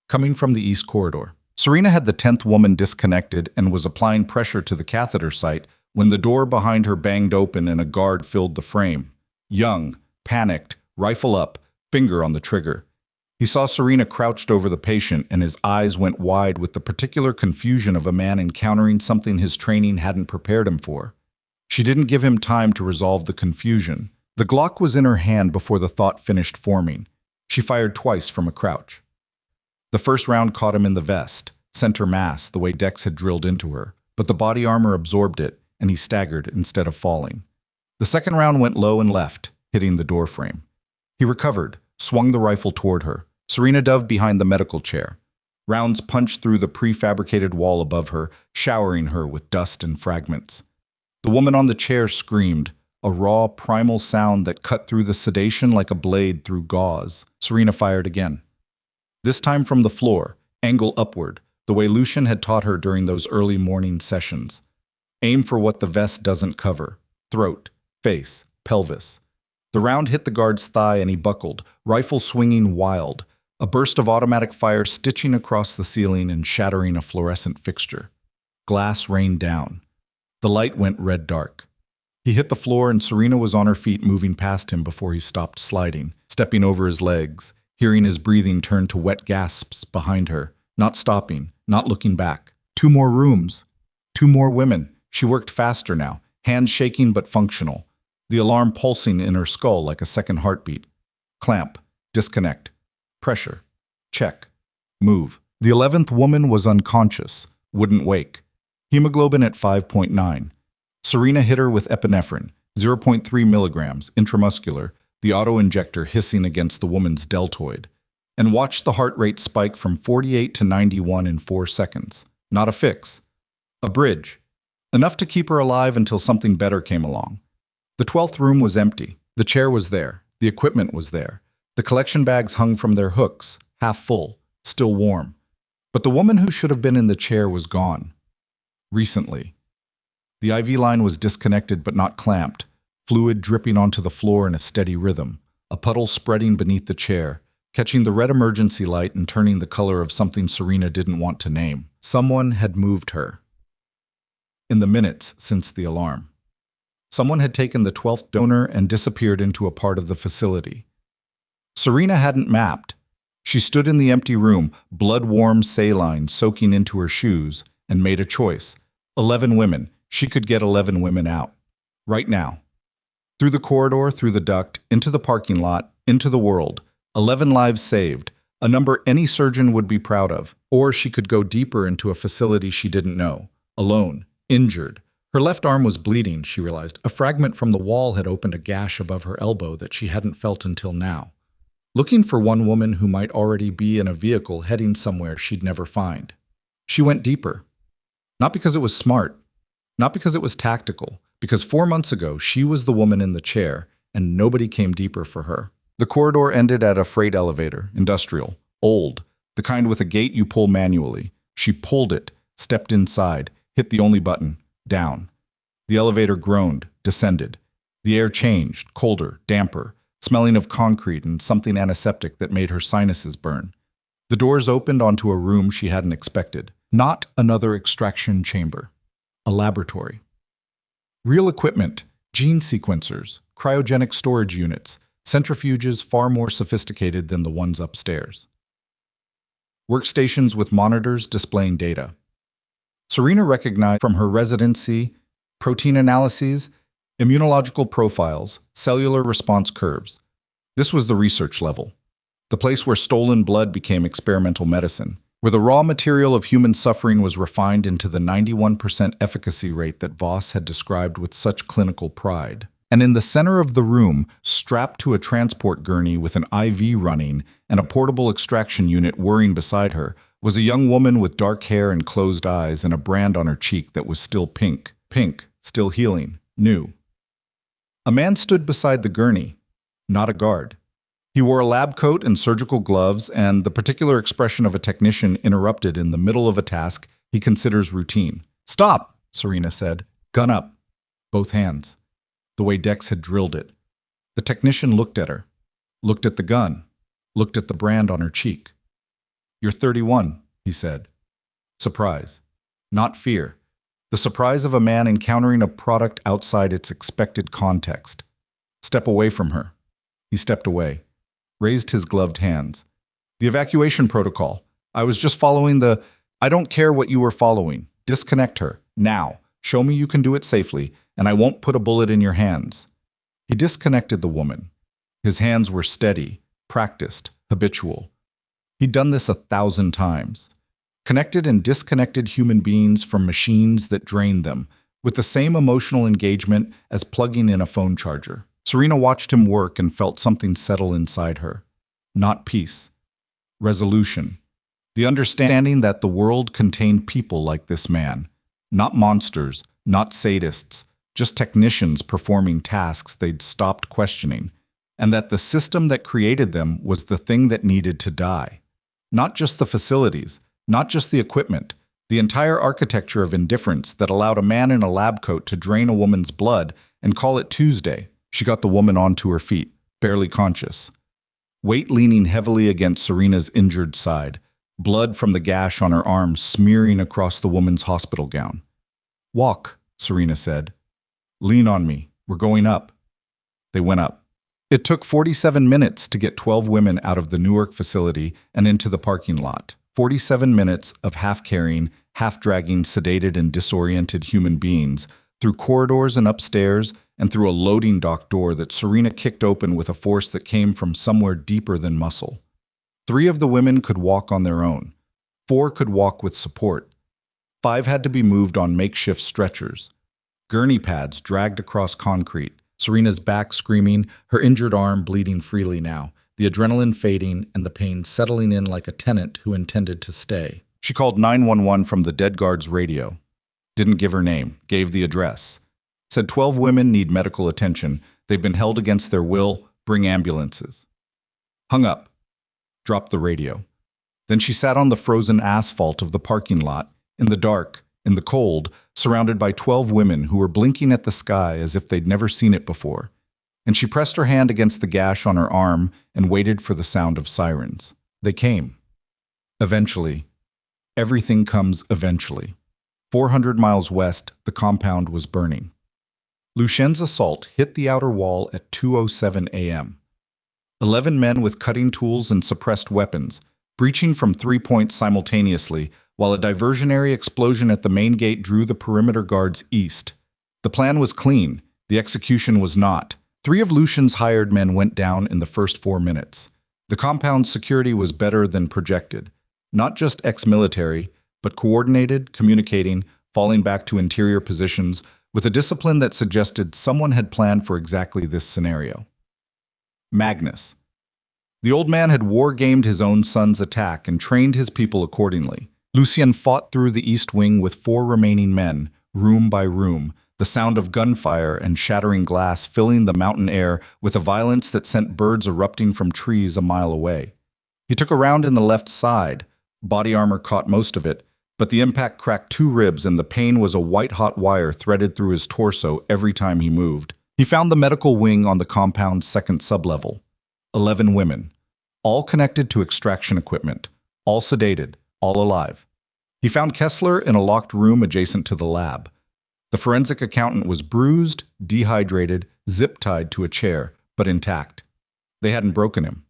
Coming from the east corridor. Serena had the 10th woman disconnected and was applying pressure to the catheter site when the door behind her banged open and a guard filled the frame. Young, panicked, rifle up, finger on the trigger. He saw Serena crouched over the patient and his eyes went wide with the particular confusion of a man encountering something his training hadn't prepared him for. She didn't give him time to resolve the confusion. The Glock was in her hand before the thought finished forming. She fired twice from a crouch. The first round caught him in the vest, center mass, the way Dex had drilled into her, but the body armor absorbed it, and he staggered instead of falling. The second round went low and left, hitting the doorframe. He recovered, swung the rifle toward her. Serena dove behind the medical chair. Rounds punched through the prefabricated wall above her, showering her with dust and fragments. The woman on the chair screamed, a raw, primal sound that cut through the sedation like a blade through gauze. Serena fired again. This time from the floor, angle upward, the way Lucian had taught her during those early morning sessions. Aim for what the vest doesn't cover. Throat, face, pelvis. The round hit the guard's thigh and he buckled, rifle swinging wild, a burst of automatic fire stitching across the ceiling and shattering a fluorescent fixture. Glass rained down. The light went red dark. He hit the floor and Serena was on her feet moving past him before he stopped sliding, stepping over his legs, hearing his breathing turn to wet gasps behind her, not stopping, not looking back. 2 more rooms. 2 more women. She worked faster now, hands shaking but functional, the alarm pulsing in her skull like a second heartbeat. Clamp. Disconnect. Pressure. Check. Move. The 11th woman was unconscious, wouldn't wake. Hemoglobin at 5.9. Serena hit her with epinephrine, 0.3 milligrams, intramuscular, the auto-injector hissing against the woman's deltoid, and watched the heart rate spike from 48 to 91 in 4 seconds. Not a fix. A bridge. Enough to keep her alive until something better came along. The 12th room was empty. The chair was there. The equipment was there. The collection bags hung from their hooks, half full, still warm. But the woman who should have been in the chair was gone. Recently. The IV line was disconnected but not clamped, fluid dripping onto the floor in a steady rhythm, a puddle spreading beneath the chair, catching the red emergency light and turning the color of something Serena didn't want to name. Someone had moved her. In the minutes since the alarm. Someone had taken the 12th donor and disappeared into a part of the facility. Serena hadn't mapped. She stood in the empty room, blood-warm saline soaking into her shoes, and made a choice. 11 women. She could get 11 women out. Right now. Through the corridor, through the duct, into the parking lot, into the world. 11 lives saved. A number any surgeon would be proud of. Or she could go deeper into a facility she didn't know. Alone. Injured. Her left arm was bleeding, she realized. A fragment from the wall had opened a gash above her elbow that she hadn't felt until now. Looking for one woman who might already be in a vehicle heading somewhere she'd never find. She went deeper. Not because it was smart. Not because it was tactical. Because 4 months ago, she was the woman in the chair, and nobody came deeper for her. The corridor ended at a freight elevator, industrial, old, the kind with a gate you pull manually. She pulled it, stepped inside, hit the only button, down. The elevator groaned, descended. The air changed, colder, damper, smelling of concrete and something antiseptic that made her sinuses burn. The doors opened onto a room she hadn't expected. Not another extraction chamber. A laboratory. Real equipment, gene sequencers, cryogenic storage units, centrifuges far more sophisticated than the ones upstairs. Workstations with monitors displaying data. Serena recognized from her residency protein analyses, immunological profiles, cellular response curves. This was the research level, the place where stolen blood became experimental medicine, where the raw material of human suffering was refined into the 91% efficacy rate that Voss had described with such clinical pride. And in the center of the room, strapped to a transport gurney with an IV running and a portable extraction unit whirring beside her, was a young woman with dark hair and closed eyes and a brand on her cheek that was still pink. Pink, still healing, new. A man stood beside the gurney, not a guard. He wore a lab coat and surgical gloves, and the particular expression of a technician interrupted in the middle of a task he considers routine. "Stop," Serena said. "Gun up." Both hands. The way Dex had drilled it. The technician looked at her, looked at the gun, looked at the brand on her cheek. "You're 31, he said. Surprise. Not fear. The surprise of a man encountering a product outside its expected context. "Step away from her." He stepped away, raised his gloved hands. "The evacuation protocol. I was just following the... I don't care what you were following. Disconnect her. Now. Show me you can do it safely, and I won't put a bullet in your hands." He disconnected the woman. His hands were steady, practiced, habitual. He'd done this 1,000 times. Connected and disconnected human beings from machines that drained them, with the same emotional engagement as plugging in a phone charger. Serena watched him work and felt something settle inside her. Not peace. Resolution. The understanding that the world contained people like this man. Not monsters, not sadists, just technicians performing tasks they'd stopped questioning, and that the system that created them was the thing that needed to die. Not just the facilities, not just the equipment, the entire architecture of indifference that allowed a man in a lab coat to drain a woman's blood and call it Tuesday. She got the woman onto her feet, barely conscious. Weight leaning heavily against Serena's injured side, blood from the gash on her arm smearing across the woman's hospital gown. "Walk," Serena said. "Lean on me. We're going up." They went up. It took 47 minutes to get 12 women out of the Newark facility and into the parking lot. 47 minutes of half-carrying, half-dragging sedated and disoriented human beings through corridors and upstairs and through a loading dock door that Serena kicked open with a force that came from somewhere deeper than muscle. 3 of the women could walk on their own. 4 could walk with support. 5 had to be moved on makeshift stretchers. Gurney pads dragged across concrete, Serena's back screaming, her injured arm bleeding freely now, the adrenaline fading and the pain settling in like a tenant who intended to stay. She called 911 from the dead guard's radio. Didn't give her name, gave the address. Said 12 women need medical attention. They've been held against their will. Bring ambulances. Hung up. Dropped the radio. Then she sat on the frozen asphalt of the parking lot, in the dark, in the cold, surrounded by 12 women who were blinking at the sky as if they'd never seen it before. And she pressed her hand against the gash on her arm and waited for the sound of sirens. They came. Eventually. Everything comes eventually. 400 miles west, the compound was burning. Lucien's assault hit the outer wall at 2:07 a.m. 11 men with cutting tools and suppressed weapons, breaching from 3 points simultaneously, while a diversionary explosion at the main gate drew the perimeter guards east. The plan was clean. The execution was not. 3 of Lucien's hired men went down in the first 4 minutes. The compound's security was better than projected. Not just ex-military, but coordinated, communicating, falling back to interior positions, with a discipline that suggested someone had planned for exactly this scenario. Magnus. The old man had war-gamed his own son's attack and trained his people accordingly. Lucien fought through the east wing with 4 remaining men, room by room, the sound of gunfire and shattering glass filling the mountain air with a violence that sent birds erupting from trees a mile away. He took a round in the left side. Body armor caught most of it, but the impact cracked 2 ribs and the pain was a white-hot wire threaded through his torso every time he moved. He found the medical wing on the compound's second sublevel. 11 women, all connected to extraction equipment, all sedated, all alive. He found Kessler in a locked room adjacent to the lab. The forensic accountant was bruised, dehydrated, zip-tied to a chair, but intact. They hadn't broken him.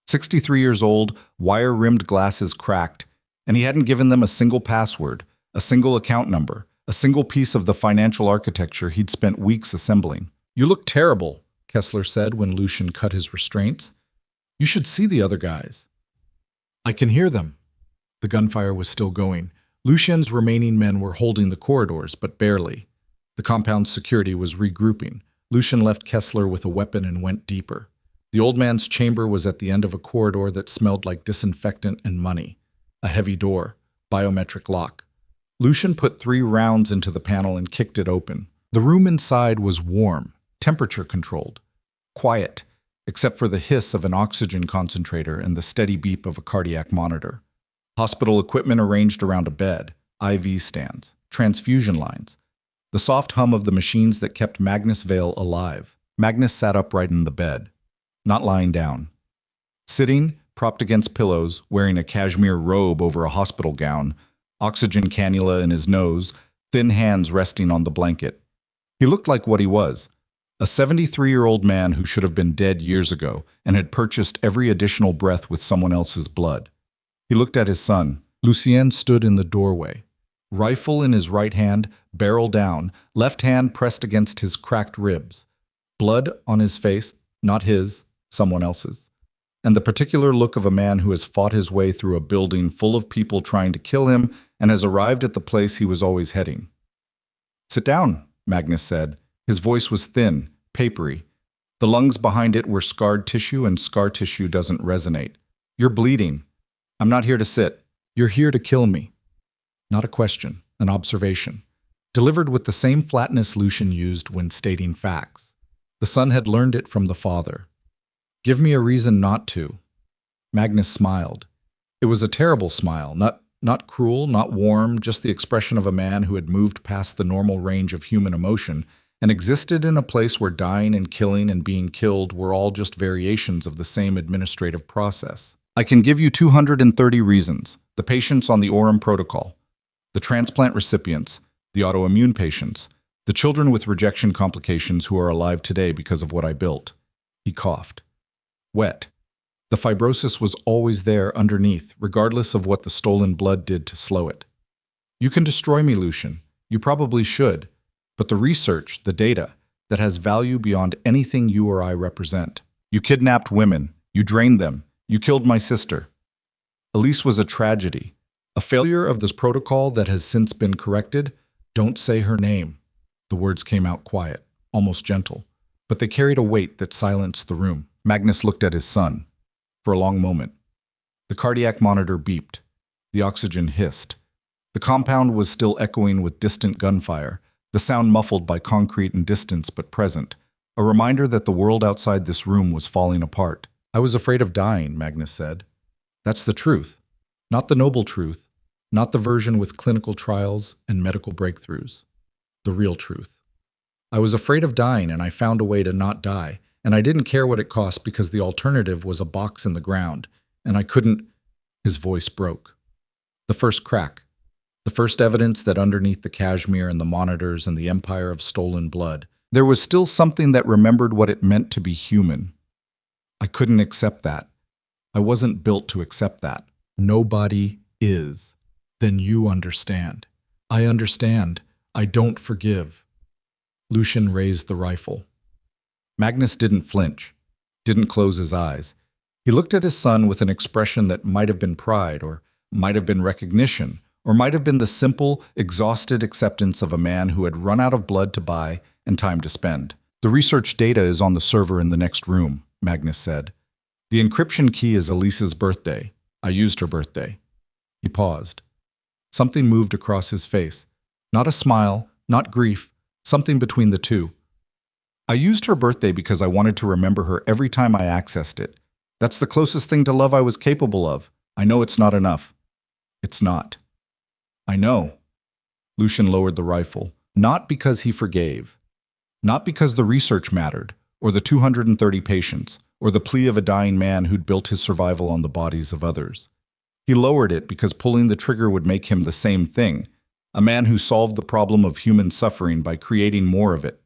63 years old, wire-rimmed glasses cracked, and he hadn't given them a single password, a single account number, a single piece of the financial architecture he'd spent weeks assembling. "You look terrible," Kessler said when Lucien cut his restraints. "You should see the other guys." "I can hear them." The gunfire was still going. Lucien's remaining men were holding the corridors, but barely. The compound's security was regrouping. Lucien left Kessler with a weapon and went deeper. The old man's chamber was at the end of a corridor that smelled like disinfectant and money. A heavy door, biometric lock. Lucien put 3 rounds into the panel and kicked it open. The room inside was warm, temperature-controlled, quiet, except for the hiss of an oxygen concentrator and the steady beep of a cardiac monitor. Hospital equipment arranged around a bed, IV stands, transfusion lines. The soft hum of the machines that kept Magnus Vale alive. Magnus sat upright in the bed, not lying down. Sitting, propped against pillows, wearing a cashmere robe over a hospital gown, oxygen cannula in his nose, thin hands resting on the blanket. He looked like what he was, a 73-year-old man who should have been dead years ago and had purchased every additional breath with someone else's blood. He looked at his son. Lucien stood in the doorway. Rifle in his right hand, barrel down, left hand pressed against his cracked ribs. Blood on his face, not his, someone else's. And the particular look of a man who has fought his way through a building full of people trying to kill him and has arrived at the place he was always heading. "Sit down," Magnus said. His voice was thin, papery. The lungs behind it were scarred tissue, and scar tissue doesn't resonate. "You're bleeding. I'm not here to sit. You're here to kill me." Not a question, an observation, delivered with the same flatness Lucien used when stating facts. The son had learned it from the father. "Give me a reason not to." Magnus smiled. It was a terrible smile, not cruel, not warm, just the expression of a man who had moved past the normal range of human emotion and existed in a place where dying and killing and being killed were all just variations of the same administrative process. "I can give you 230 reasons. The patients on the Orem protocol, the transplant recipients, the autoimmune patients, the children with rejection complications who are alive today because of what I built." He coughed. Wet. The fibrosis was always there underneath, regardless of what the stolen blood did to slow it. "You can destroy me, Lucien. You probably should. But the research, the data, that has value beyond anything you or I represent. You kidnapped women. You drained them. You killed my sister. Elise was a tragedy. A failure of this protocol that has since been corrected. Don't say her name." The words came out quiet, almost gentle. but they carried a weight that silenced the room. Magnus looked at his son. For a long moment. The cardiac monitor beeped. The oxygen hissed. The compound was still echoing with distant gunfire, the sound muffled by concrete and distance but present, a reminder that the world outside this room was falling apart. I was afraid of dying, Magnus said. That's the truth. Not the noble truth, not the version with clinical trials and medical breakthroughs. The real truth. I was afraid of dying, and I found a way to not die, and I didn't care what it cost because the alternative was a box in the ground, and I couldn't. His voice broke. The first crack. The first evidence that underneath the cashmere and the monitors and the empire of stolen blood, there was still something that remembered what it meant to be human. I couldn't accept that. I wasn't built to accept that. Nobody is. Then you understand. I understand. I don't forgive. Lucian raised the rifle. Magnus didn't flinch, didn't close his eyes. He looked at his son with an expression that might have been pride, or might have been recognition, or might have been the simple, exhausted acceptance of a man who had run out of blood to buy and time to spend. The research data is on the server in the next room, Magnus said. The encryption key is Elise's birthday. I used her birthday. He paused. Something moved across his face. Not a smile, not grief, something between the two. I used her birthday because I wanted to remember her every time I accessed it. That's the closest thing to love I was capable of. I know it's not enough. It's not. I know. Lucian lowered the rifle, not because he forgave, not because the research mattered, or the 230 patients, or the plea of a dying man who'd built his survival on the bodies of others. He lowered it because pulling the trigger would make him the same thing, a man who solved the problem of human suffering by creating more of it.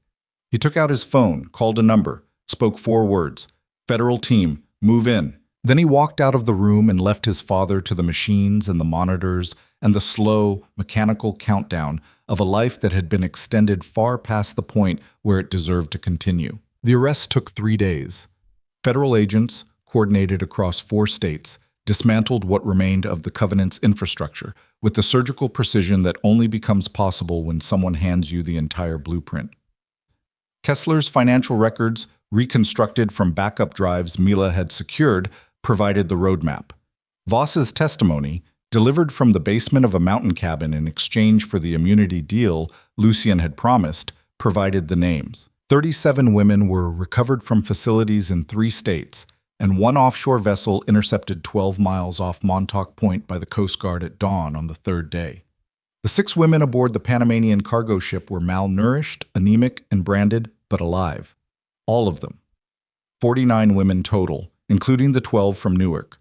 He took out his phone, called a number, spoke 4 words. Federal team, move in. Then he walked out of the room and left his father to the machines and the monitors and the slow, mechanical countdown of a life that had been extended far past the point where it deserved to continue. The arrest took 3 days. Federal agents, coordinated across 4 states, dismantled what remained of the Covenant's infrastructure with the surgical precision that only becomes possible when someone hands you the entire blueprint. Kessler's financial records, reconstructed from backup drives Mila had secured, provided the roadmap. Voss's testimony, delivered from the basement of a mountain cabin in exchange for the immunity deal Lucian had promised, provided the names. 37 women were recovered from facilities in 3 states, and 1 offshore vessel intercepted 12 miles off Montauk Point by the Coast Guard at dawn on the 3rd day. The 6 women aboard the Panamanian cargo ship were malnourished, anemic, and branded, but alive. All of them. 49 women total, including the 12 from Newark.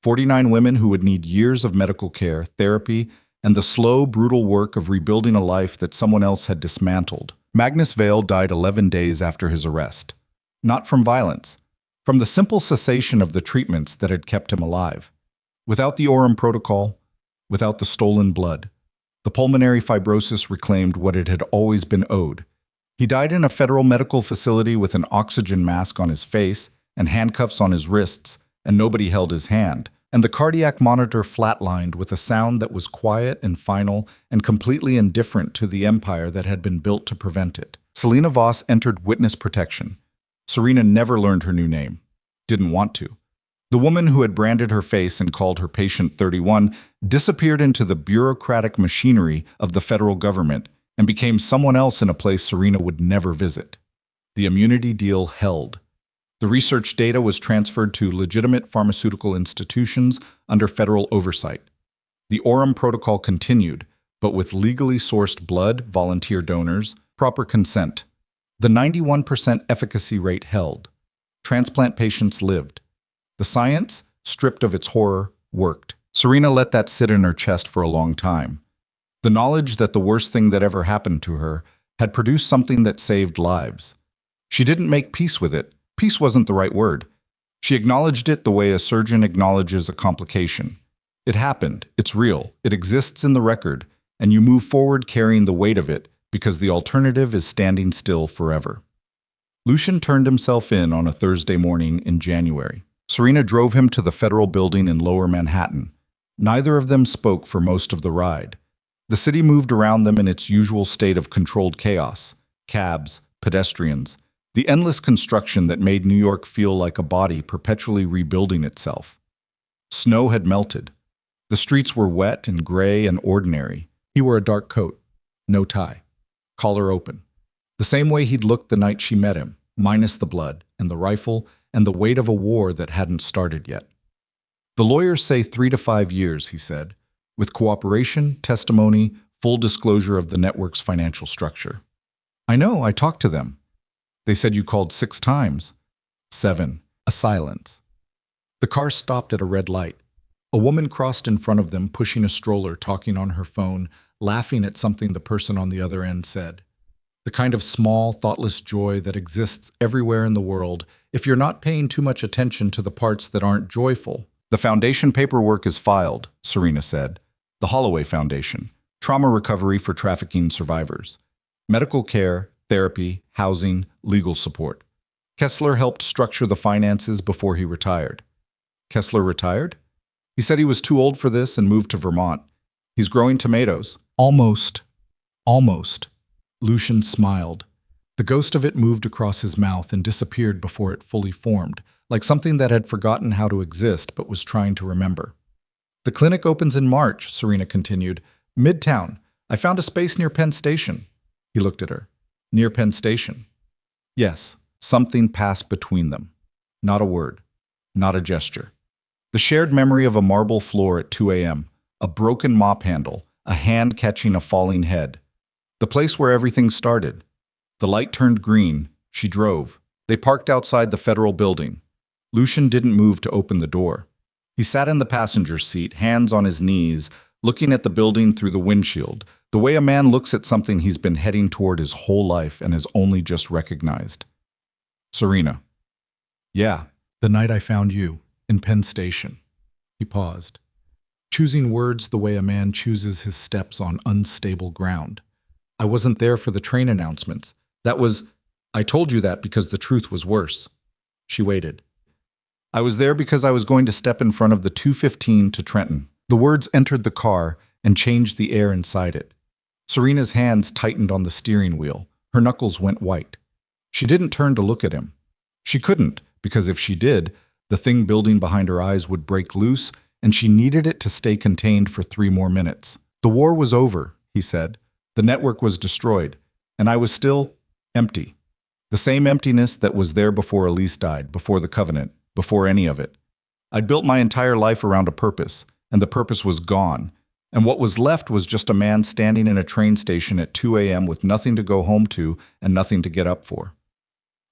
49 women who would need years of medical care, therapy, and the slow, brutal work of rebuilding a life that someone else had dismantled. Magnus Vail died 11 days after his arrest. Not from violence, from the simple cessation of the treatments that had kept him alive. Without the Orem protocol, without the stolen blood, the pulmonary fibrosis reclaimed what it had always been owed. He died in a federal medical facility with an oxygen mask on his face and handcuffs on his wrists, and nobody held his hand, and the cardiac monitor flatlined with a sound that was quiet and final and completely indifferent to the empire that had been built to prevent it. Selena Voss entered witness protection. Serena never learned her new name. Didn't want to. The woman who had branded her face and called her patient 31 disappeared into the bureaucratic machinery of the federal government and became someone else in a place Serena would never visit. The immunity deal held. The research data was transferred to legitimate pharmaceutical institutions under federal oversight. The Orem protocol continued, but with legally sourced blood, volunteer donors, proper consent. The 91% efficacy rate held. Transplant patients lived. The science, stripped of its horror, worked. Serena let that sit in her chest for a long time. The knowledge that the worst thing that ever happened to her had produced something that saved lives. She didn't make peace with it. Peace wasn't the right word. She acknowledged it the way a surgeon acknowledges a complication. It happened. It's real. It exists in the record, and you move forward carrying the weight of it because the alternative is standing still forever. Lucian turned himself in on a Thursday morning in January. Serena drove him to the federal building in Lower Manhattan. Neither of them spoke for most of the ride. The city moved around them in its usual state of controlled chaos. Cabs, pedestrians, The endless construction that made New York feel like a body perpetually rebuilding itself. Snow had melted. The streets were wet and gray and ordinary. He wore a dark coat, no tie, collar open. The same way he'd looked the night she met him, minus the blood and the rifle and the weight of a war that hadn't started yet. The lawyers say 3 to 5 years, he said, with cooperation, testimony, full disclosure of the network's financial structure. I know, I talked to them. They said you called 6 times. 7. A silence. The car stopped at a red light. A woman crossed in front of them, pushing a stroller, talking on her phone, laughing at something the person on the other end said. The kind of small, thoughtless joy that exists everywhere in the world if you're not paying too much attention to the parts that aren't joyful. The foundation paperwork is filed, Serena said. The Holloway Foundation. Trauma recovery for trafficking survivors. Medical care, therapy, housing, legal support. Kessler helped structure the finances before he retired. Kessler retired? He said he was too old for this and moved to Vermont. He's growing tomatoes. Almost. Lucian smiled. The ghost of it moved across his mouth and disappeared before it fully formed, like something that had forgotten how to exist but was trying to remember. The clinic opens in March, Serena continued. Midtown. I found a space near Penn Station. He looked at her. Near Penn Station. Yes, something passed between them. Not a word. Not a gesture. The shared memory of a marble floor at 2 a.m., a broken mop handle, a hand catching a falling head. The place where everything started. The light turned green. She drove. They parked outside the federal building. Lucian didn't move to open the door. He sat in the passenger seat, hands on his knees, looking at the building through the windshield, the way a man looks at something he's been heading toward his whole life and has only just recognized. Serena. Yeah, the night I found you, in Penn Station. He paused, choosing words the way a man chooses his steps on unstable ground. I wasn't there for the train announcements. I told you that because the truth was worse. She waited. I was there because I was going to step in front of the 215 to Trenton. The words entered the car and changed the air inside it. Serena's hands tightened on the steering wheel. Her knuckles went white. She didn't turn to look at him. She couldn't, because if she did, the thing building behind her eyes would break loose, and she needed it to stay contained for 3 more minutes. The war was over, he said. The network was destroyed, and I was still empty. The same emptiness that was there before Elise died, before the covenant, before any of it. I'd built my entire life around a purpose, and the purpose was gone, and what was left was just a man standing in a train station at 2 a.m. with nothing to go home to and nothing to get up for.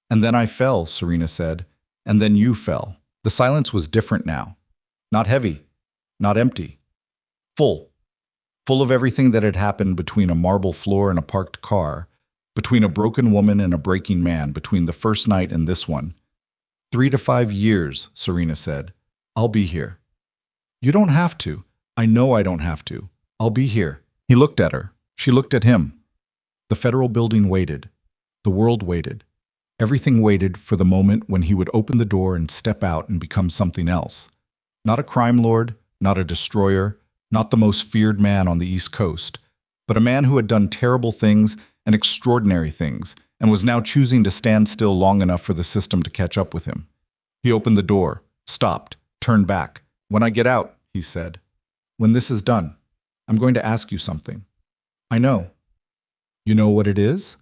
And then I fell, Serena said, and then you fell. The silence was different now. Not heavy, not empty. Full. Full of everything that had happened between a marble floor and a parked car, between a broken woman and a breaking man, between the first night and this one. 3 to 5 years, Serena said. I'll be here. You don't have to. I know I don't have to. I'll be here. He looked at her. She looked at him. The federal building waited. The world waited. Everything waited for the moment when he would open the door and step out and become something else. Not a crime lord, not a destroyer, not the most feared man on the East Coast, but a man who had done terrible things and extraordinary things, and was now choosing to stand still long enough for the system to catch up with him. He opened the door, stopped, turned back. When I get out, he said, when this is done, I'm going to ask you something. I know. You know what it is?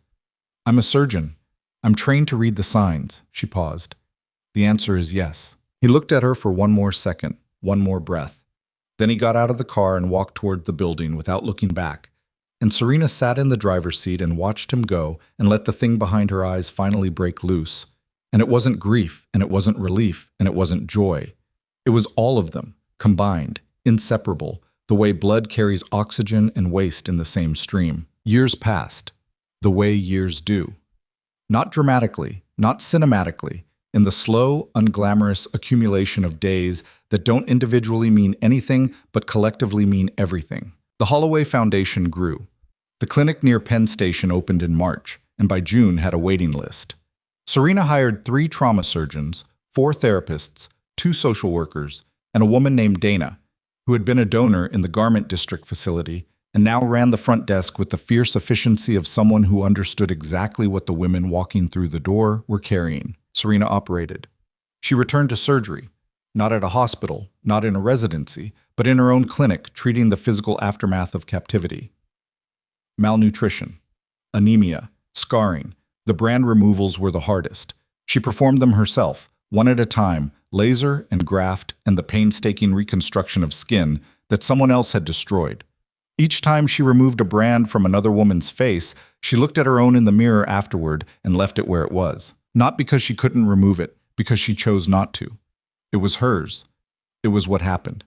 I'm a surgeon. I'm trained to read the signs. She paused. The answer is yes. He looked at her for one more second, one more breath. Then he got out of the car and walked toward the building without looking back, and Serena sat in the driver's seat and watched him go and let the thing behind her eyes finally break loose. And it wasn't grief, and it wasn't relief, and it wasn't joy. It was all of them, combined, inseparable, the way blood carries oxygen and waste in the same stream. Years passed, the way years do. Not dramatically, not cinematically, in the slow, unglamorous accumulation of days that don't individually mean anything but collectively mean everything. The Holloway Foundation grew. The clinic near Penn Station opened in March, and by June had a waiting list. Serena hired 3 trauma surgeons, 4 therapists, 2 social workers, and a woman named Dana, who had been a donor in the Garment District facility and now ran the front desk with the fierce efficiency of someone who understood exactly what the women walking through the door were carrying. Serena operated. She returned to surgery, not at a hospital, not in a residency, but in her own clinic, treating the physical aftermath of captivity. Malnutrition, anemia, scarring. The brand removals were the hardest. She performed them herself, one at a time, laser and graft and the painstaking reconstruction of skin that someone else had destroyed. Each time she removed a brand from another woman's face, she looked at her own in the mirror afterward and left it where it was. Not because she couldn't remove it, because she chose not to. It was hers. It was what happened.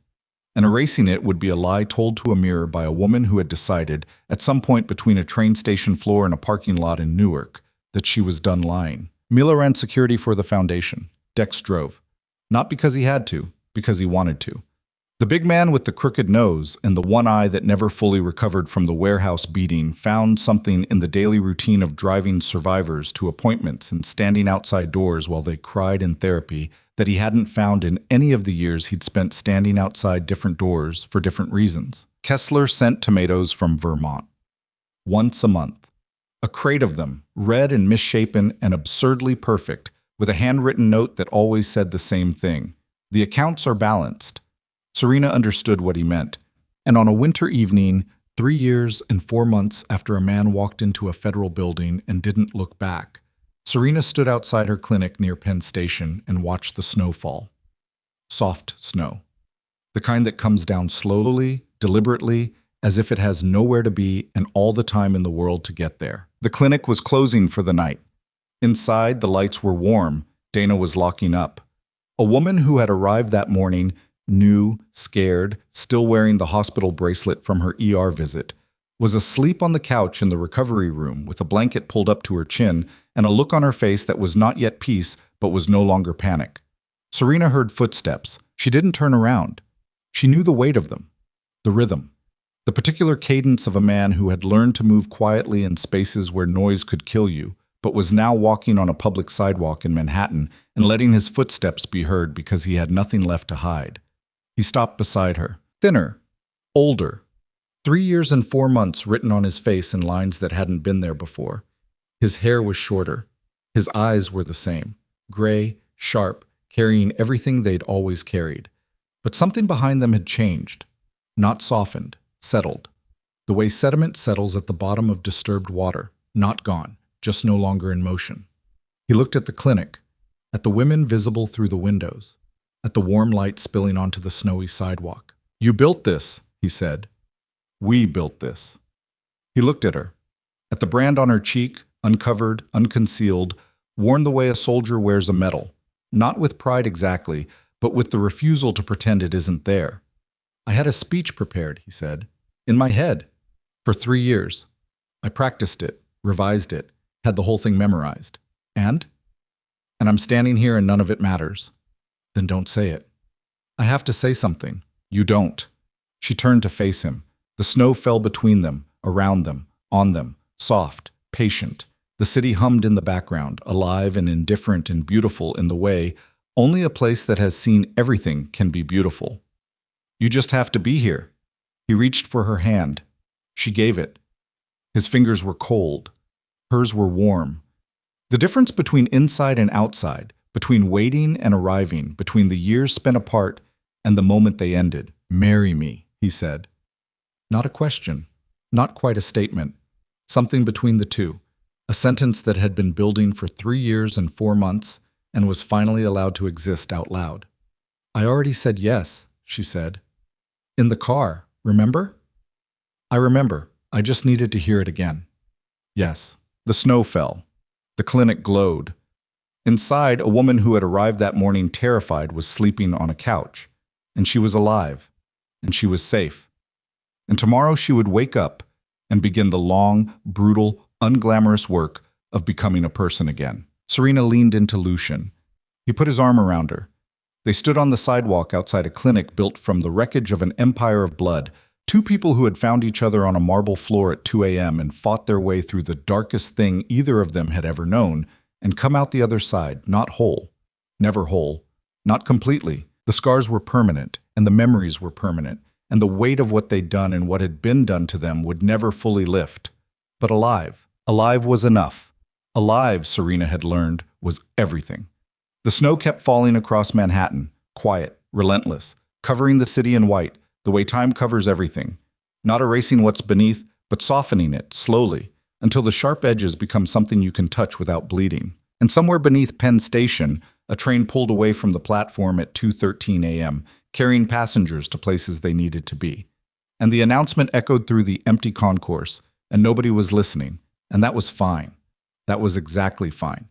And erasing it would be a lie told to a mirror by a woman who had decided, at some point between a train station floor and a parking lot in Newark, that she was done lying. Mila ran security for the foundation. Dex drove. Not because he had to, because he wanted to. The big man with the crooked nose and the one eye that never fully recovered from the warehouse beating found something in the daily routine of driving survivors to appointments and standing outside doors while they cried in therapy that he hadn't found in any of the years he'd spent standing outside different doors for different reasons. Kessler sent tomatoes from Vermont. Once a month. A crate of them, red and misshapen and absurdly perfect, with a handwritten note that always said the same thing. The accounts are balanced. Serena understood what he meant. And on a winter evening, 3 years and 4 months after a man walked into a federal building and didn't look back, Serena stood outside her clinic near Penn Station and watched the snow fall. Soft snow. The kind that comes down slowly, deliberately, as if it has nowhere to be and all the time in the world to get there. The clinic was closing for the night. Inside, the lights were warm. Dana was locking up. A woman who had arrived that morning, new, scared, still wearing the hospital bracelet from her ER visit, was asleep on the couch in the recovery room with a blanket pulled up to her chin and a look on her face that was not yet peace but was no longer panic. Serena heard footsteps. She didn't turn around. She knew the weight of them, the rhythm, the particular cadence of a man who had learned to move quietly in spaces where noise could kill you, but was now walking on a public sidewalk in Manhattan and letting his footsteps be heard because he had nothing left to hide. He stopped beside her. Thinner. Older. 3 years and 4 months written on his face in lines that hadn't been there before. His hair was shorter. His eyes were the same. Gray, sharp, carrying everything they'd always carried. But something behind them had changed. Not softened. Settled. The way sediment settles at the bottom of disturbed water. Not gone. Just no longer in motion. He looked at the clinic. At the women visible through the windows. At the warm light spilling onto the snowy sidewalk. You built this, he said. We built this. He looked at her. At the brand on her cheek, uncovered, unconcealed, worn the way a soldier wears a medal. Not with pride exactly, but with the refusal to pretend it isn't there. I had a speech prepared, he said. In my head. For 3 years. I practiced it, revised it, had the whole thing memorized. And I'm standing here and none of it matters. Then don't say it. I have to say something. You don't. She turned to face him. The snow fell between them, around them, on them, soft, patient. The city hummed in the background, alive and indifferent and beautiful in the way only a place that has seen everything can be beautiful. You just have to be here. He reached for her hand. She gave it. His fingers were cold. Hers were warm. The difference between inside and outside, between waiting and arriving, between the years spent apart and the moment they ended. Marry me, he said. Not a question, not quite a statement. Something between the two. A sentence that had been building for 3 years and 4 months and was finally allowed to exist out loud. I already said yes, she said. In the car, remember? I remember. I just needed to hear it again. Yes. The snow fell. The clinic glowed. Inside, a woman who had arrived that morning terrified was sleeping on a couch. And she was alive. And she was safe. And tomorrow she would wake up and begin the long, brutal, unglamorous work of becoming a person again. Serena leaned into Lucian. He put his arm around her. They stood on the sidewalk outside a clinic built from the wreckage of an empire of blood. 2 people who had found each other on a marble floor at 2 a.m. and fought their way through the darkest thing either of them had ever known, and come out the other side, not whole. Never whole. Not completely. The scars were permanent, and the memories were permanent, and the weight of what they'd done and what had been done to them would never fully lift. But alive. Alive was enough. Alive, Serena had learned, was everything. The snow kept falling across Manhattan, quiet, relentless, covering the city in white, the way time covers everything. Not erasing what's beneath, but softening it, slowly, until the sharp edges become something you can touch without bleeding. And somewhere beneath Penn Station, a train pulled away from the platform at 2:13 a.m., carrying passengers to places they needed to be. And the announcement echoed through the empty concourse, and nobody was listening. And that was fine. That was exactly fine.